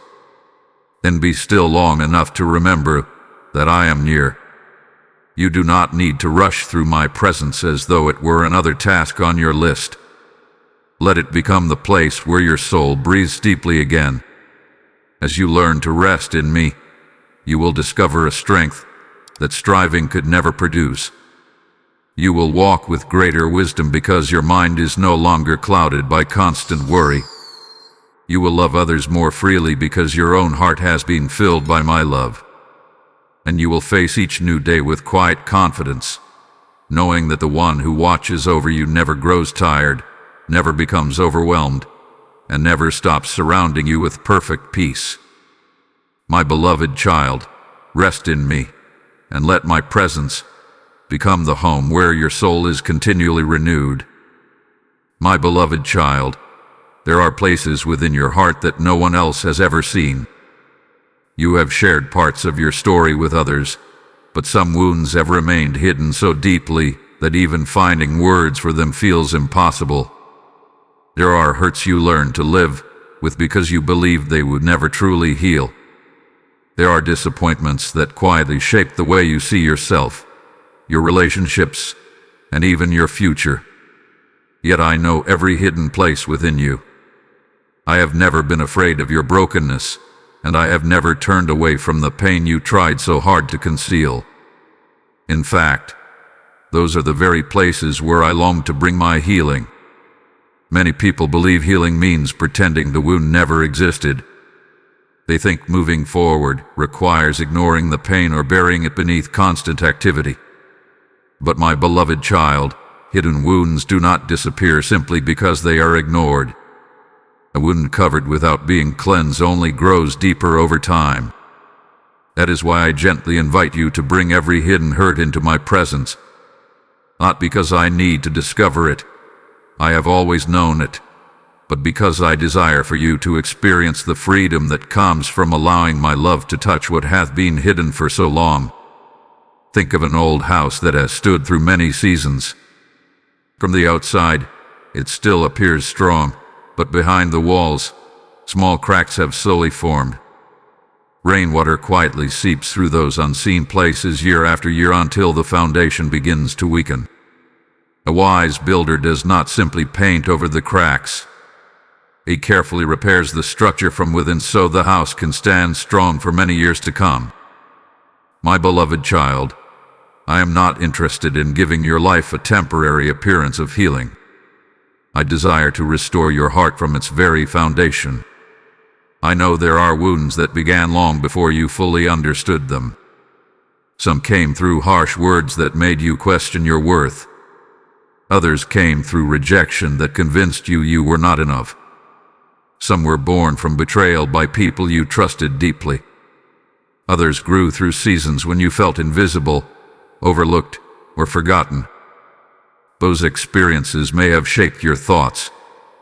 and be still long enough to remember that I am near. You do not need to rush through my presence as though it were another task on your list. Let it become the place where your soul breathes deeply again. As you learn to rest in me, you will discover a strength that striving could never produce. You will walk with greater wisdom because your mind is no longer clouded by constant worry. You will love others more freely because your own heart has been filled by my love. And you will face each new day with quiet confidence, knowing that the one who watches over you never grows tired, never becomes overwhelmed, and never stops surrounding you with perfect peace. My beloved child, rest in me, and let my presence become the home where your soul is continually renewed. My beloved child, there are places within your heart that no one else has ever seen. You have shared parts of your story with others, but some wounds have remained hidden so deeply that even finding words for them feels impossible. There are hurts you learned to live with because you believed they would never truly heal. There are disappointments that quietly shape the way you see yourself, your relationships, and even your future. Yet I know every hidden place within you. I have never been afraid of your brokenness, and I have never turned away from the pain you tried so hard to conceal. In fact, those are the very places where I long to bring my healing. Many people believe healing means pretending the wound never existed. They think moving forward requires ignoring the pain or burying it beneath constant activity. But my beloved child, hidden wounds do not disappear simply because they are ignored. A wound covered without being cleansed only grows deeper over time. That is why I gently invite you to bring every hidden hurt into my presence. Not because I need to discover it, I have always known it, but because I desire for you to experience the freedom that comes from allowing my love to touch what hath been hidden for so long. Think of an old house that has stood through many seasons. From the outside, it still appears strong, but behind the walls, small cracks have slowly formed. Rainwater quietly seeps through those unseen places year after year until the foundation begins to weaken. A wise builder does not simply paint over the cracks. He carefully repairs the structure from within so the house can stand strong for many years to come. My beloved child, I am not interested in giving your life a temporary appearance of healing. I desire to restore your heart from its very foundation. I know there are wounds that began long before you fully understood them. Some came through harsh words that made you question your worth. Others came through rejection that convinced you were not enough. Some were born from betrayal by people you trusted deeply. Others grew through seasons when you felt invisible, overlooked, or forgotten. Those experiences may have shaped your thoughts,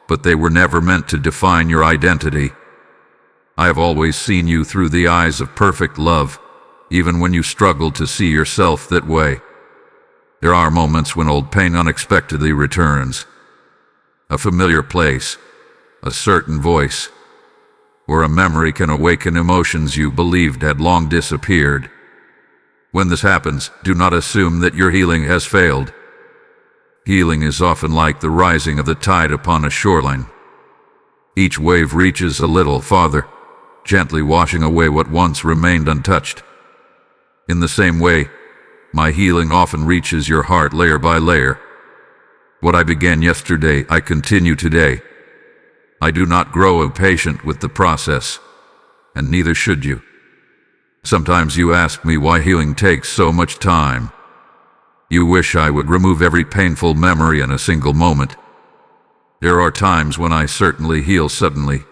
but they were never meant to define your identity. I have always seen you through the eyes of perfect love, even when you struggled to see yourself that way. There are moments when old pain unexpectedly returns. A familiar place, a certain voice, or a memory can awaken emotions you believed had long disappeared. When this happens, do not assume that your healing has failed. Healing is often like the rising of the tide upon a shoreline. Each wave reaches a little farther, gently washing away what once remained untouched. In the same way, my healing often reaches your heart layer by layer. What I began yesterday, I continue today. I do not grow impatient with the process, and neither should you. Sometimes you ask me why healing takes so much time. You wish I would remove every painful memory in a single moment. There are times when I certainly heal suddenly,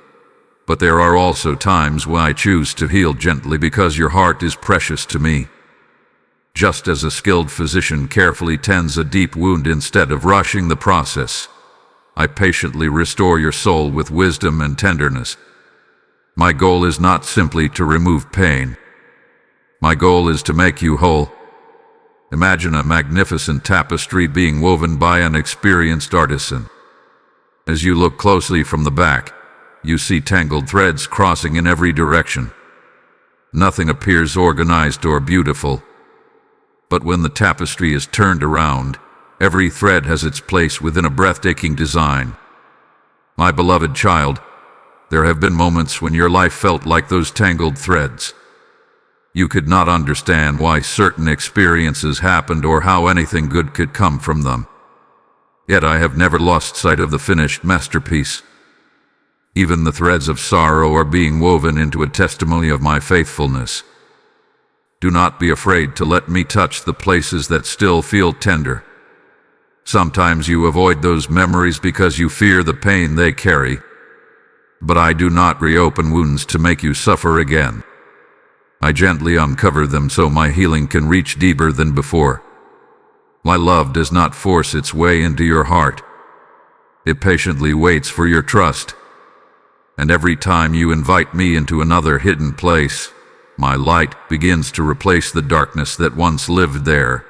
but there are also times when I choose to heal gently because your heart is precious to me. Just as a skilled physician carefully tends a deep wound instead of rushing the process, I patiently restore your soul with wisdom and tenderness. My goal is not simply to remove pain. My goal is to make you whole. Imagine a magnificent tapestry being woven by an experienced artisan. As you look closely from the back, you see tangled threads crossing in every direction. Nothing appears organized or beautiful. But when the tapestry is turned around, every thread has its place within a breathtaking design. My beloved child, there have been moments when your life felt like those tangled threads. You could not understand why certain experiences happened or how anything good could come from them. Yet I have never lost sight of the finished masterpiece. Even the threads of sorrow are being woven into a testimony of my faithfulness. Do not be afraid to let me touch the places that still feel tender. Sometimes you avoid those memories because you fear the pain they carry. But I do not reopen wounds to make you suffer again. I gently uncover them so my healing can reach deeper than before. My love does not force its way into your heart. It patiently waits for your trust. And every time you invite me into another hidden place, my light begins to replace the darkness that once lived there.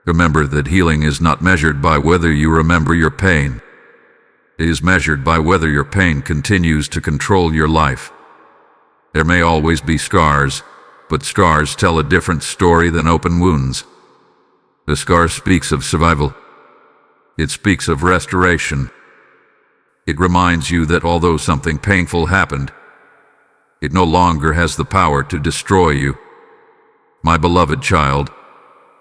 Remember that healing is not measured by whether you remember your pain. It is measured by whether your pain continues to control your life. There may always be scars, but scars tell a different story than open wounds. The scar speaks of survival. It speaks of restoration. It reminds you that although something painful happened, it no longer has the power to destroy you. My beloved child,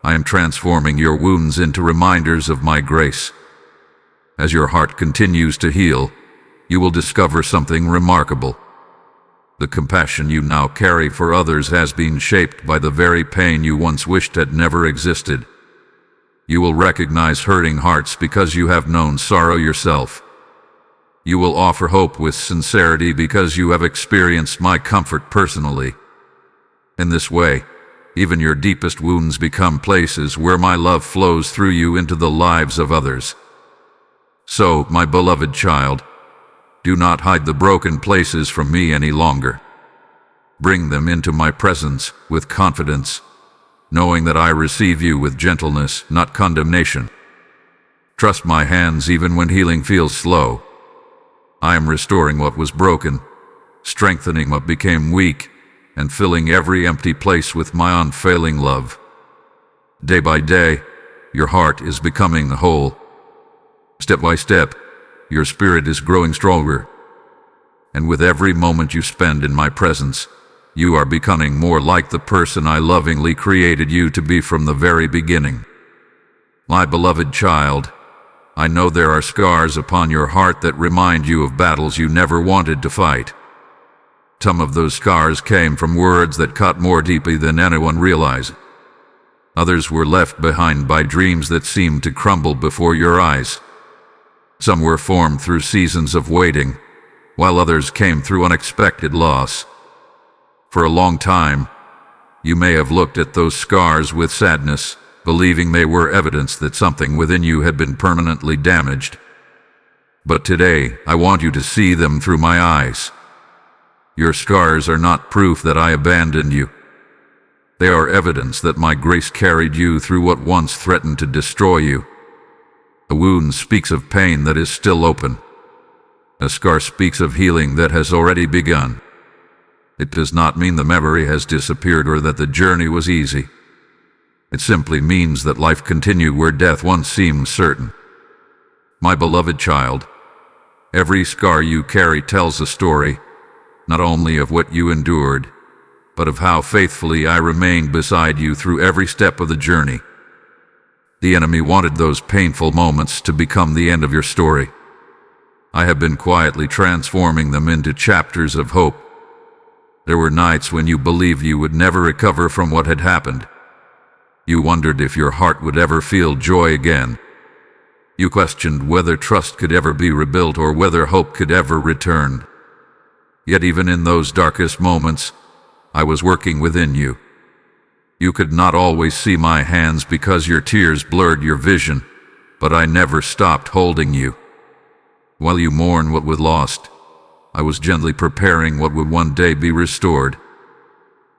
I am transforming your wounds into reminders of my grace. As your heart continues to heal, you will discover something remarkable. The compassion you now carry for others has been shaped by the very pain you once wished had never existed. You will recognize hurting hearts because you have known sorrow yourself. You will offer hope with sincerity because you have experienced my comfort personally. In this way, even your deepest wounds become places where my love flows through you into the lives of others. So, my beloved child, do not hide the broken places from me any longer. Bring them into my presence with confidence, knowing that I receive you with gentleness, not condemnation. Trust my hands even when healing feels slow. I am restoring what was broken, strengthening what became weak, and filling every empty place with my unfailing love. Day by day, your heart is becoming whole. Step by step, your spirit is growing stronger. And with every moment you spend in my presence, you are becoming more like the person I lovingly created you to be from the very beginning. My beloved child, I know there are scars upon your heart that remind you of battles you never wanted to fight. Some of those scars came from words that cut more deeply than anyone realized. Others were left behind by dreams that seemed to crumble before your eyes. Some were formed through seasons of waiting, while others came through unexpected loss. For a long time, you may have looked at those scars with sadness, believing they were evidence that something within you had been permanently damaged. But today, I want you to see them through my eyes. Your scars are not proof that I abandoned you. They are evidence that my grace carried you through what once threatened to destroy you. A wound speaks of pain that is still open. A scar speaks of healing that has already begun. It does not mean the memory has disappeared or that the journey was easy. It simply means that life continued where death once seemed certain. My beloved child, every scar you carry tells a story, not only of what you endured, but of how faithfully I remained beside you through every step of the journey. The enemy wanted those painful moments to become the end of your story. I have been quietly transforming them into chapters of hope. There were nights when you believed you would never recover from what had happened. You wondered if your heart would ever feel joy again. You questioned whether trust could ever be rebuilt or whether hope could ever return. Yet even in those darkest moments, I was working within you. You could not always see my hands because your tears blurred your vision, but I never stopped holding you. While you mourn what was lost, I was gently preparing what would one day be restored.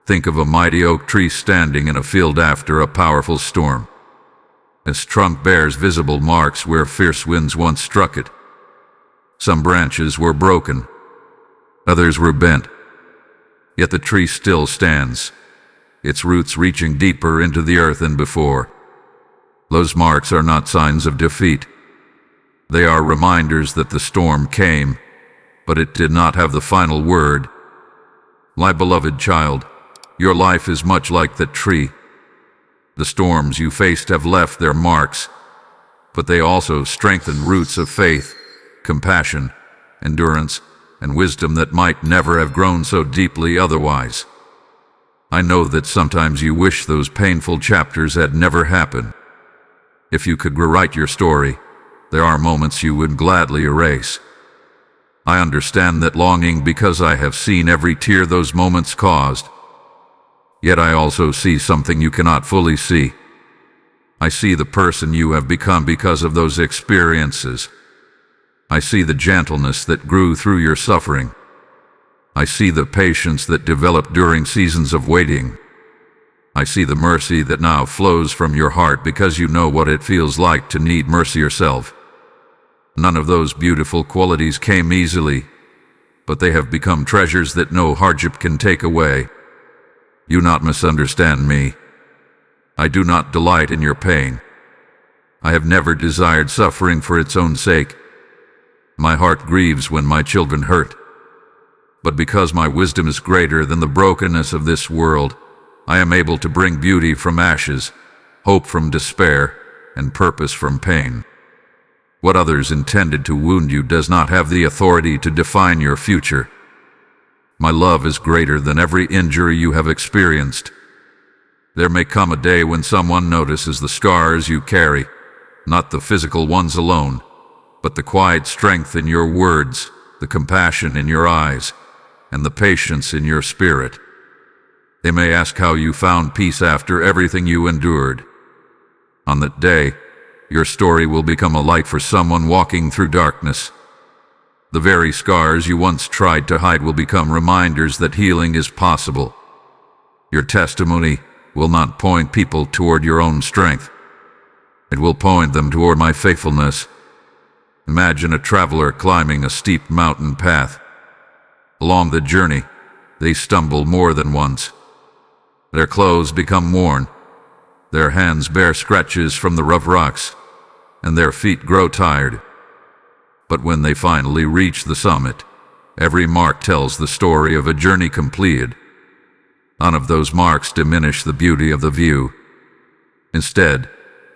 Think of a mighty oak tree standing in a field after a powerful storm. Its trunk bears visible marks where fierce winds once struck it. Some branches were broken. Others were bent. Yet the tree still stands, its roots reaching deeper into the earth than before. Those marks are not signs of defeat. They are reminders that the storm came, but it did not have the final word. My beloved child, your life is much like that tree. The storms you faced have left their marks, but they also strengthen roots of faith, compassion, endurance, and wisdom that might never have grown so deeply otherwise. I know that sometimes you wish those painful chapters had never happened. If you could rewrite your story, there are moments you would gladly erase. I understand that longing because I have seen every tear those moments caused. Yet I also see something you cannot fully see. I see the person you have become because of those experiences. I see the gentleness that grew through your suffering. I see the patience that developed during seasons of waiting. I see the mercy that now flows from your heart because you know what it feels like to need mercy yourself. None of those beautiful qualities came easily, but they have become treasures that no hardship can take away. You not misunderstand me. I do not delight in your pain. I have never desired suffering for its own sake. My heart grieves when my children hurt. But because my wisdom is greater than the brokenness of this world, I am able to bring beauty from ashes, hope from despair, and purpose from pain. What others intended to wound you does not have the authority to define your future. My love is greater than every injury you have experienced. There may come a day when someone notices the scars you carry, not the physical ones alone, but the quiet strength in your words, the compassion in your eyes, and the patience in your spirit. They may ask how you found peace after everything you endured. On that day, your story will become a light for someone walking through darkness. The very scars you once tried to hide will become reminders that healing is possible. Your testimony will not point people toward your own strength. It will point them toward my faithfulness. Imagine a traveler climbing a steep mountain path. Along the journey, they stumble more than once. Their clothes become worn. Their hands bear scratches from the rough rocks, and their feet grow tired. But when they finally reach the summit, every mark tells the story of a journey completed. None of those marks diminish the beauty of the view. Instead,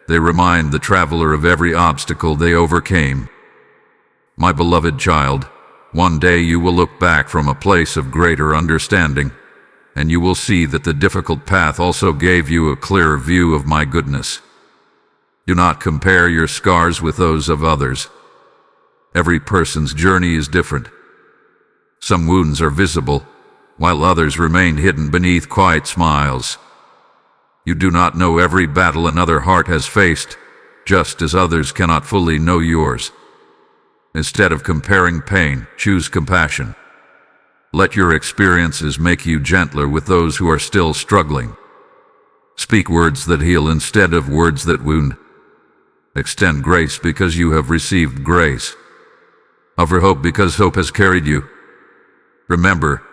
they remind the traveler of every obstacle they overcame. My beloved child, one day you will look back from a place of greater understanding, and you will see that the difficult path also gave you a clearer view of my goodness. Do not compare your scars with those of others. Every person's journey is different. Some wounds are visible, while others remain hidden beneath quiet smiles. You do not know every battle another heart has faced, just as others cannot fully know yours. Instead of comparing pain, choose compassion. Let your experiences make you gentler with those who are still struggling. Speak words that heal instead of words that wound. Extend grace because you have received grace. Offer hope because hope has carried you. Remember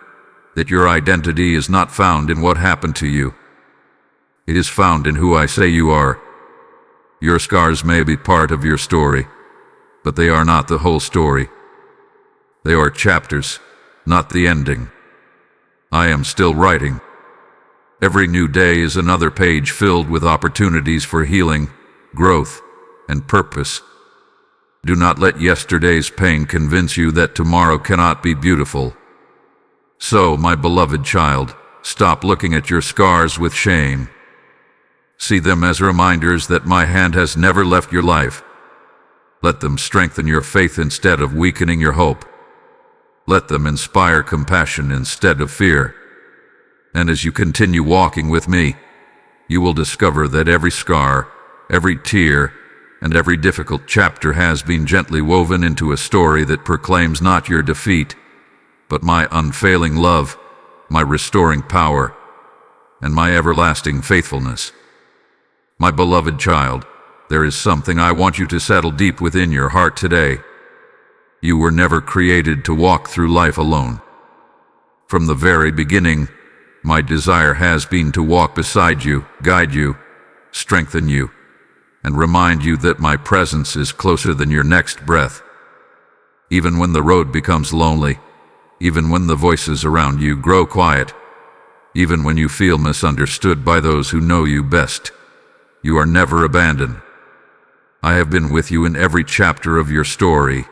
that your identity is not found in what happened to you. It is found in who I say you are. Your scars may be part of your story, but they are not the whole story. They are chapters, not the ending. I am still writing. Every new day is another page filled with opportunities for healing, growth, and purpose. Do not let yesterday's pain convince you that tomorrow cannot be beautiful. So, my beloved child, stop looking at your scars with shame. See them as reminders that my hand has never left your life. Let them strengthen your faith instead of weakening your hope. Let them inspire compassion instead of fear. And as you continue walking with me, you will discover that every scar, every tear, and every difficult chapter has been gently woven into a story that proclaims not your defeat, but my unfailing love, my restoring power, and my everlasting faithfulness. My beloved child, there is something I want you to settle deep within your heart today. You were never created to walk through life alone. From the very beginning, my desire has been to walk beside you, guide you, strengthen you, and remind you that my presence is closer than your next breath. Even when the road becomes lonely, even when the voices around you grow quiet, even when you feel misunderstood by those who know you best, you are never abandoned. I have been with you in every chapter of your story,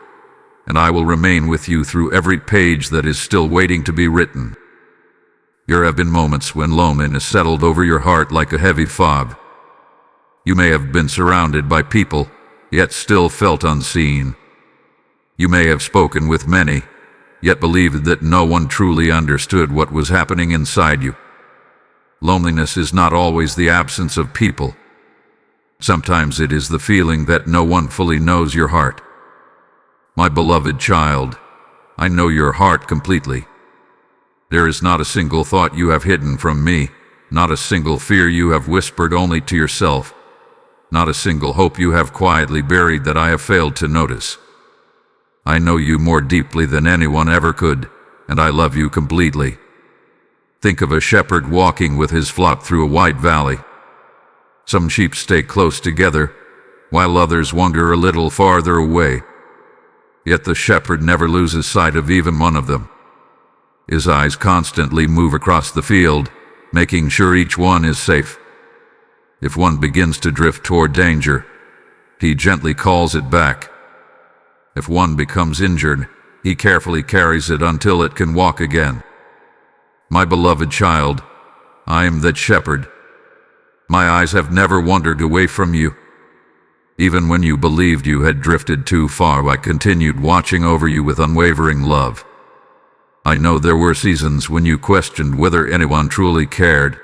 and I will remain with you through every page that is still waiting to be written. There have been moments when loneliness settled over your heart like a heavy fog. You may have been surrounded by people, yet still felt unseen. You may have spoken with many, yet believed that no one truly understood what was happening inside you. Loneliness is not always the absence of people. Sometimes it is the feeling that no one fully knows your heart. My beloved child, I know your heart completely. There is not a single thought you have hidden from me, not a single fear you have whispered only to yourself, not a single hope you have quietly buried that I have failed to notice. I know you more deeply than anyone ever could, and I love you completely. Think of a shepherd walking with his flock through a wide valley. Some sheep stay close together, while others wander a little farther away. Yet the shepherd never loses sight of even one of them. His eyes constantly move across the field, making sure each one is safe. If one begins to drift toward danger, he gently calls it back. If one becomes injured, he carefully carries it until it can walk again. My beloved child, I am that shepherd. My eyes have never wandered away from you. Even when you believed you had drifted too far, I continued watching over you with unwavering love. I know there were seasons when you questioned whether anyone truly cared.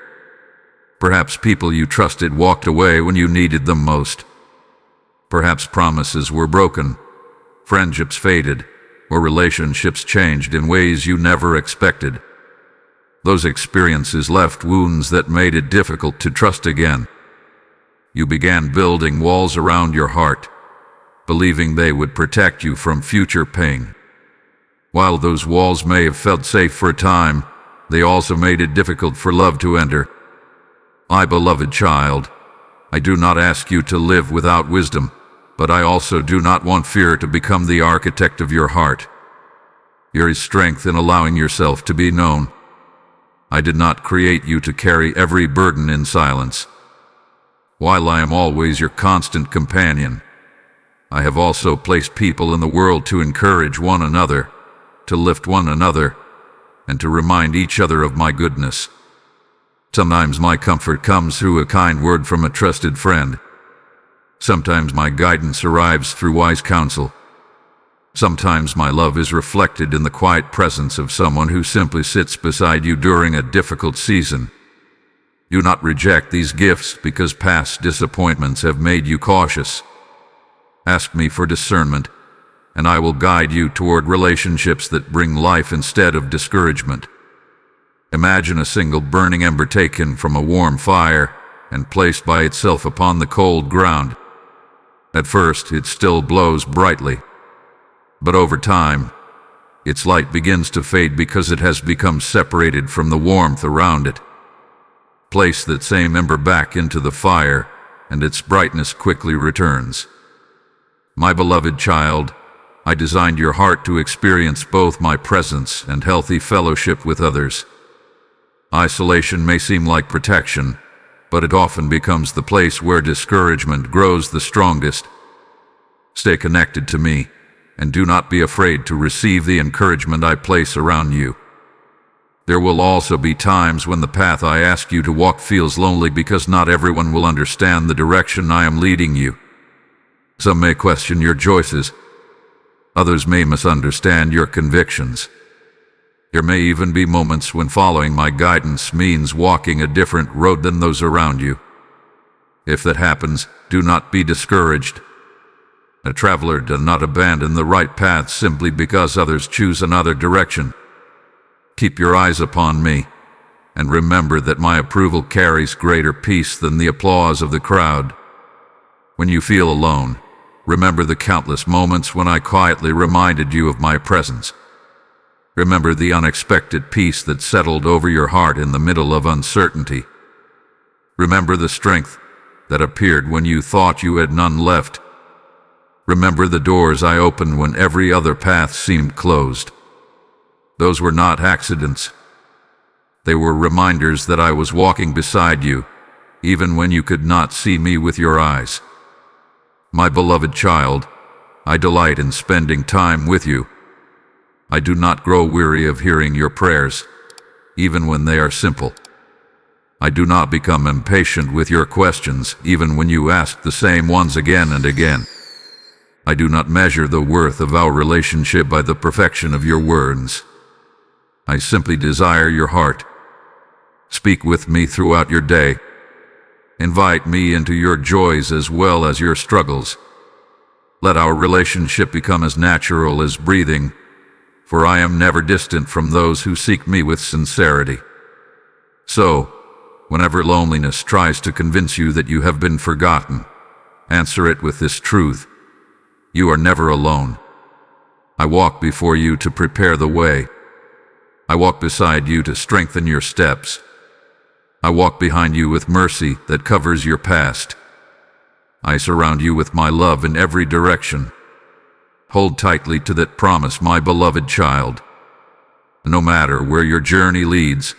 Perhaps people you trusted walked away when you needed them most. Perhaps promises were broken, friendships faded, or relationships changed in ways you never expected. Those experiences left wounds that made it difficult to trust again. You began building walls around your heart, believing they would protect you from future pain. While those walls may have felt safe for a time, they also made it difficult for love to enter. My beloved child, I do not ask you to live without wisdom, but I also do not want fear to become the architect of your heart. There is strength in allowing yourself to be known. I did not create you to carry every burden in silence. While I am always your constant companion, I have also placed people in the world to encourage one another, to lift one another, and to remind each other of my goodness. Sometimes my comfort comes through a kind word from a trusted friend. Sometimes my guidance arrives through wise counsel. Sometimes my love is reflected in the quiet presence of someone who simply sits beside you during a difficult season. Do not reject these gifts because past disappointments have made you cautious. Ask me for discernment, and I will guide you toward relationships that bring life instead of discouragement. Imagine a single burning ember taken from a warm fire and placed by itself upon the cold ground. At first, it still glows brightly, but over time, its light begins to fade because it has become separated from the warmth around it. Place that same ember back into the fire, and its brightness quickly returns. My beloved child, I designed your heart to experience both my presence and healthy fellowship with others. Isolation may seem like protection, but it often becomes the place where discouragement grows the strongest. Stay connected to me, and do not be afraid to receive the encouragement I place around you. There will also be times when the path I ask you to walk feels lonely because not everyone will understand the direction I am leading you. Some may question your choices. Others may misunderstand your convictions. There may even be moments when following my guidance means walking a different road than those around you. If that happens, do not be discouraged. A traveler does not abandon the right path simply because others choose another direction. Keep your eyes upon me, and remember that my approval carries greater peace than the applause of the crowd. When you feel alone, remember the countless moments when I quietly reminded you of my presence. Remember the unexpected peace that settled over your heart in the middle of uncertainty. Remember the strength that appeared when you thought you had none left. Remember the doors I opened when every other path seemed closed. Those were not accidents. They were reminders that I was walking beside you, even when you could not see me with your eyes. My beloved child, I delight in spending time with you. I do not grow weary of hearing your prayers, even when they are simple. I do not become impatient with your questions, even when you ask the same ones again and again. I do not measure the worth of our relationship by the perfection of your words. I simply desire your heart. Speak with me throughout your day. Invite me into your joys as well as your struggles. Let our relationship become as natural as breathing, for I am never distant from those who seek me with sincerity. So, whenever loneliness tries to convince you that you have been forgotten, answer it with this truth: you are never alone. I walk before you to prepare the way. I walk beside you to strengthen your steps. I walk behind you with mercy that covers your past. I surround you with my love in every direction. Hold tightly to that promise, my beloved child. No matter where your journey leads,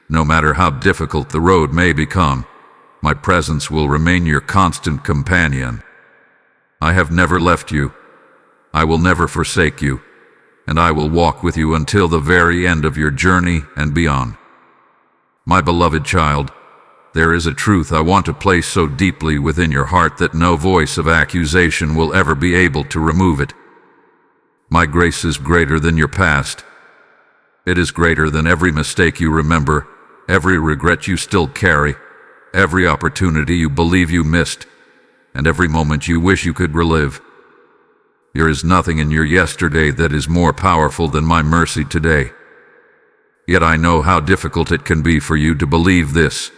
no matter how difficult the road may become, my presence will remain your constant companion. I have never left you. I will never forsake you, and I will walk with you until the very end of your journey and beyond. My beloved child, there is a truth I want to place so deeply within your heart that no voice of accusation will ever be able to remove it. My grace is greater than your past. It is greater than every mistake you remember, every regret you still carry, every opportunity you believe you missed, and every moment you wish you could relive. There is nothing in your yesterday that is more powerful than my mercy today. Yet I know how difficult it can be for you to believe this.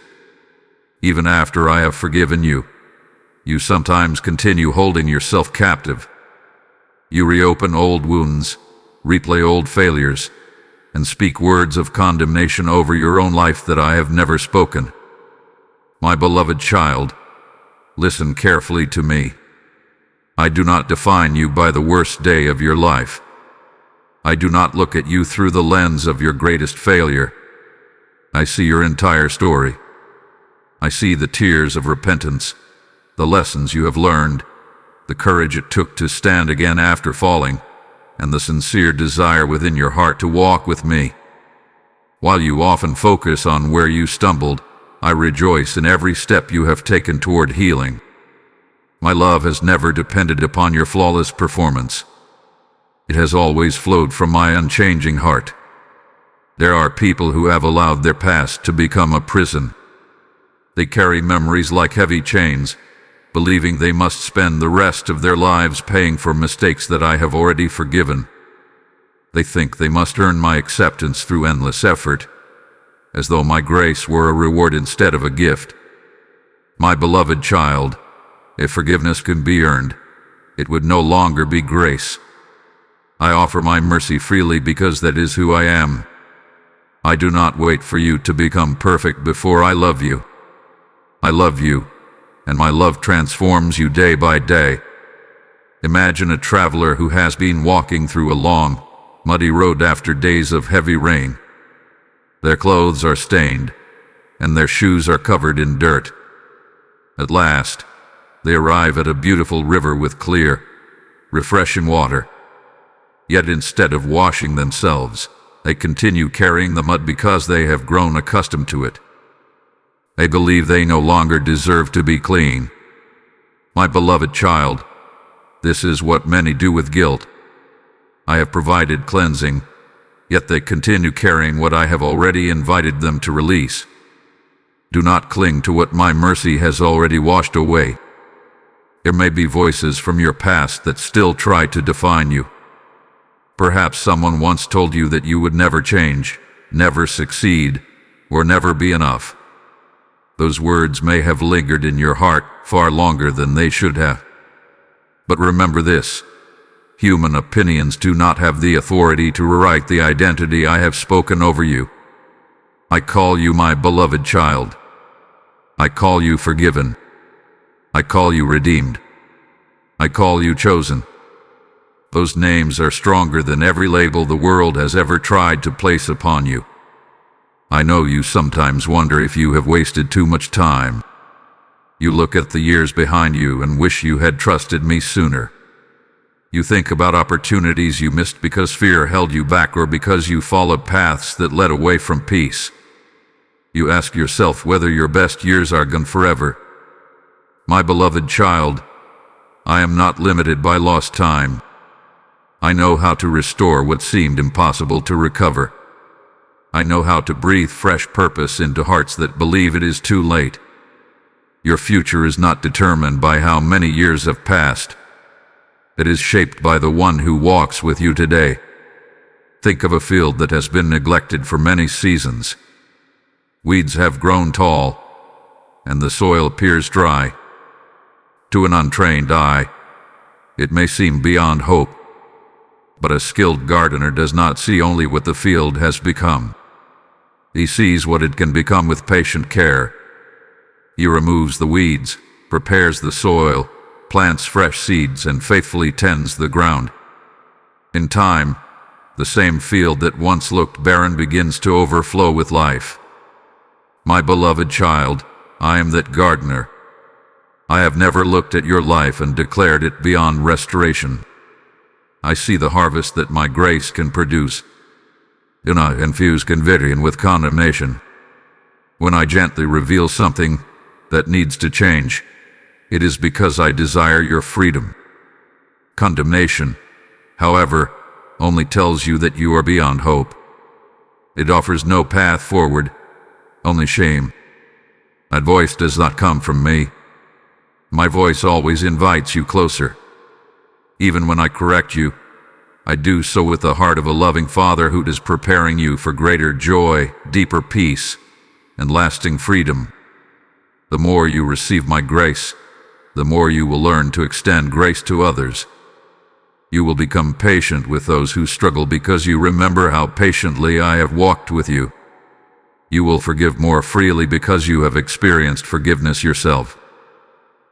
Even after I have forgiven you, you sometimes continue holding yourself captive. You reopen old wounds, replay old failures, and speak words of condemnation over your own life that I have never spoken. My beloved child, listen carefully to me. I do not define you by the worst day of your life. I do not look at you through the lens of your greatest failure. I see your entire story. I see the tears of repentance, the lessons you have learned, the courage it took to stand again after falling, and the sincere desire within your heart to walk with me. While you often focus on where you stumbled, I rejoice in every step you have taken toward healing. My love has never depended upon your flawless performance. It has always flowed from my unchanging heart. There are people who have allowed their past to become a prison. They carry memories like heavy chains, believing they must spend the rest of their lives paying for mistakes that I have already forgiven. They think they must earn my acceptance through endless effort, as though my grace were a reward instead of a gift. My beloved child, if forgiveness can be earned, it would no longer be grace. I offer my mercy freely because that is who I am. I do not wait for you to become perfect before I love you. I love you, and my love transforms you day by day. Imagine a traveler who has been walking through a long, muddy road after days of heavy rain. Their clothes are stained, and their shoes are covered in dirt. At last, they arrive at a beautiful river with clear, refreshing water. Yet instead of washing themselves, they continue carrying the mud because they have grown accustomed to it. They believe they no longer deserve to be clean. My beloved child, this is what many do with guilt. I have provided cleansing, yet they continue carrying what I have already invited them to release. Do not cling to what my mercy has already washed away. There may be voices from your past that still try to define you. Perhaps someone once told you that you would never change, never succeed, or never be enough. Those words may have lingered in your heart far longer than they should have. But remember this: Human opinions do not have the authority to rewrite the identity I have spoken over you. I call you my beloved child. I call you forgiven. I call you redeemed. I call you chosen. Those names are stronger than every label the world has ever tried to place upon you. I know you sometimes wonder if you have wasted too much time. You look at the years behind you and wish you had trusted me sooner. You think about opportunities you missed because fear held you back or because you followed paths that led away from peace. You ask yourself whether your best years are gone forever. My beloved child, I am not limited by lost time. I know how to restore what seemed impossible to recover. I know how to breathe fresh purpose into hearts that believe it is too late. Your future is not determined by how many years have passed. It is shaped by the one who walks with you today. Think of a field that has been neglected for many seasons. Weeds have grown tall, and the soil appears dry. To an untrained eye, it may seem beyond hope, but a skilled gardener does not see only what the field has become. He sees what it can become with patient care. He removes the weeds, prepares the soil, plants fresh seeds, and faithfully tends the ground. In time, the same field that once looked barren begins to overflow with life. My beloved child, I am that gardener. I have never looked at your life and declared it beyond restoration. I see the harvest that my grace can produce. Do not infuse conviction with condemnation. When I gently reveal something that needs to change, it is because I desire your freedom. Condemnation, however, only tells you that you are beyond hope. It offers no path forward, only shame. That voice does not come from me. My voice always invites you closer. Even when I correct you, I do so with the heart of a loving Father who is preparing you for greater joy, deeper peace, and lasting freedom. The more you receive my grace, the more you will learn to extend grace to others. You will become patient with those who struggle because you remember how patiently I have walked with you. You will forgive more freely because you have experienced forgiveness yourself.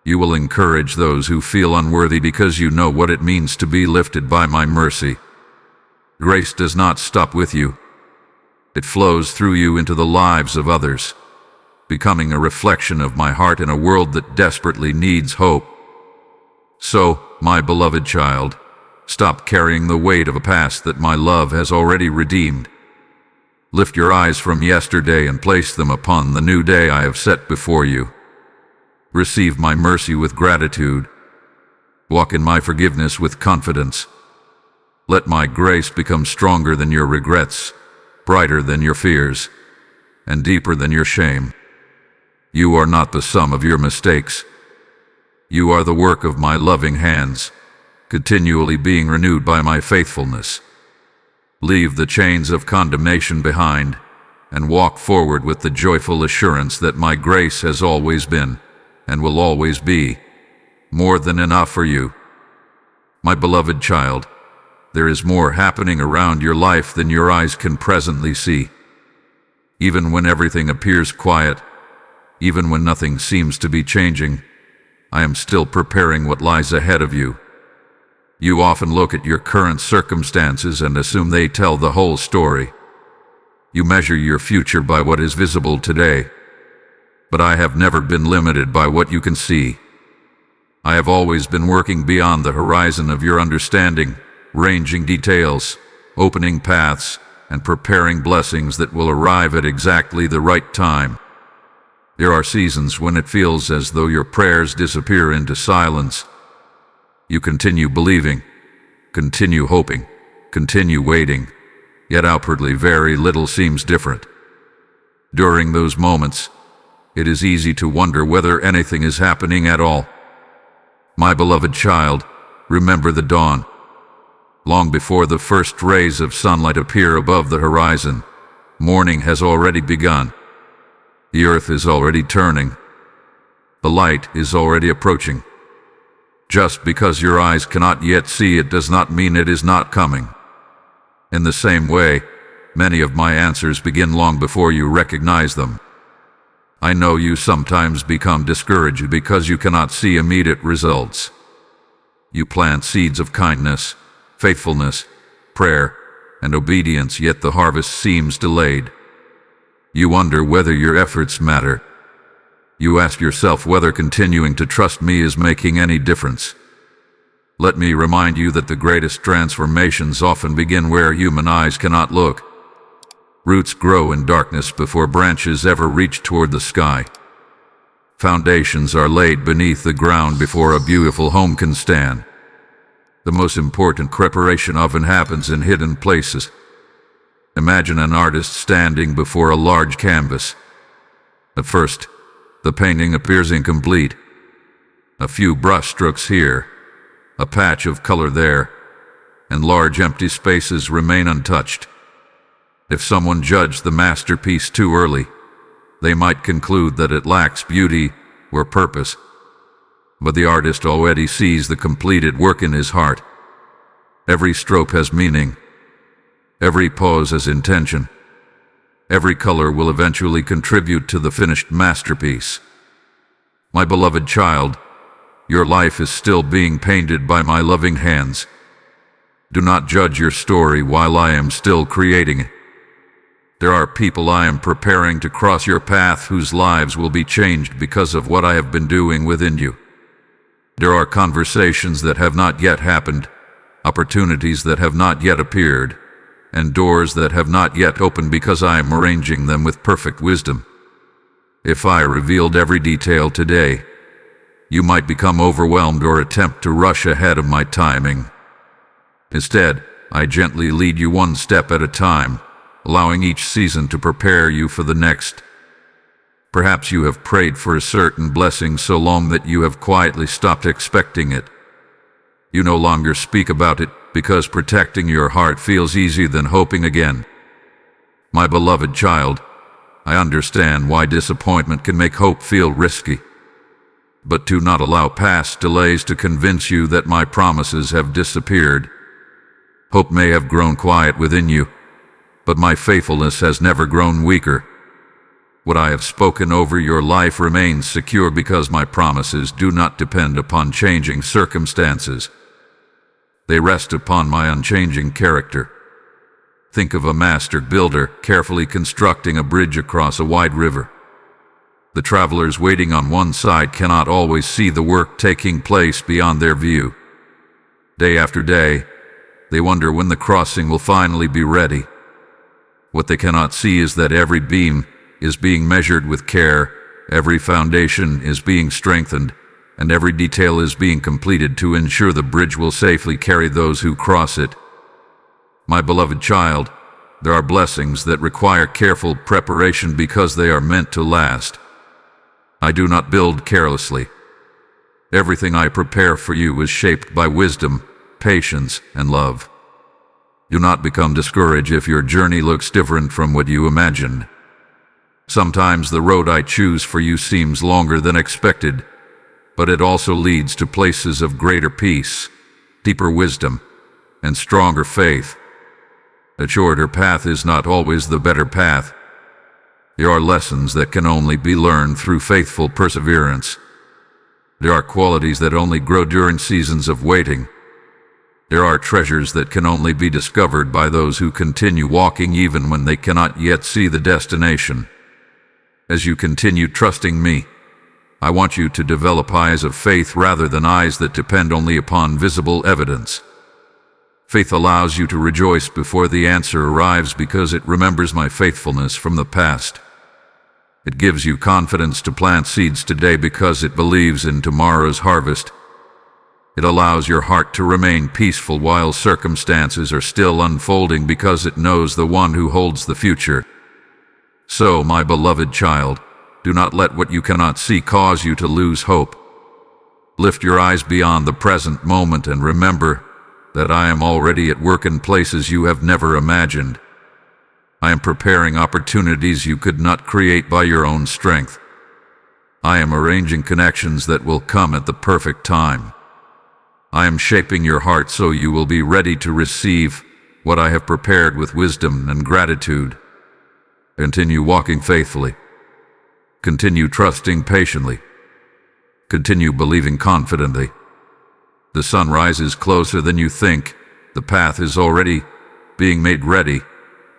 You will encourage those who feel unworthy because you know what it means to be lifted by my mercy. Grace does not stop with you. It flows through you into the lives of others, becoming a reflection of my heart in a world that desperately needs hope. So, my beloved child, stop carrying the weight of a past that my love has already redeemed. Lift your eyes from yesterday and place them upon the new day I have set before you. Receive my mercy with gratitude. Walk in my forgiveness with confidence. Let my grace become stronger than your regrets, brighter than your fears, and deeper than your shame. You are not the sum of your mistakes. You are the work of my loving hands, continually being renewed by my faithfulness. Leave the chains of condemnation behind, and walk forward with the joyful assurance that my grace has always been, and will always be, more than enough for you. My beloved child, there is more happening around your life than your eyes can presently see. Even when everything appears quiet, even when nothing seems to be changing, I am still preparing what lies ahead of you. You often look at your current circumstances and assume they tell the whole story. You measure your future by what is visible today. But I have never been limited by what you can see. I have always been working beyond the horizon of your understanding, ranging details, opening paths, and preparing blessings that will arrive at exactly the right time. There are seasons when it feels as though your prayers disappear into silence. You continue believing, continue hoping, continue waiting, yet outwardly very little seems different. During those moments, it is easy to wonder whether anything is happening at all. My beloved child, remember the dawn. Long before the first rays of sunlight appear above the horizon, morning has already begun. The earth is already turning. The light is already approaching. Just because your eyes cannot yet see it does not mean it is not coming. In the same way, many of my answers begin long before you recognize them. I know you sometimes become discouraged because you cannot see immediate results. You plant seeds of kindness, faithfulness, prayer, and obedience, yet the harvest seems delayed. You wonder whether your efforts matter. You ask yourself whether continuing to trust me is making any difference. Let me remind you that the greatest transformations often begin where human eyes cannot look. Roots grow in darkness before branches ever reach toward the sky. Foundations are laid beneath the ground before a beautiful home can stand. The most important preparation often happens in hidden places. Imagine an artist standing before a large canvas. At first, the painting appears incomplete. A few brushstrokes here, a patch of color there, and large empty spaces remain untouched. If someone judged the masterpiece too early, they might conclude that it lacks beauty or purpose. But the artist already sees the completed work in his heart. Every stroke has meaning. Every pose has intention. Every color will eventually contribute to the finished masterpiece. My beloved child, your life is still being painted by my loving hands. Do not judge your story while I am still creating it. There are people I am preparing to cross your path whose lives will be changed because of what I have been doing within you. There are conversations that have not yet happened, opportunities that have not yet appeared, and doors that have not yet opened because I am arranging them with perfect wisdom. If I revealed every detail today, you might become overwhelmed or attempt to rush ahead of my timing. Instead, I gently lead you one step at a time, allowing each season to prepare you for the next. Perhaps you have prayed for a certain blessing so long that you have quietly stopped expecting it. You no longer speak about it because protecting your heart feels easier than hoping again. My beloved child, I understand why disappointment can make hope feel risky. But do not allow past delays to convince you that my promises have disappeared. Hope may have grown quiet within you, but my faithfulness has never grown weaker. What I have spoken over your life remains secure because my promises do not depend upon changing circumstances. They rest upon my unchanging character. Think of a master builder carefully constructing a bridge across a wide river. The travelers waiting on one side cannot always see the work taking place beyond their view. Day after day, they wonder when the crossing will finally be ready. What they cannot see is that every beam is being measured with care, every foundation is being strengthened, and every detail is being completed to ensure the bridge will safely carry those who cross it. My beloved child, there are blessings that require careful preparation because they are meant to last. I do not build carelessly. Everything I prepare for you is shaped by wisdom, patience, and love. Do not become discouraged if your journey looks different from what you imagined. Sometimes the road I choose for you seems longer than expected, but it also leads to places of greater peace, deeper wisdom, and stronger faith. A shorter path is not always the better path. There are lessons that can only be learned through faithful perseverance. There are qualities that only grow during seasons of waiting. There are treasures that can only be discovered by those who continue walking even when they cannot yet see the destination. As you continue trusting me, I want you to develop eyes of faith rather than eyes that depend only upon visible evidence. Faith allows you to rejoice before the answer arrives because it remembers my faithfulness from the past. It gives you confidence to plant seeds today because it believes in tomorrow's harvest. It allows your heart to remain peaceful while circumstances are still unfolding because it knows the one who holds the future. So, my beloved child, do not let what you cannot see cause you to lose hope. Lift your eyes beyond the present moment and remember that I am already at work in places you have never imagined. I am preparing opportunities you could not create by your own strength. I am arranging connections that will come at the perfect time. I am shaping your heart so you will be ready to receive what I have prepared with wisdom and gratitude. Continue walking faithfully. Continue trusting patiently. Continue believing confidently. The sunrise is closer than you think. The path is already being made ready,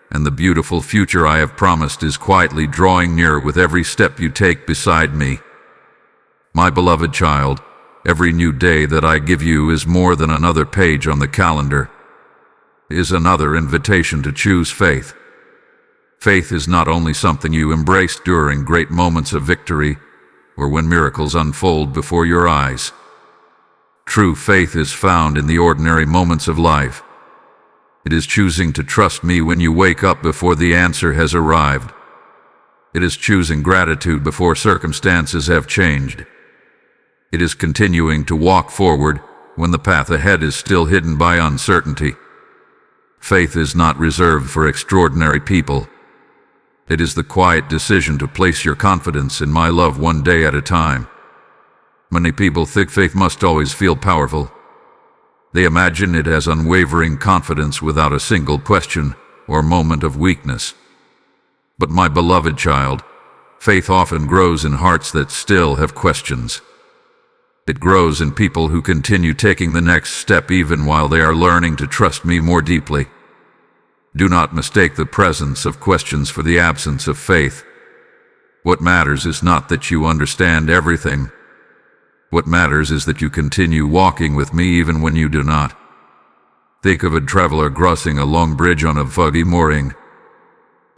and the beautiful future I have promised is quietly drawing near with every step you take beside me. My beloved child, every new day that I give you is more than another page on the calendar, is another invitation to choose faith. Faith is not only something you embrace during great moments of victory or when miracles unfold before your eyes. True faith is found in the ordinary moments of life. It is choosing to trust me when you wake up before the answer has arrived. It is choosing gratitude before circumstances have changed. It is continuing to walk forward when the path ahead is still hidden by uncertainty. Faith is not reserved for extraordinary people. It is the quiet decision to place your confidence in my love one day at a time. Many people think faith must always feel powerful. They imagine it as unwavering confidence without a single question or moment of weakness. But my beloved child, faith often grows in hearts that still have questions. It grows in people who continue taking the next step even while they are learning to trust me more deeply. Do not mistake the presence of questions for the absence of faith. What matters is not that you understand everything. What matters is that you continue walking with me even when you do not. Think of a traveler crossing a long bridge on a foggy morning.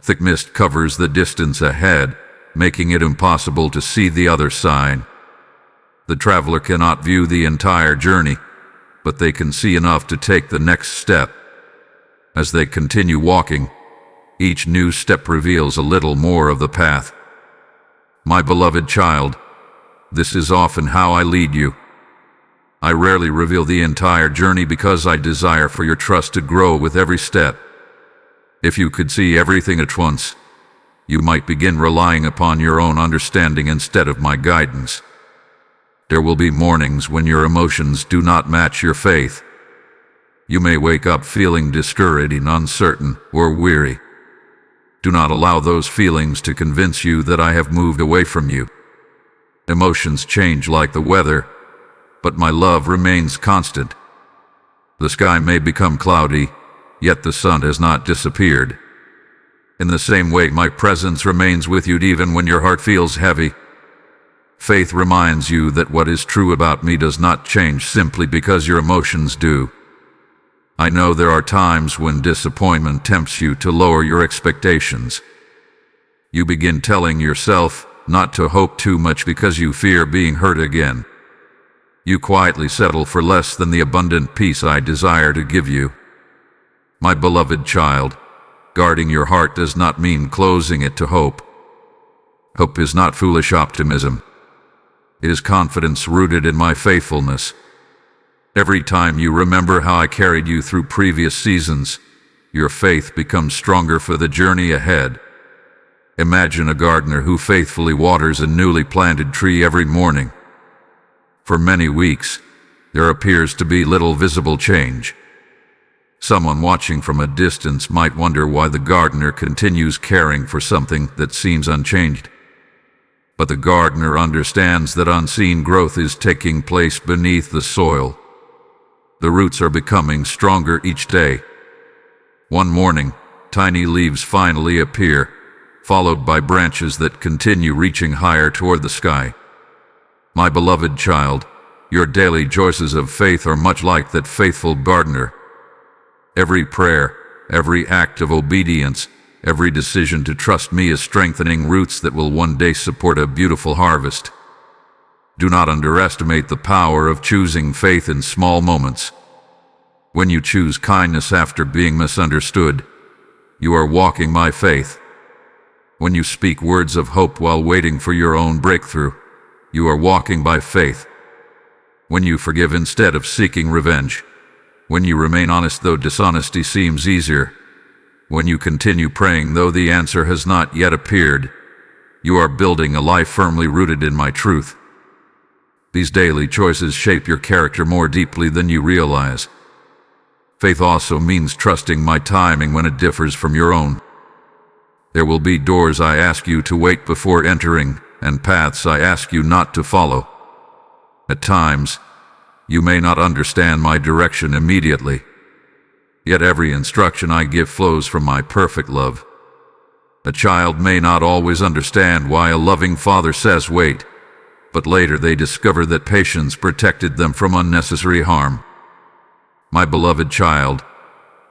Thick mist covers the distance ahead, making it impossible to see the other side. The traveler cannot view the entire journey, but they can see enough to take the next step. As they continue walking, each new step reveals a little more of the path. My beloved child, this is often how I lead you. I rarely reveal the entire journey because I desire for your trust to grow with every step. If you could see everything at once, you might begin relying upon your own understanding instead of my guidance. There will be mornings when your emotions do not match your faith. You may wake up feeling discouraged, uncertain, or weary. Do not allow those feelings to convince you that I have moved away from you. Emotions change like the weather, but my love remains constant. The sky may become cloudy, yet the sun has not disappeared. In the same way, my presence remains with you even when your heart feels heavy. Faith reminds you that what is true about me does not change simply because your emotions do. I know there are times when disappointment tempts you to lower your expectations. You begin telling yourself not to hope too much because you fear being hurt again. You quietly settle for less than the abundant peace I desire to give you. My beloved child, guarding your heart does not mean closing it to hope. Hope is not foolish optimism. It is confidence rooted in my faithfulness. Every time you remember how I carried you through previous seasons, your faith becomes stronger for the journey ahead. Imagine a gardener who faithfully waters a newly planted tree every morning. For many weeks, there appears to be little visible change. Someone watching from a distance might wonder why the gardener continues caring for something that seems unchanged. But the gardener understands that unseen growth is taking place beneath the soil. The roots are becoming stronger each day. One morning, tiny leaves finally appear, followed by branches that continue reaching higher toward the sky. My beloved child, your daily choices of faith are much like that faithful gardener. Every prayer, every act of obedience, every decision to trust me is strengthening roots that will one day support a beautiful harvest. Do not underestimate the power of choosing faith in small moments. When you choose kindness after being misunderstood, you are walking my faith. When you speak words of hope while waiting for your own breakthrough, you are walking by faith. When you forgive instead of seeking revenge, when you remain honest though dishonesty seems easier, when you continue praying though the answer has not yet appeared, you are building a life firmly rooted in my truth. These daily choices shape your character more deeply than you realize. Faith also means trusting my timing when it differs from your own. There will be doors I ask you to wait before entering, and paths I ask you not to follow. At times, you may not understand my direction immediately, yet every instruction I give flows from my perfect love. A child may not always understand why a loving father says wait, but later they discover that patience protected them from unnecessary harm. My beloved child,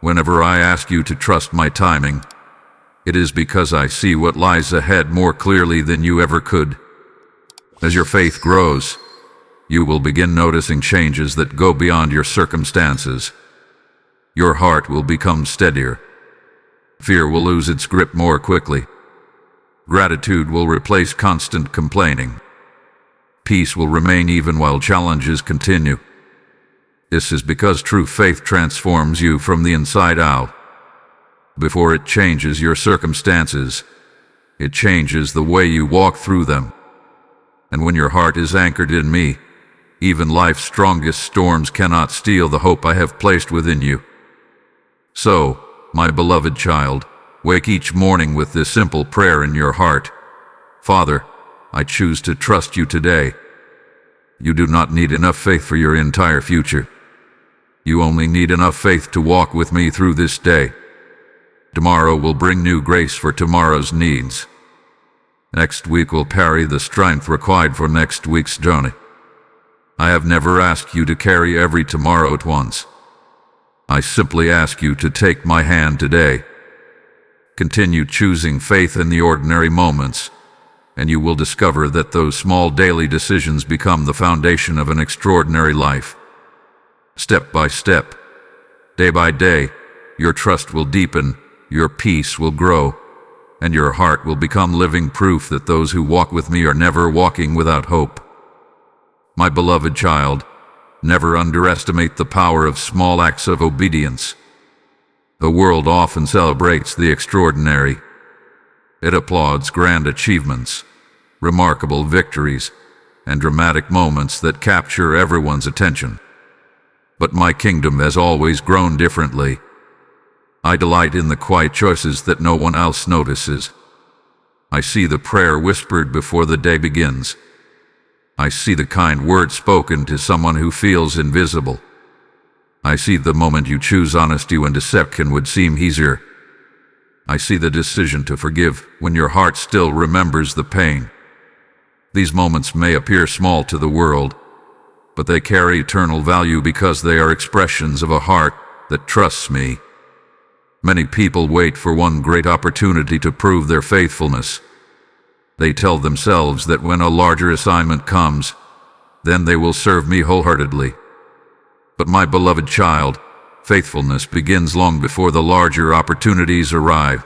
whenever I ask you to trust my timing, it is because I see what lies ahead more clearly than you ever could. As your faith grows, you will begin noticing changes that go beyond your circumstances. Your heart will become steadier. Fear will lose its grip more quickly. Gratitude will replace constant complaining. Peace will remain even while challenges continue. This is because true faith transforms you from the inside out. Before it changes your circumstances, it changes the way you walk through them. And when your heart is anchored in me, even life's strongest storms cannot steal the hope I have placed within you. So, my beloved child, wake each morning with this simple prayer in your heart. Father, I choose to trust you today. You do not need enough faith for your entire future. You only need enough faith to walk with me through this day. Tomorrow will bring new grace for tomorrow's needs. Next week will carry the strength required for next week's journey. I have never asked you to carry every tomorrow at once. I simply ask you to take my hand today. Continue choosing faith in the ordinary moments, and you will discover that those small daily decisions become the foundation of an extraordinary life. Step by step, day by day, your trust will deepen, your peace will grow, and your heart will become living proof that those who walk with me are never walking without hope. My beloved child, never underestimate the power of small acts of obedience. The world often celebrates the extraordinary. It applauds grand achievements, remarkable victories, and dramatic moments that capture everyone's attention. But my kingdom has always grown differently. I delight in the quiet choices that no one else notices. I see the prayer whispered before the day begins. I see the kind word spoken to someone who feels invisible. I see the moment you choose honesty when deception would seem easier. I see the decision to forgive when your heart still remembers the pain. These moments may appear small to the world, but they carry eternal value because they are expressions of a heart that trusts me. Many people wait for one great opportunity to prove their faithfulness. They tell themselves that when a larger assignment comes, then they will serve me wholeheartedly. But my beloved child, faithfulness begins long before the larger opportunities arrive.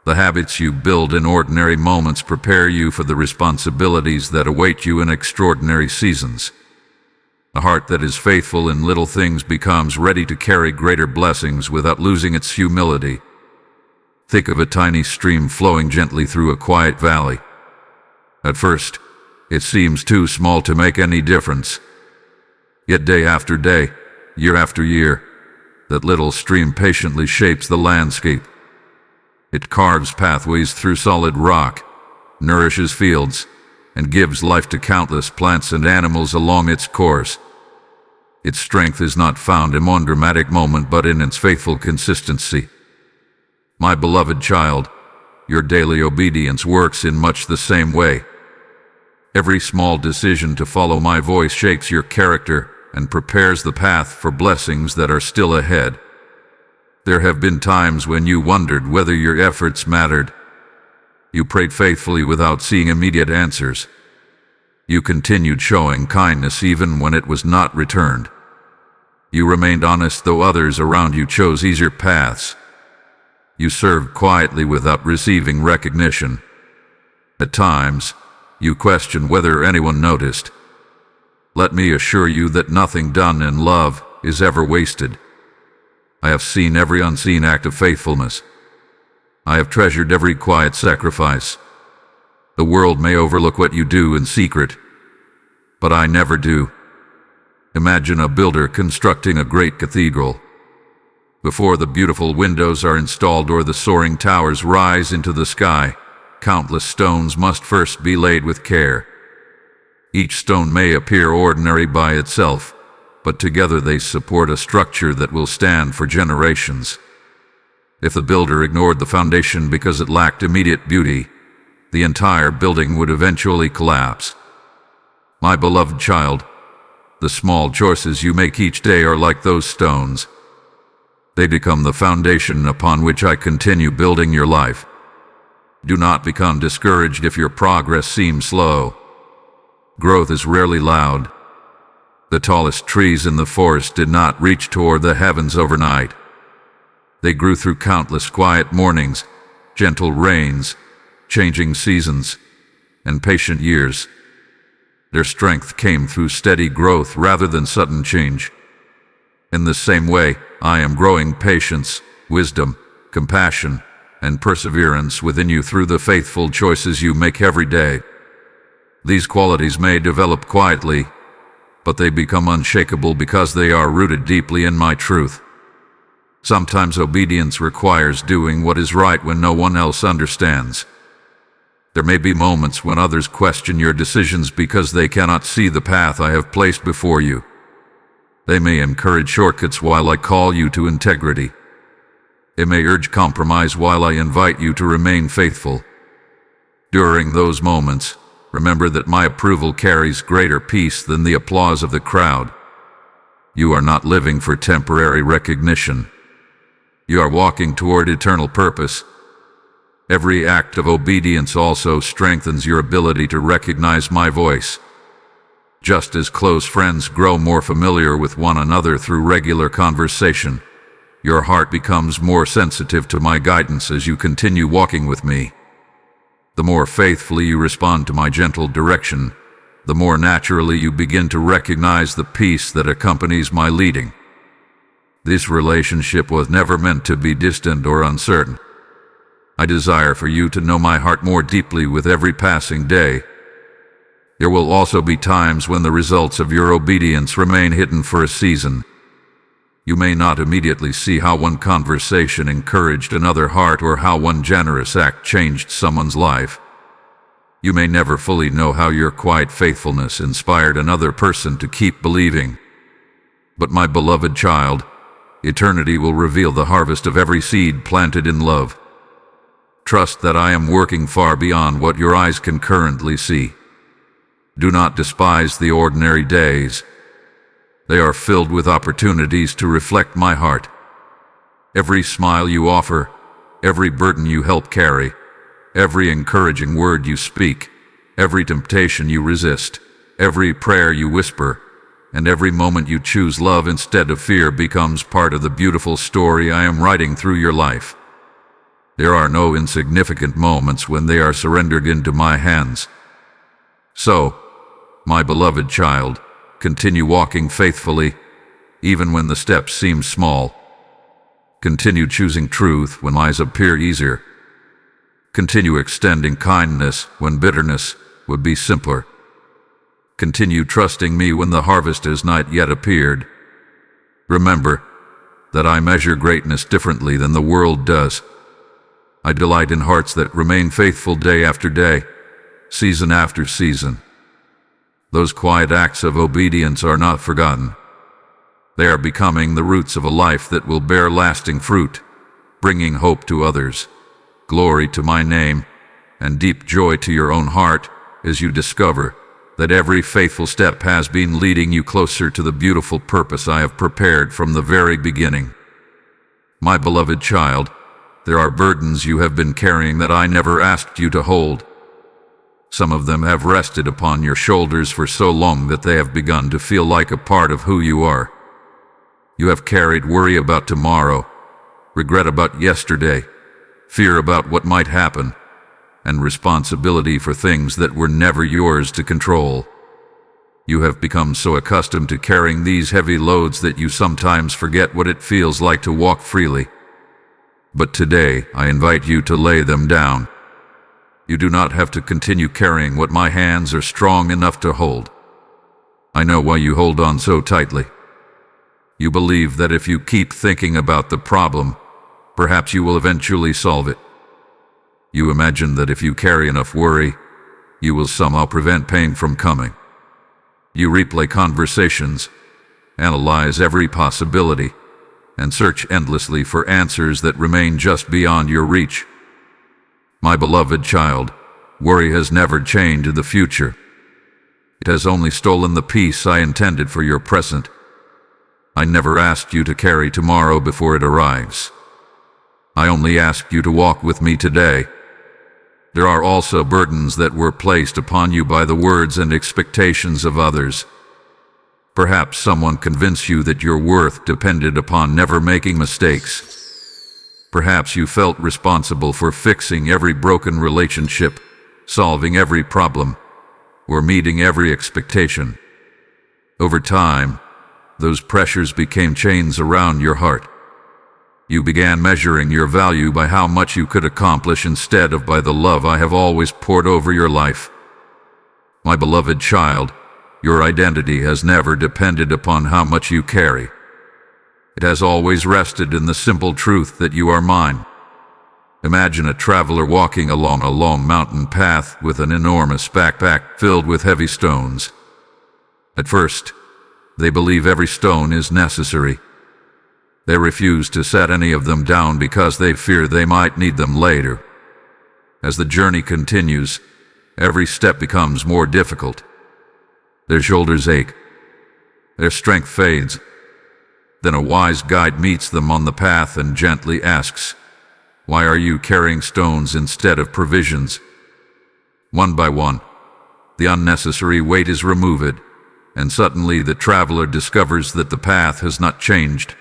The habits you build in ordinary moments prepare you for the responsibilities that await you in extraordinary seasons. A heart that is faithful in little things becomes ready to carry greater blessings without losing its humility. Think of a tiny stream flowing gently through a quiet valley. At first, it seems too small to make any difference. Yet day after day, year after year, that little stream patiently shapes the landscape. It carves pathways through solid rock, nourishes fields, and gives life to countless plants and animals along its course. Its strength is not found in one dramatic moment, but in its faithful consistency. My beloved child, your daily obedience works in much the same way. Every small decision to follow my voice shapes your character and prepares the path for blessings that are still ahead. There have been times when you wondered whether your efforts mattered. You prayed faithfully without seeing immediate answers. You continued showing kindness even when it was not returned. You remained honest though others around you chose easier paths. You served quietly without receiving recognition. At times, you questioned whether anyone noticed. Let me assure you that nothing done in love is ever wasted. I have seen every unseen act of faithfulness. I have treasured every quiet sacrifice. The world may overlook what you do in secret, but I never do. Imagine a builder constructing a great cathedral. Before the beautiful windows are installed or the soaring towers rise into the sky, countless stones must first be laid with care. Each stone may appear ordinary by itself, but together they support a structure that will stand for generations. If the builder ignored the foundation because it lacked immediate beauty, the entire building would eventually collapse. My beloved child, the small choices you make each day are like those stones. They become the foundation upon which I continue building your life. Do not become discouraged if your progress seems slow. Growth is rarely loud. The tallest trees in the forest did not reach toward the heavens overnight. They grew through countless quiet mornings, gentle rains, changing seasons, and patient years. Their strength came through steady growth rather than sudden change. In the same way, I am growing patience, wisdom, compassion, and perseverance within you through the faithful choices you make every day. These qualities may develop quietly, but they become unshakable because they are rooted deeply in my truth. Sometimes obedience requires doing what is right when no one else understands. There may be moments when others question your decisions because they cannot see the path I have placed before you. They may encourage shortcuts while I call you to integrity. They may urge compromise while I invite you to remain faithful. During those moments, remember that my approval carries greater peace than the applause of the crowd. You are not living for temporary recognition. You are walking toward eternal purpose. Every act of obedience also strengthens your ability to recognize my voice. Just as close friends grow more familiar with one another through regular conversation, your heart becomes more sensitive to my guidance as you continue walking with me. The more faithfully you respond to my gentle direction, the more naturally you begin to recognize the peace that accompanies my leading. This relationship was never meant to be distant or uncertain. I desire for you to know my heart more deeply with every passing day. There will also be times when the results of your obedience remain hidden for a season. You may not immediately see how one conversation encouraged another heart or how one generous act changed someone's life. You may never fully know how your quiet faithfulness inspired another person to keep believing. But my beloved child, eternity will reveal the harvest of every seed planted in love. Trust that I am working far beyond what your eyes can currently see. Do not despise the ordinary days. They are filled with opportunities to reflect my heart. Every smile you offer, every burden you help carry, every encouraging word you speak, every temptation you resist, every prayer you whisper, and every moment you choose love instead of fear becomes part of the beautiful story I am writing through your life. There are no insignificant moments when they are surrendered into my hands. So, my beloved child, continue walking faithfully, even when the steps seem small. Continue choosing truth when lies appear easier. Continue extending kindness when bitterness would be simpler. Continue trusting me when the harvest has not yet appeared. Remember that I measure greatness differently than the world does. I delight in hearts that remain faithful day after day, season after season. Those quiet acts of obedience are not forgotten. They are becoming the roots of a life that will bear lasting fruit, bringing hope to others, glory to my name, and deep joy to your own heart as you discover that every faithful step has been leading you closer to the beautiful purpose I have prepared from the very beginning. My beloved child, there are burdens you have been carrying that I never asked you to hold. Some of them have rested upon your shoulders for so long that they have begun to feel like a part of who you are. You have carried worry about tomorrow, regret about yesterday, fear about what might happen, and responsibility for things that were never yours to control. You have become so accustomed to carrying these heavy loads that you sometimes forget what it feels like to walk freely. But today, I invite you to lay them down. You do not have to continue carrying what my hands are strong enough to hold. I know why you hold on so tightly. You believe that if you keep thinking about the problem, perhaps you will eventually solve it. You imagine that if you carry enough worry, you will somehow prevent pain from coming. You replay conversations, analyze every possibility, and search endlessly for answers that remain just beyond your reach. My beloved child, worry has never changed the future. It has only stolen the peace I intended for your present. I never asked you to carry tomorrow before it arrives. I only asked you to walk with me today. There are also burdens that were placed upon you by the words and expectations of others. Perhaps someone convinced you that your worth depended upon never making mistakes. Perhaps you felt responsible for fixing every broken relationship, solving every problem, or meeting every expectation. Over time, those pressures became chains around your heart. You began measuring your value by how much you could accomplish instead of by the love I have always poured over your life. My beloved child, your identity has never depended upon how much you carry. It has always rested in the simple truth that you are mine. Imagine a traveler walking along a long mountain path with an enormous backpack filled with heavy stones. At first, they believe every stone is necessary. They refuse to set any of them down because they fear they might need them later. As the journey continues, every step becomes more difficult. Their shoulders ache. Their strength fades. Then a wise guide meets them on the path and gently asks, "Why are you carrying stones instead of provisions?" One by one, the unnecessary weight is removed, and suddenly the traveler discovers that the path has not changed,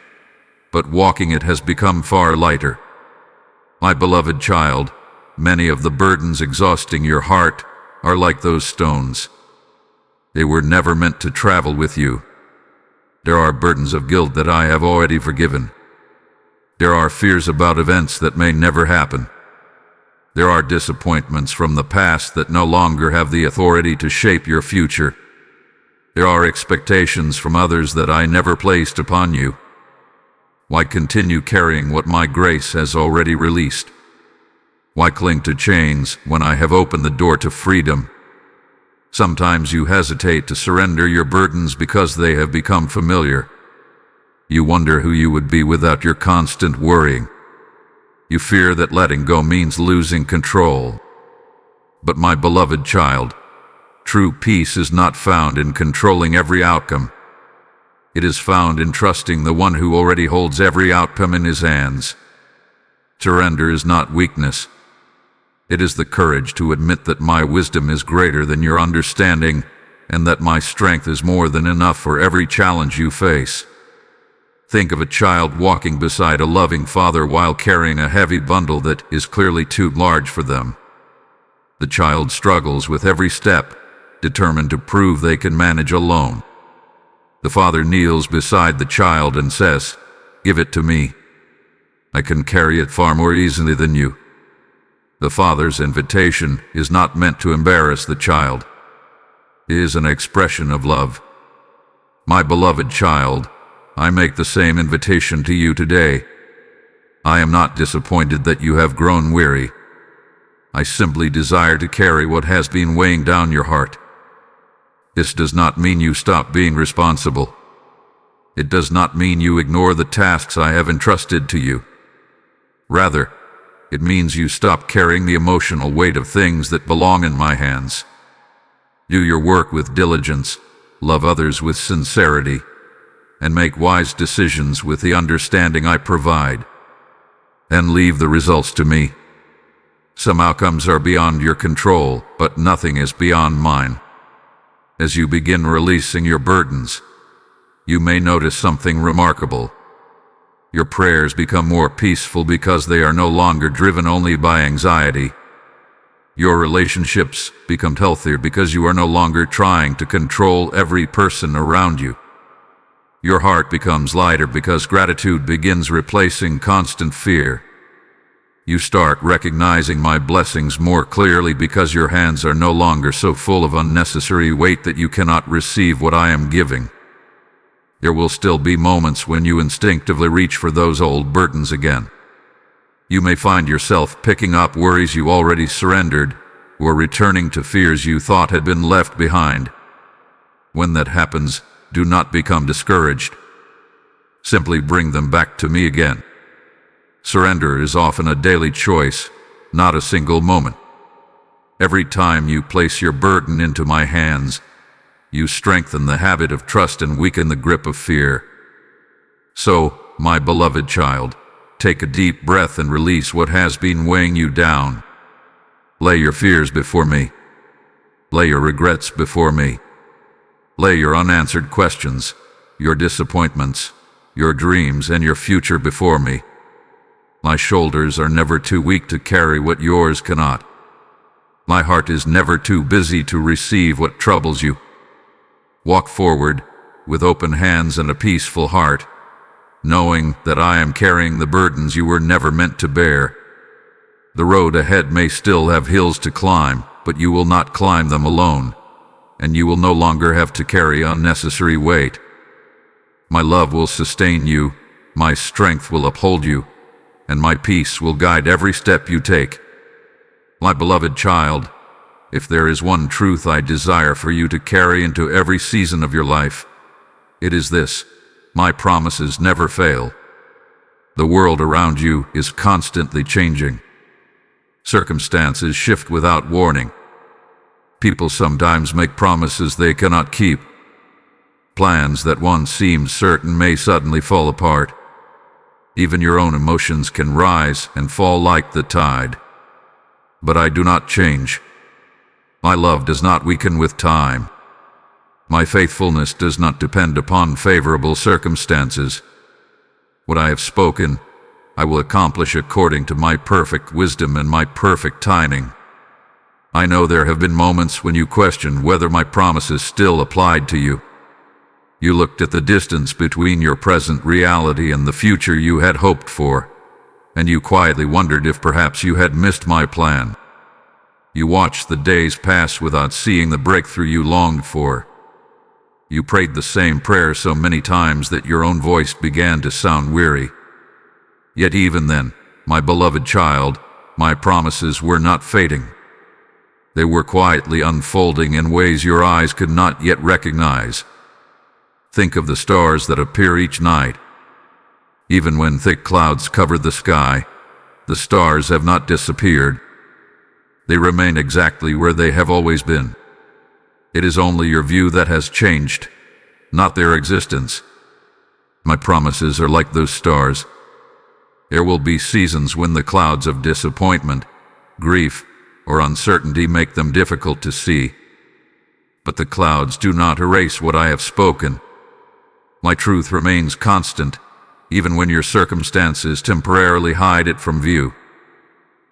but walking it has become far lighter. My beloved child, many of the burdens exhausting your heart are like those stones. They were never meant to travel with you. There are burdens of guilt that I have already forgiven. There are fears about events that may never happen. There are disappointments from the past that no longer have the authority to shape your future. There are expectations from others that I never placed upon you. Why continue carrying what my grace has already released? Why cling to chains when I have opened the door to freedom? Sometimes you hesitate to surrender your burdens because they have become familiar. You wonder who you would be without your constant worrying. You fear that letting go means losing control. But my beloved child, true peace is not found in controlling every outcome. It is found in trusting the one who already holds every outcome in his hands. Surrender is not weakness. It is the courage to admit that my wisdom is greater than your understanding and that my strength is more than enough for every challenge you face. Think of a child walking beside a loving father while carrying a heavy bundle that is clearly too large for them. The child struggles with every step, determined to prove they can manage alone. The father kneels beside the child and says, "Give it to me. I can carry it far more easily than you." The father's invitation is not meant to embarrass the child. It is an expression of love. My beloved child, I make the same invitation to you today. I am not disappointed that you have grown weary. I simply desire to carry what has been weighing down your heart. This does not mean you stop being responsible. It does not mean you ignore the tasks I have entrusted to you. Rather, it means you stop carrying the emotional weight of things that belong in my hands. Do your work with diligence, love others with sincerity, and make wise decisions with the understanding I provide. Then leave the results to me. Some outcomes are beyond your control, but nothing is beyond mine. As you begin releasing your burdens, you may notice something remarkable. Your prayers become more peaceful because they are no longer driven only by anxiety. Your relationships become healthier because you are no longer trying to control every person around you. Your heart becomes lighter because gratitude begins replacing constant fear. You start recognizing my blessings more clearly because your hands are no longer so full of unnecessary weight that you cannot receive what I am giving. There will still be moments when you instinctively reach for those old burdens again. You may find yourself picking up worries you already surrendered, or returning to fears you thought had been left behind. When that happens, do not become discouraged. Simply bring them back to me again. Surrender is often a daily choice, not a single moment. Every time you place your burden into my hands, you strengthen the habit of trust and weaken the grip of fear. So, my beloved child, take a deep breath and release what has been weighing you down. Lay your fears before me. Lay your regrets before me. Lay your unanswered questions, your disappointments, your dreams, and your future before me. My shoulders are never too weak to carry what yours cannot. My heart is never too busy to receive what troubles you. Walk forward with open hands and a peaceful heart, knowing that I am carrying the burdens you were never meant to bear. The road ahead may still have hills to climb, but you will not climb them alone, and you will no longer have to carry unnecessary weight. My love will sustain you, my strength will uphold you, and my peace will guide every step you take. My beloved child, if there is one truth I desire for you to carry into every season of your life, it is this: my promises never fail. The world around you is constantly changing. Circumstances shift without warning. People sometimes make promises they cannot keep. Plans that once seemed certain may suddenly fall apart. Even your own emotions can rise and fall like the tide. But I do not change. My love does not weaken with time. My faithfulness does not depend upon favorable circumstances. What I have spoken, I will accomplish according to my perfect wisdom and my perfect timing. I know there have been moments when you questioned whether my promises still applied to you. You looked at the distance between your present reality and the future you had hoped for, and you quietly wondered if perhaps you had missed my plan. You watched the days pass without seeing the breakthrough you longed for. You prayed the same prayer so many times that your own voice began to sound weary. Yet even then, my beloved child, my promises were not fading. They were quietly unfolding in ways your eyes could not yet recognize. Think of the stars that appear each night. Even when thick clouds cover the sky, the stars have not disappeared. They remain exactly where they have always been. It is only your view that has changed, not their existence. My promises are like those stars. There will be seasons when the clouds of disappointment, grief, or uncertainty make them difficult to see. But the clouds do not erase what I have spoken. My truth remains constant, even when your circumstances temporarily hide it from view.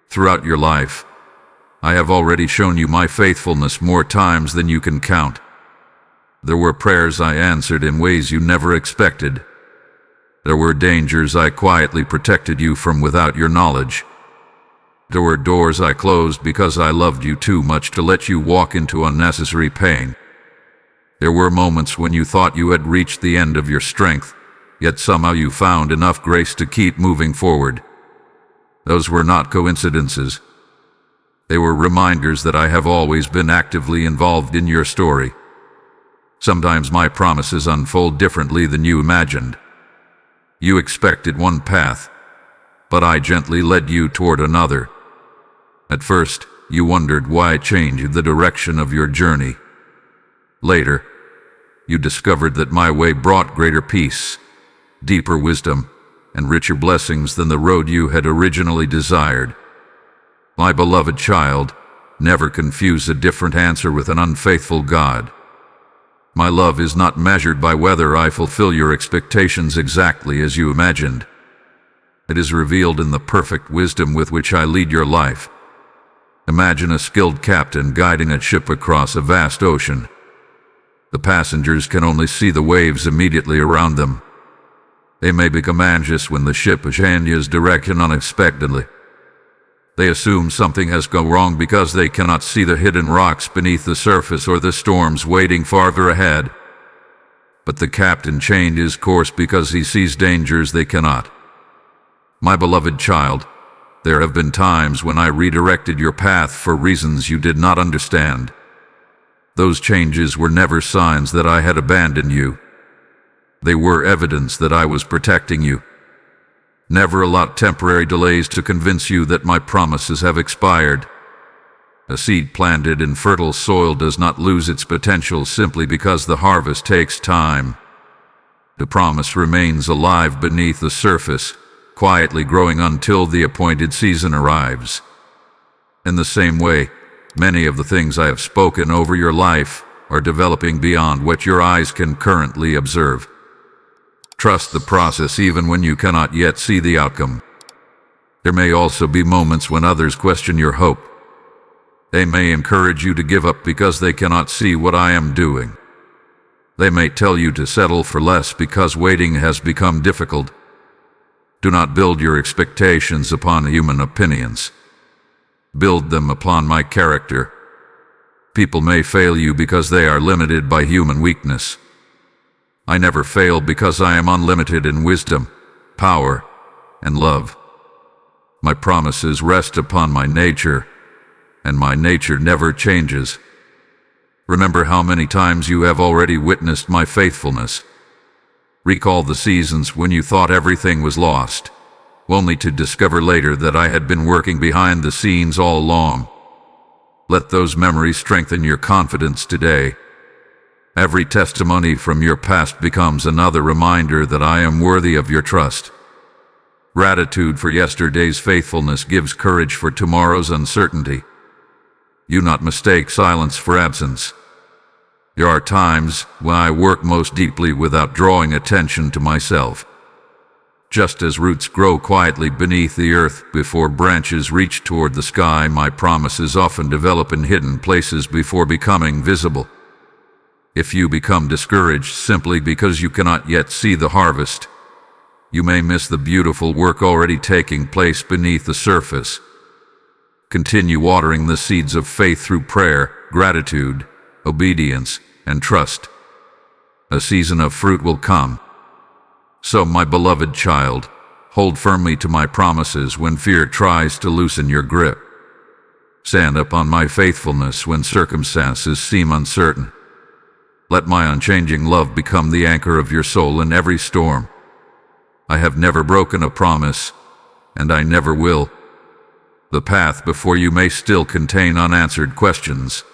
Throughout your life, I have already shown you my faithfulness more times than you can count. There were prayers I answered in ways you never expected. There were dangers I quietly protected you from without your knowledge. There were doors I closed because I loved you too much to let you walk into unnecessary pain. There were moments when you thought you had reached the end of your strength, yet somehow you found enough grace to keep moving forward. Those were not coincidences. They were reminders that I have always been actively involved in your story. Sometimes my promises unfold differently than you imagined. You expected one path, but I gently led you toward another. At first, you wondered why I changed the direction of your journey. Later, you discovered that my way brought greater peace, deeper wisdom, and richer blessings than the road you had originally desired. My beloved child, never confuse a different answer with an unfaithful God. My love is not measured by whether I fulfill your expectations exactly as you imagined. It is revealed in the perfect wisdom with which I lead your life. Imagine a skilled captain guiding a ship across a vast ocean. The passengers can only see the waves immediately around them. They may become anxious when the ship changes direction unexpectedly. They assume something has gone wrong because they cannot see the hidden rocks beneath the surface or the storms waiting farther ahead. But the captain changed his course because he sees dangers they cannot. My beloved child, there have been times when I redirected your path for reasons you did not understand. Those changes were never signs that I had abandoned you. They were evidence that I was protecting you. Never allow temporary delays to convince you that my promises have expired. A seed planted in fertile soil does not lose its potential simply because the harvest takes time. The promise remains alive beneath the surface, quietly growing until the appointed season arrives. In the same way, many of the things I have spoken over your life are developing beyond what your eyes can currently observe. Trust the process even when you cannot yet see the outcome. There may also be moments when others question your hope. They may encourage you to give up because they cannot see what I am doing. They may tell you to settle for less because waiting has become difficult. Do not build your expectations upon human opinions. Build them upon my character. People may fail you because they are limited by human weakness. I never fail because I am unlimited in wisdom, power, and love. My promises rest upon my nature, and my nature never changes. Remember how many times you have already witnessed my faithfulness. Recall the seasons when you thought everything was lost, only to discover later that I had been working behind the scenes all along. Let those memories strengthen your confidence today. Every testimony from your past becomes another reminder that I am worthy of your trust. Gratitude for yesterday's faithfulness gives courage for tomorrow's uncertainty. Do not mistake silence for absence. There are times when I work most deeply without drawing attention to myself. Just as roots grow quietly beneath the earth before branches reach toward the sky, my promises often develop in hidden places before becoming visible. If you become discouraged simply because you cannot yet see the harvest, you may miss the beautiful work already taking place beneath the surface. Continue watering the seeds of faith through prayer, gratitude, obedience, and trust. A season of fruit will come. So, my beloved child, hold firmly to my promises when fear tries to loosen your grip. Stand upon my faithfulness when circumstances seem uncertain. Let my unchanging love become the anchor of your soul in every storm. I have never broken a promise, and I never will. The path before you may still contain unanswered questions,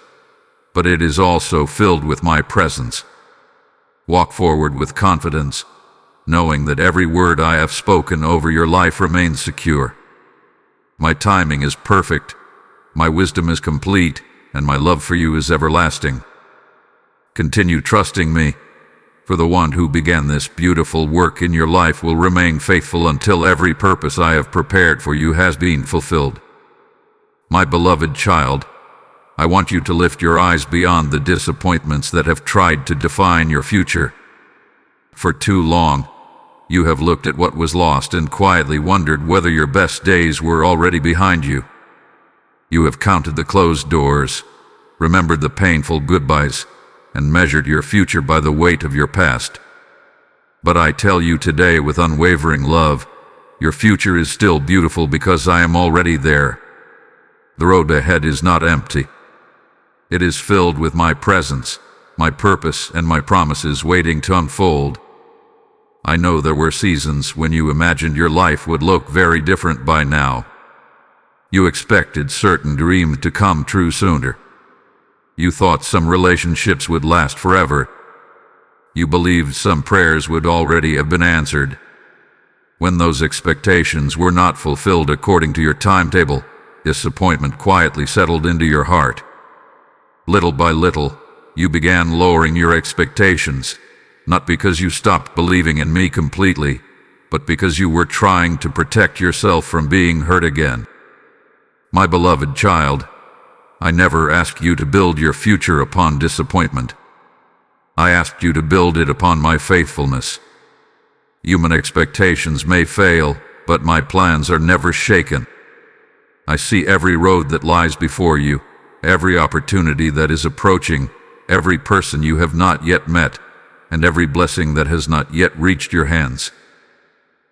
but it is also filled with my presence. Walk forward with confidence, knowing that every word I have spoken over your life remains secure. My timing is perfect, my wisdom is complete, and my love for you is everlasting. Continue trusting me, for the one who began this beautiful work in your life will remain faithful until every purpose I have prepared for you has been fulfilled. My beloved child, I want you to lift your eyes beyond the disappointments that have tried to define your future. For too long, you have looked at what was lost and quietly wondered whether your best days were already behind you. You have counted the closed doors, remembered the painful goodbyes, and measured your future by the weight of your past. But I tell you today with unwavering love, your future is still beautiful because I am already there. The road ahead is not empty. It is filled with my presence, my purpose, and my promises waiting to unfold. I know there were seasons when you imagined your life would look very different by now. You expected certain dreams to come true sooner. You thought some relationships would last forever. You believed some prayers would already have been answered. When those expectations were not fulfilled according to your timetable, disappointment quietly settled into your heart. Little by little, you began lowering your expectations, not because you stopped believing in me completely, but because you were trying to protect yourself from being hurt again. My beloved child, I never asked you to build your future upon disappointment. I asked you to build it upon my faithfulness. Human expectations may fail, but my plans are never shaken. I see every road that lies before you, every opportunity that is approaching, every person you have not yet met, and every blessing that has not yet reached your hands.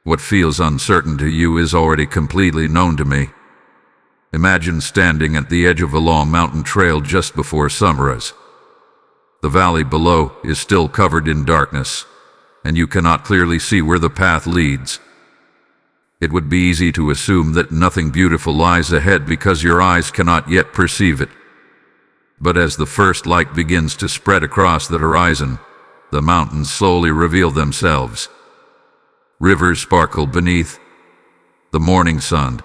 What feels uncertain to you is already completely known to me. Imagine standing at the edge of a long mountain trail just before sunrise. The valley below is still covered in darkness, and you cannot clearly see where the path leads. It would be easy to assume that nothing beautiful lies ahead because your eyes cannot yet perceive it. But as the first light begins to spread across the horizon, the mountains slowly reveal themselves. Rivers sparkle beneath the morning sun.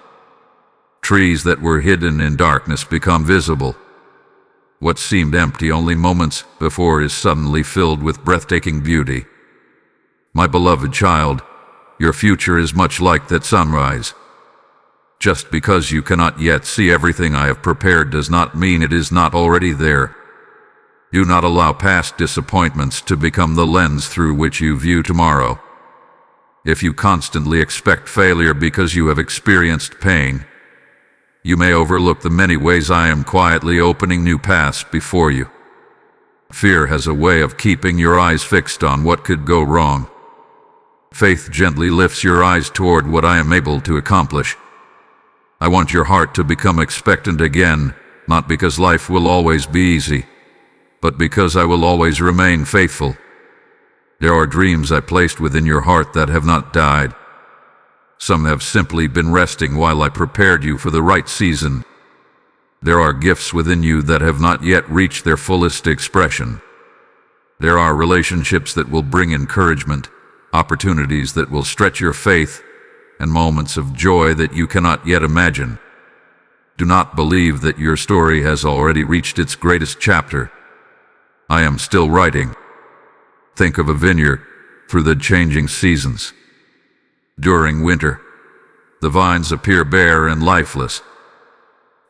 Trees that were hidden in darkness become visible. What seemed empty only moments before is suddenly filled with breathtaking beauty. My beloved child, your future is much like that sunrise. Just because you cannot yet see everything I have prepared does not mean it is not already there. Do not allow past disappointments to become the lens through which you view tomorrow. If you constantly expect failure because you have experienced pain, you may overlook the many ways I am quietly opening new paths before you. Fear has a way of keeping your eyes fixed on what could go wrong. Faith gently lifts your eyes toward what I am able to accomplish. I want your heart to become expectant again, not because life will always be easy, but because I will always remain faithful. There are dreams I placed within your heart that have not died. Some have simply been resting while I prepared you for the right season. There are gifts within you that have not yet reached their fullest expression. There are relationships that will bring encouragement, opportunities that will stretch your faith, and moments of joy that you cannot yet imagine. Do not believe that your story has already reached its greatest chapter. I am still writing. Think of a vineyard through the changing seasons. During winter, the vines appear bare and lifeless.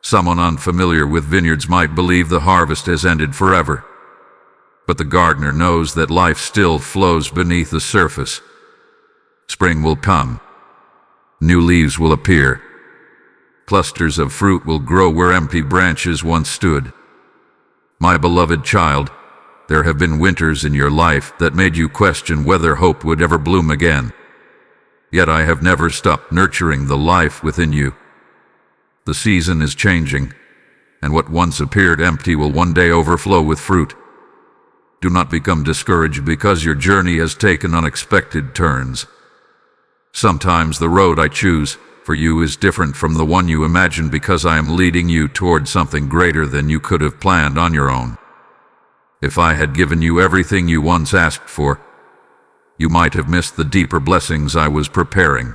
Someone unfamiliar with vineyards might believe the harvest has ended forever. But the gardener knows that life still flows beneath the surface. Spring will come. New leaves will appear. Clusters of fruit will grow where empty branches once stood. My beloved child, there have been winters in your life that made you question whether hope would ever bloom again. Yet I have never stopped nurturing the life within you. The season is changing, and what once appeared empty will one day overflow with fruit. Do not become discouraged because your journey has taken unexpected turns. Sometimes the road I choose for you is different from the one you imagined because I am leading you toward something greater than you could have planned on your own. If I had given you everything you once asked for, you might have missed the deeper blessings I was preparing.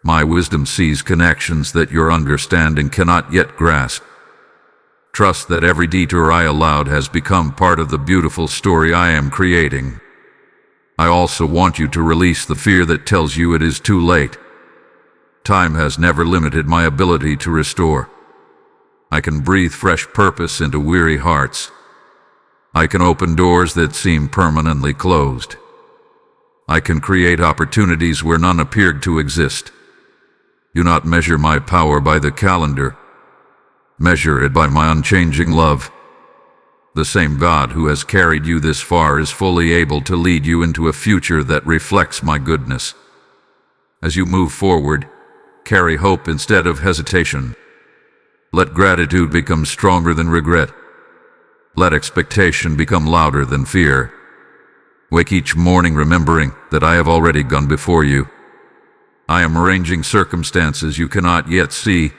My wisdom sees connections that your understanding cannot yet grasp. Trust that every detour I allowed has become part of the beautiful story I am creating. I also want you to release the fear that tells you it is too late. Time has never limited my ability to restore. I can breathe fresh purpose into weary hearts. I can open doors that seem permanently closed. I can create opportunities where none appeared to exist. Do not measure my power by the calendar. Measure it by my unchanging love. The same God who has carried you this far is fully able to lead you into a future that reflects my goodness. As you move forward, carry hope instead of hesitation. Let gratitude become stronger than regret. Let expectation become louder than fear. Wake each morning remembering that I have already gone before you. I am arranging circumstances you cannot yet see,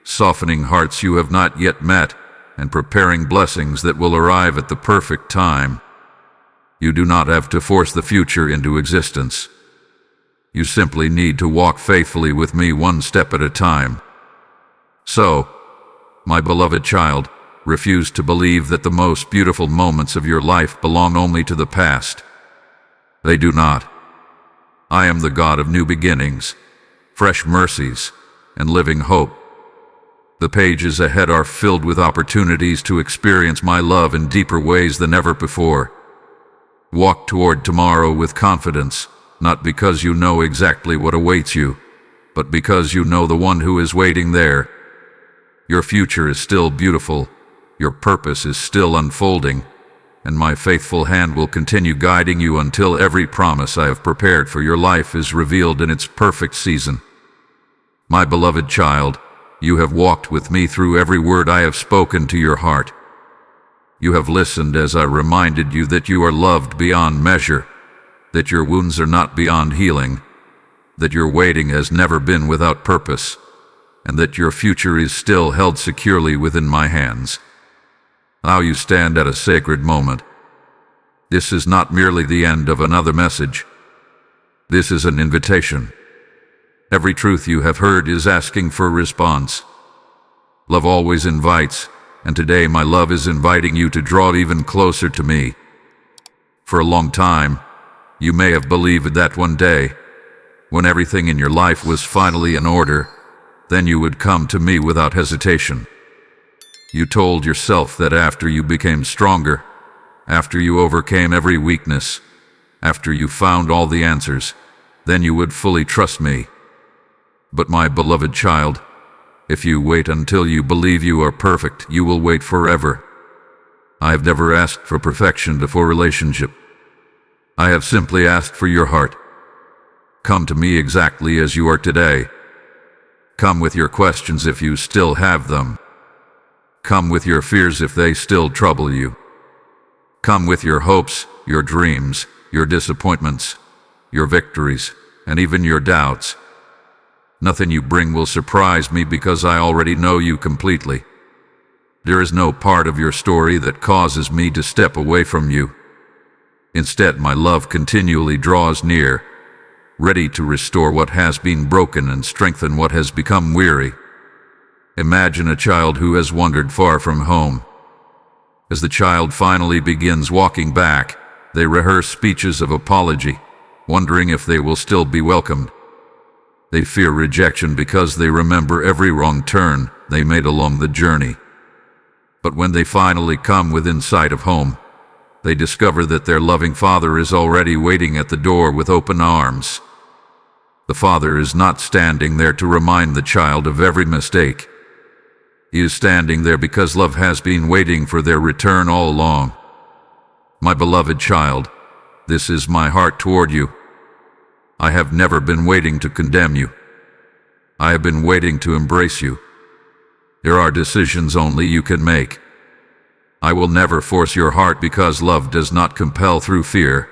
softening hearts you have not yet met, and preparing blessings that will arrive at the perfect time. You do not have to force the future into existence. You simply need to walk faithfully with me one step at a time. So, my beloved child, refuse to believe that the most beautiful moments of your life belong only to the past. They do not. I am the God of new beginnings, fresh mercies, and living hope. The pages ahead are filled with opportunities to experience my love in deeper ways than ever before. Walk toward tomorrow with confidence, not because you know exactly what awaits you, but because you know the one who is waiting there, Your future is still beautiful, your purpose is still unfolding, and my faithful hand will continue guiding you until every promise I have prepared for your life is revealed in its perfect season. My beloved child, you have walked with me through every word I have spoken to your heart. You have listened as I reminded you that you are loved beyond measure, that your wounds are not beyond healing, that your waiting has never been without purpose, and that your future is still held securely within my hands. Now you stand at a sacred moment. This is not merely the end of another message. This is an invitation. Every truth you have heard is asking for a response. Love always invites, and today my love is inviting you to draw even closer to me. For a long time, you may have believed that one day, when everything in your life was finally in order, then you would come to me without hesitation. You told yourself that after you became stronger, after you overcame every weakness, after you found all the answers, then you would fully trust me. But my beloved child, if you wait until you believe you are perfect, you will wait forever. I have never asked for perfection before relationship. I have simply asked for your heart. Come to me exactly as you are today. Come with your questions if you still have them. Come with your fears if they still trouble you. Come with your hopes, your dreams, your disappointments, your victories, and even your doubts. Nothing you bring will surprise me because I already know you completely. There is no part of your story that causes me to step away from you. Instead, my love continually draws near, ready to restore what has been broken and strengthen what has become weary. Imagine a child who has wandered far from home. As the child finally begins walking back, they rehearse speeches of apology, wondering if they will still be welcomed. They fear rejection because they remember every wrong turn they made along the journey. But when they finally come within sight of home, they discover that their loving father is already waiting at the door with open arms. The father is not standing there to remind the child of every mistake. He is standing there because love has been waiting for their return all along. My beloved child, this is my heart toward you. I have never been waiting to condemn you. I have been waiting to embrace you. There are decisions only you can make. I will never force your heart because love does not compel through fear.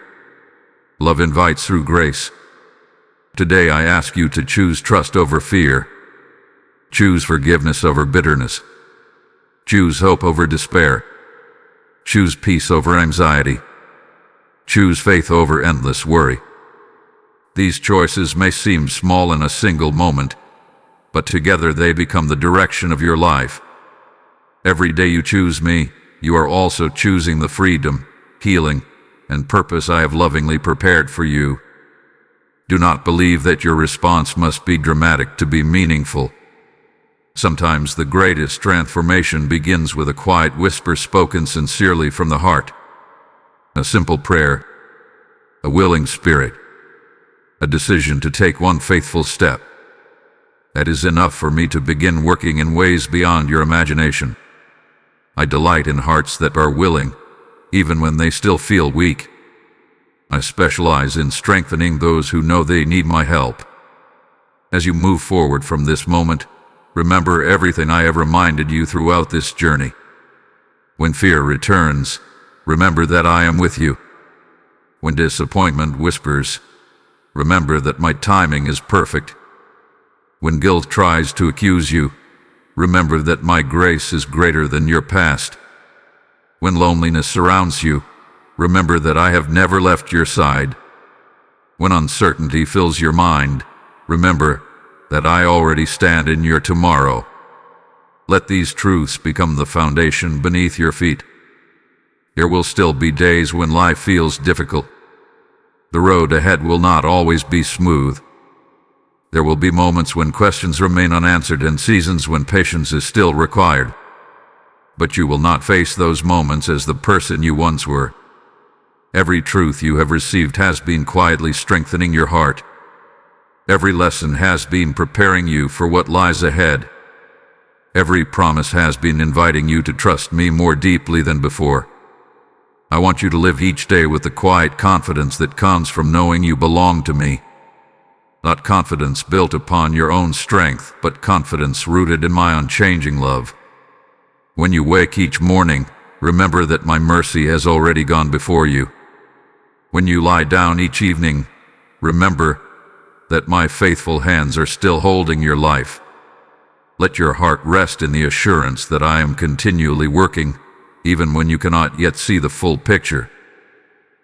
Love invites through grace. Today I ask you to choose trust over fear. Choose forgiveness over bitterness. Choose hope over despair. Choose peace over anxiety. Choose faith over endless worry. These choices may seem small in a single moment, but together they become the direction of your life. Every day you choose me, you are also choosing the freedom, healing, and purpose I have lovingly prepared for you. Do not believe that your response must be dramatic to be meaningful. Sometimes the greatest transformation begins with a quiet whisper spoken sincerely from the heart. A simple prayer, a willing spirit, a decision to take one faithful step. That is enough for me to begin working in ways beyond your imagination. I delight in hearts that are willing, even when they still feel weak. I specialize in strengthening those who know they need my help. As you move forward from this moment, remember everything I have reminded you throughout this journey. When fear returns, remember that I am with you. When disappointment whispers, remember that my timing is perfect. When guilt tries to accuse you, remember that my grace is greater than your past. When loneliness surrounds you, remember that I have never left your side. When uncertainty fills your mind, remember that I already stand in your tomorrow. Let these truths become the foundation beneath your feet. There will still be days when life feels difficult. The road ahead will not always be smooth. There will be moments when questions remain unanswered and seasons when patience is still required. But you will not face those moments as the person you once were. Every truth you have received has been quietly strengthening your heart. Every lesson has been preparing you for what lies ahead. Every promise has been inviting you to trust me more deeply than before. I want you to live each day with the quiet confidence that comes from knowing you belong to me. Not confidence built upon your own strength, but confidence rooted in my unchanging love. When you wake each morning, remember that my mercy has already gone before you. When you lie down each evening, remember that my faithful hands are still holding your life. Let your heart rest in the assurance that I am continually working, even when you cannot yet see the full picture.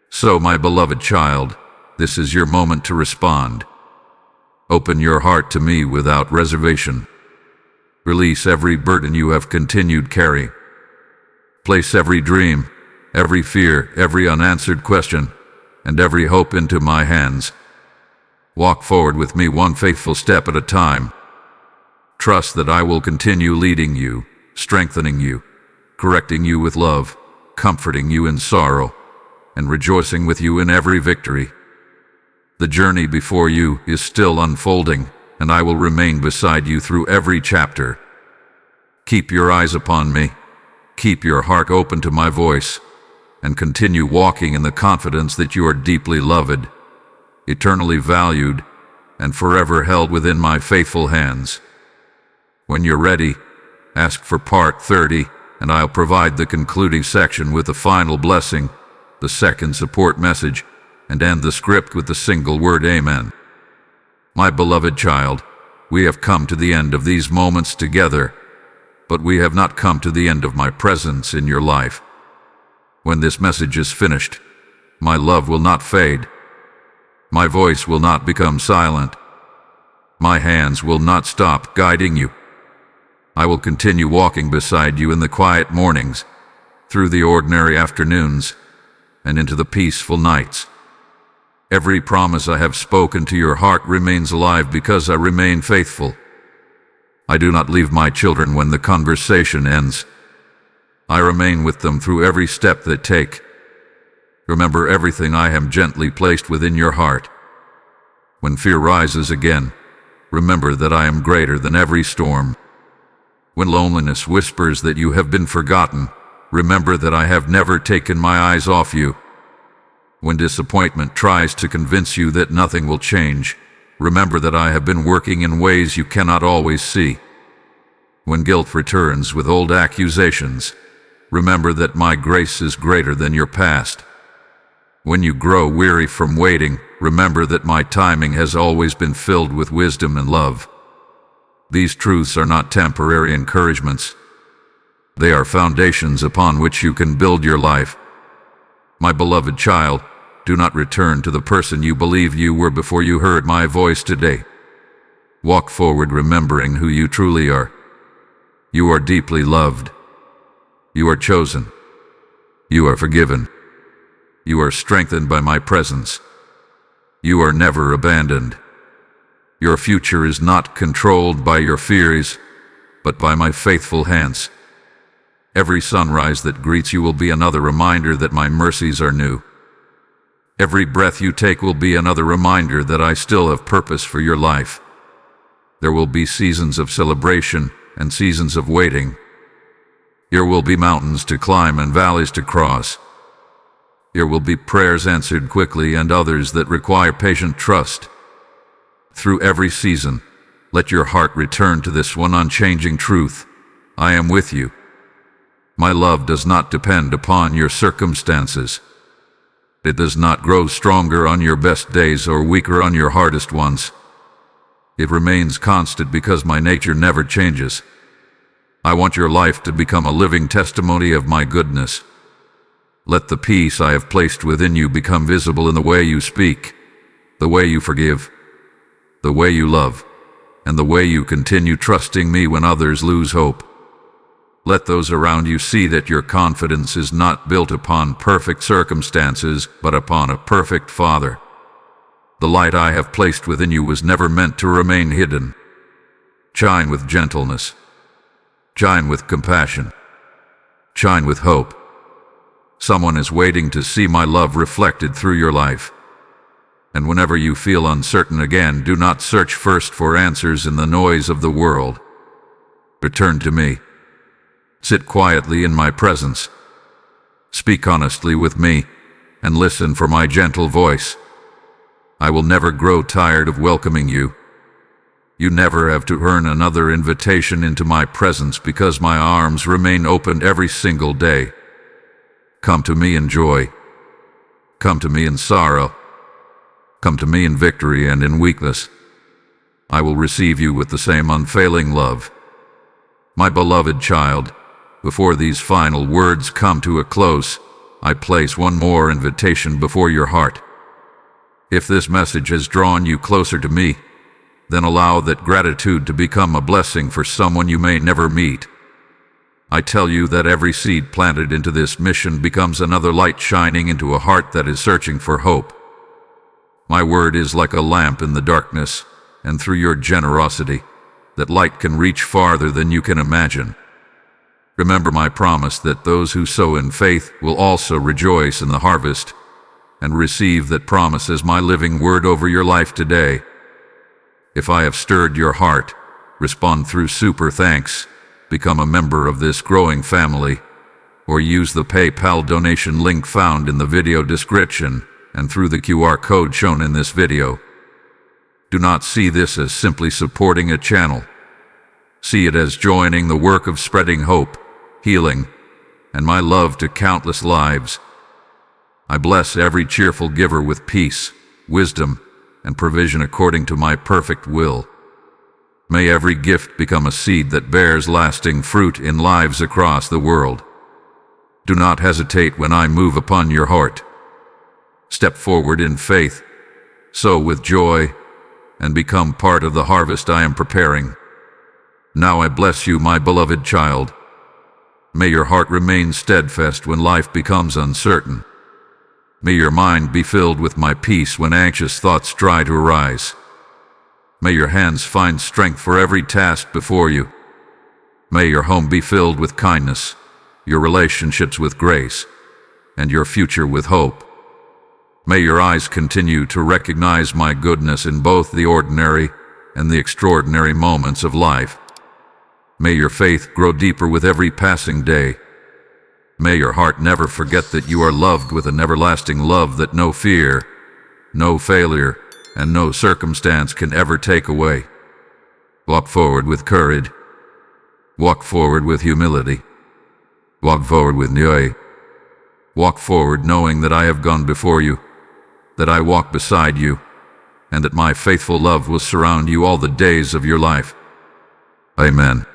So, my beloved child, this is your moment to respond. Open your heart to me without reservation. Release every burden you have continued carry. Place every dream, every fear, every unanswered question, and every hope into my hands. Walk forward with me one faithful step at a time. Trust that I will continue leading you, strengthening you, correcting you with love, comforting you in sorrow, and rejoicing with you in every victory. The journey before you is still unfolding, and I will remain beside you through every chapter. Keep your eyes upon me, keep your heart open to my voice, and continue walking in the confidence that you are deeply loved, eternally valued, and forever held within my faithful hands. When you're ready, ask for part 30, and I'll provide the concluding section with the final blessing, the second support message, and end the script with the single word Amen. My beloved child, we have come to the end of these moments together, but we have not come to the end of my presence in your life. When this message is finished, my love will not fade. My voice will not become silent. My hands will not stop guiding you. I will continue walking beside you in the quiet mornings, through the ordinary afternoons, and into the peaceful nights. Every promise I have spoken to your heart remains alive because I remain faithful. I do not leave my children when the conversation ends. I remain with them through every step they take. Remember everything I have gently placed within your heart. When fear rises again, remember that I am greater than every storm. When loneliness whispers that you have been forgotten, remember that I have never taken my eyes off you. When disappointment tries to convince you that nothing will change, remember that I have been working in ways you cannot always see. When guilt returns with old accusations, remember that my grace is greater than your past. When you grow weary from waiting, remember that my timing has always been filled with wisdom and love. These truths are not temporary encouragements. They are foundations upon which you can build your life. My beloved child, do not return to the person you believe you were before you heard my voice today. Walk forward remembering who you truly are. You are deeply loved. You are chosen. You are forgiven. You are strengthened by my presence. You are never abandoned. Your future is not controlled by your fears, but by my faithful hands. Every sunrise that greets you will be another reminder that my mercies are new. Every breath you take will be another reminder that I still have purpose for your life. There will be seasons of celebration and seasons of waiting. Here will be mountains to climb and valleys to cross. Here will be prayers answered quickly and others that require patient trust. Through every season, let your heart return to this one unchanging truth: I am with you. My love does not depend upon your circumstances. It does not grow stronger on your best days or weaker on your hardest ones. It remains constant because my nature never changes. I want your life to become a living testimony of my goodness. Let the peace I have placed within you become visible in the way you speak, the way you forgive, the way you love, and the way you continue trusting me when others lose hope. Let those around you see that your confidence is not built upon perfect circumstances, but upon a perfect Father. The light I have placed within you was never meant to remain hidden. Shine with gentleness. Shine with compassion. Shine with hope. Someone is waiting to see my love reflected through your life. And whenever you feel uncertain again, do not search first for answers in the noise of the world. Return to me. Sit quietly in my presence. Speak honestly with me, and listen for my gentle voice. I will never grow tired of welcoming you. You never have to earn another invitation into my presence because my arms remain open every single day. Come to me in joy. Come to me in sorrow. Come to me in victory and in weakness. I will receive you with the same unfailing love. My beloved child, before these final words come to a close, I place one more invitation before your heart. If this message has drawn you closer to me, then allow that gratitude to become a blessing for someone you may never meet. I tell you that every seed planted into this mission becomes another light shining into a heart that is searching for hope. My word is like a lamp in the darkness, and through your generosity, that light can reach farther than you can imagine. Remember my promise that those who sow in faith will also rejoice in the harvest, and receive that promise as my living word over your life today. If I have stirred your heart, respond through super thanks, become a member of this growing family, or use the PayPal donation link found in the video description and through the QR code shown in this video. Do not see this as simply supporting a channel. See it as joining the work of spreading hope, healing, and my love to countless lives. I bless every cheerful giver with peace, wisdom, and provision according to my perfect will. May every gift become a seed that bears lasting fruit in lives across the world. Do not hesitate when I move upon your heart. Step forward in faith, sow with joy, and become part of the harvest I am preparing. Now I bless you, my beloved child. May your heart remain steadfast when life becomes uncertain. May your mind be filled with my peace when anxious thoughts try to arise. May your hands find strength for every task before you. May your home be filled with kindness, your relationships with grace, and your future with hope. May your eyes continue to recognize my goodness in both the ordinary and the extraordinary moments of life. May your faith grow deeper with every passing day. May your heart never forget that you are loved with an everlasting love that no fear, no failure, and no circumstance can ever take away. Walk forward with courage. Walk forward with humility. Walk forward with joy. Walk forward knowing that I have gone before you, that I walk beside you, and that my faithful love will surround you all the days of your life. Amen.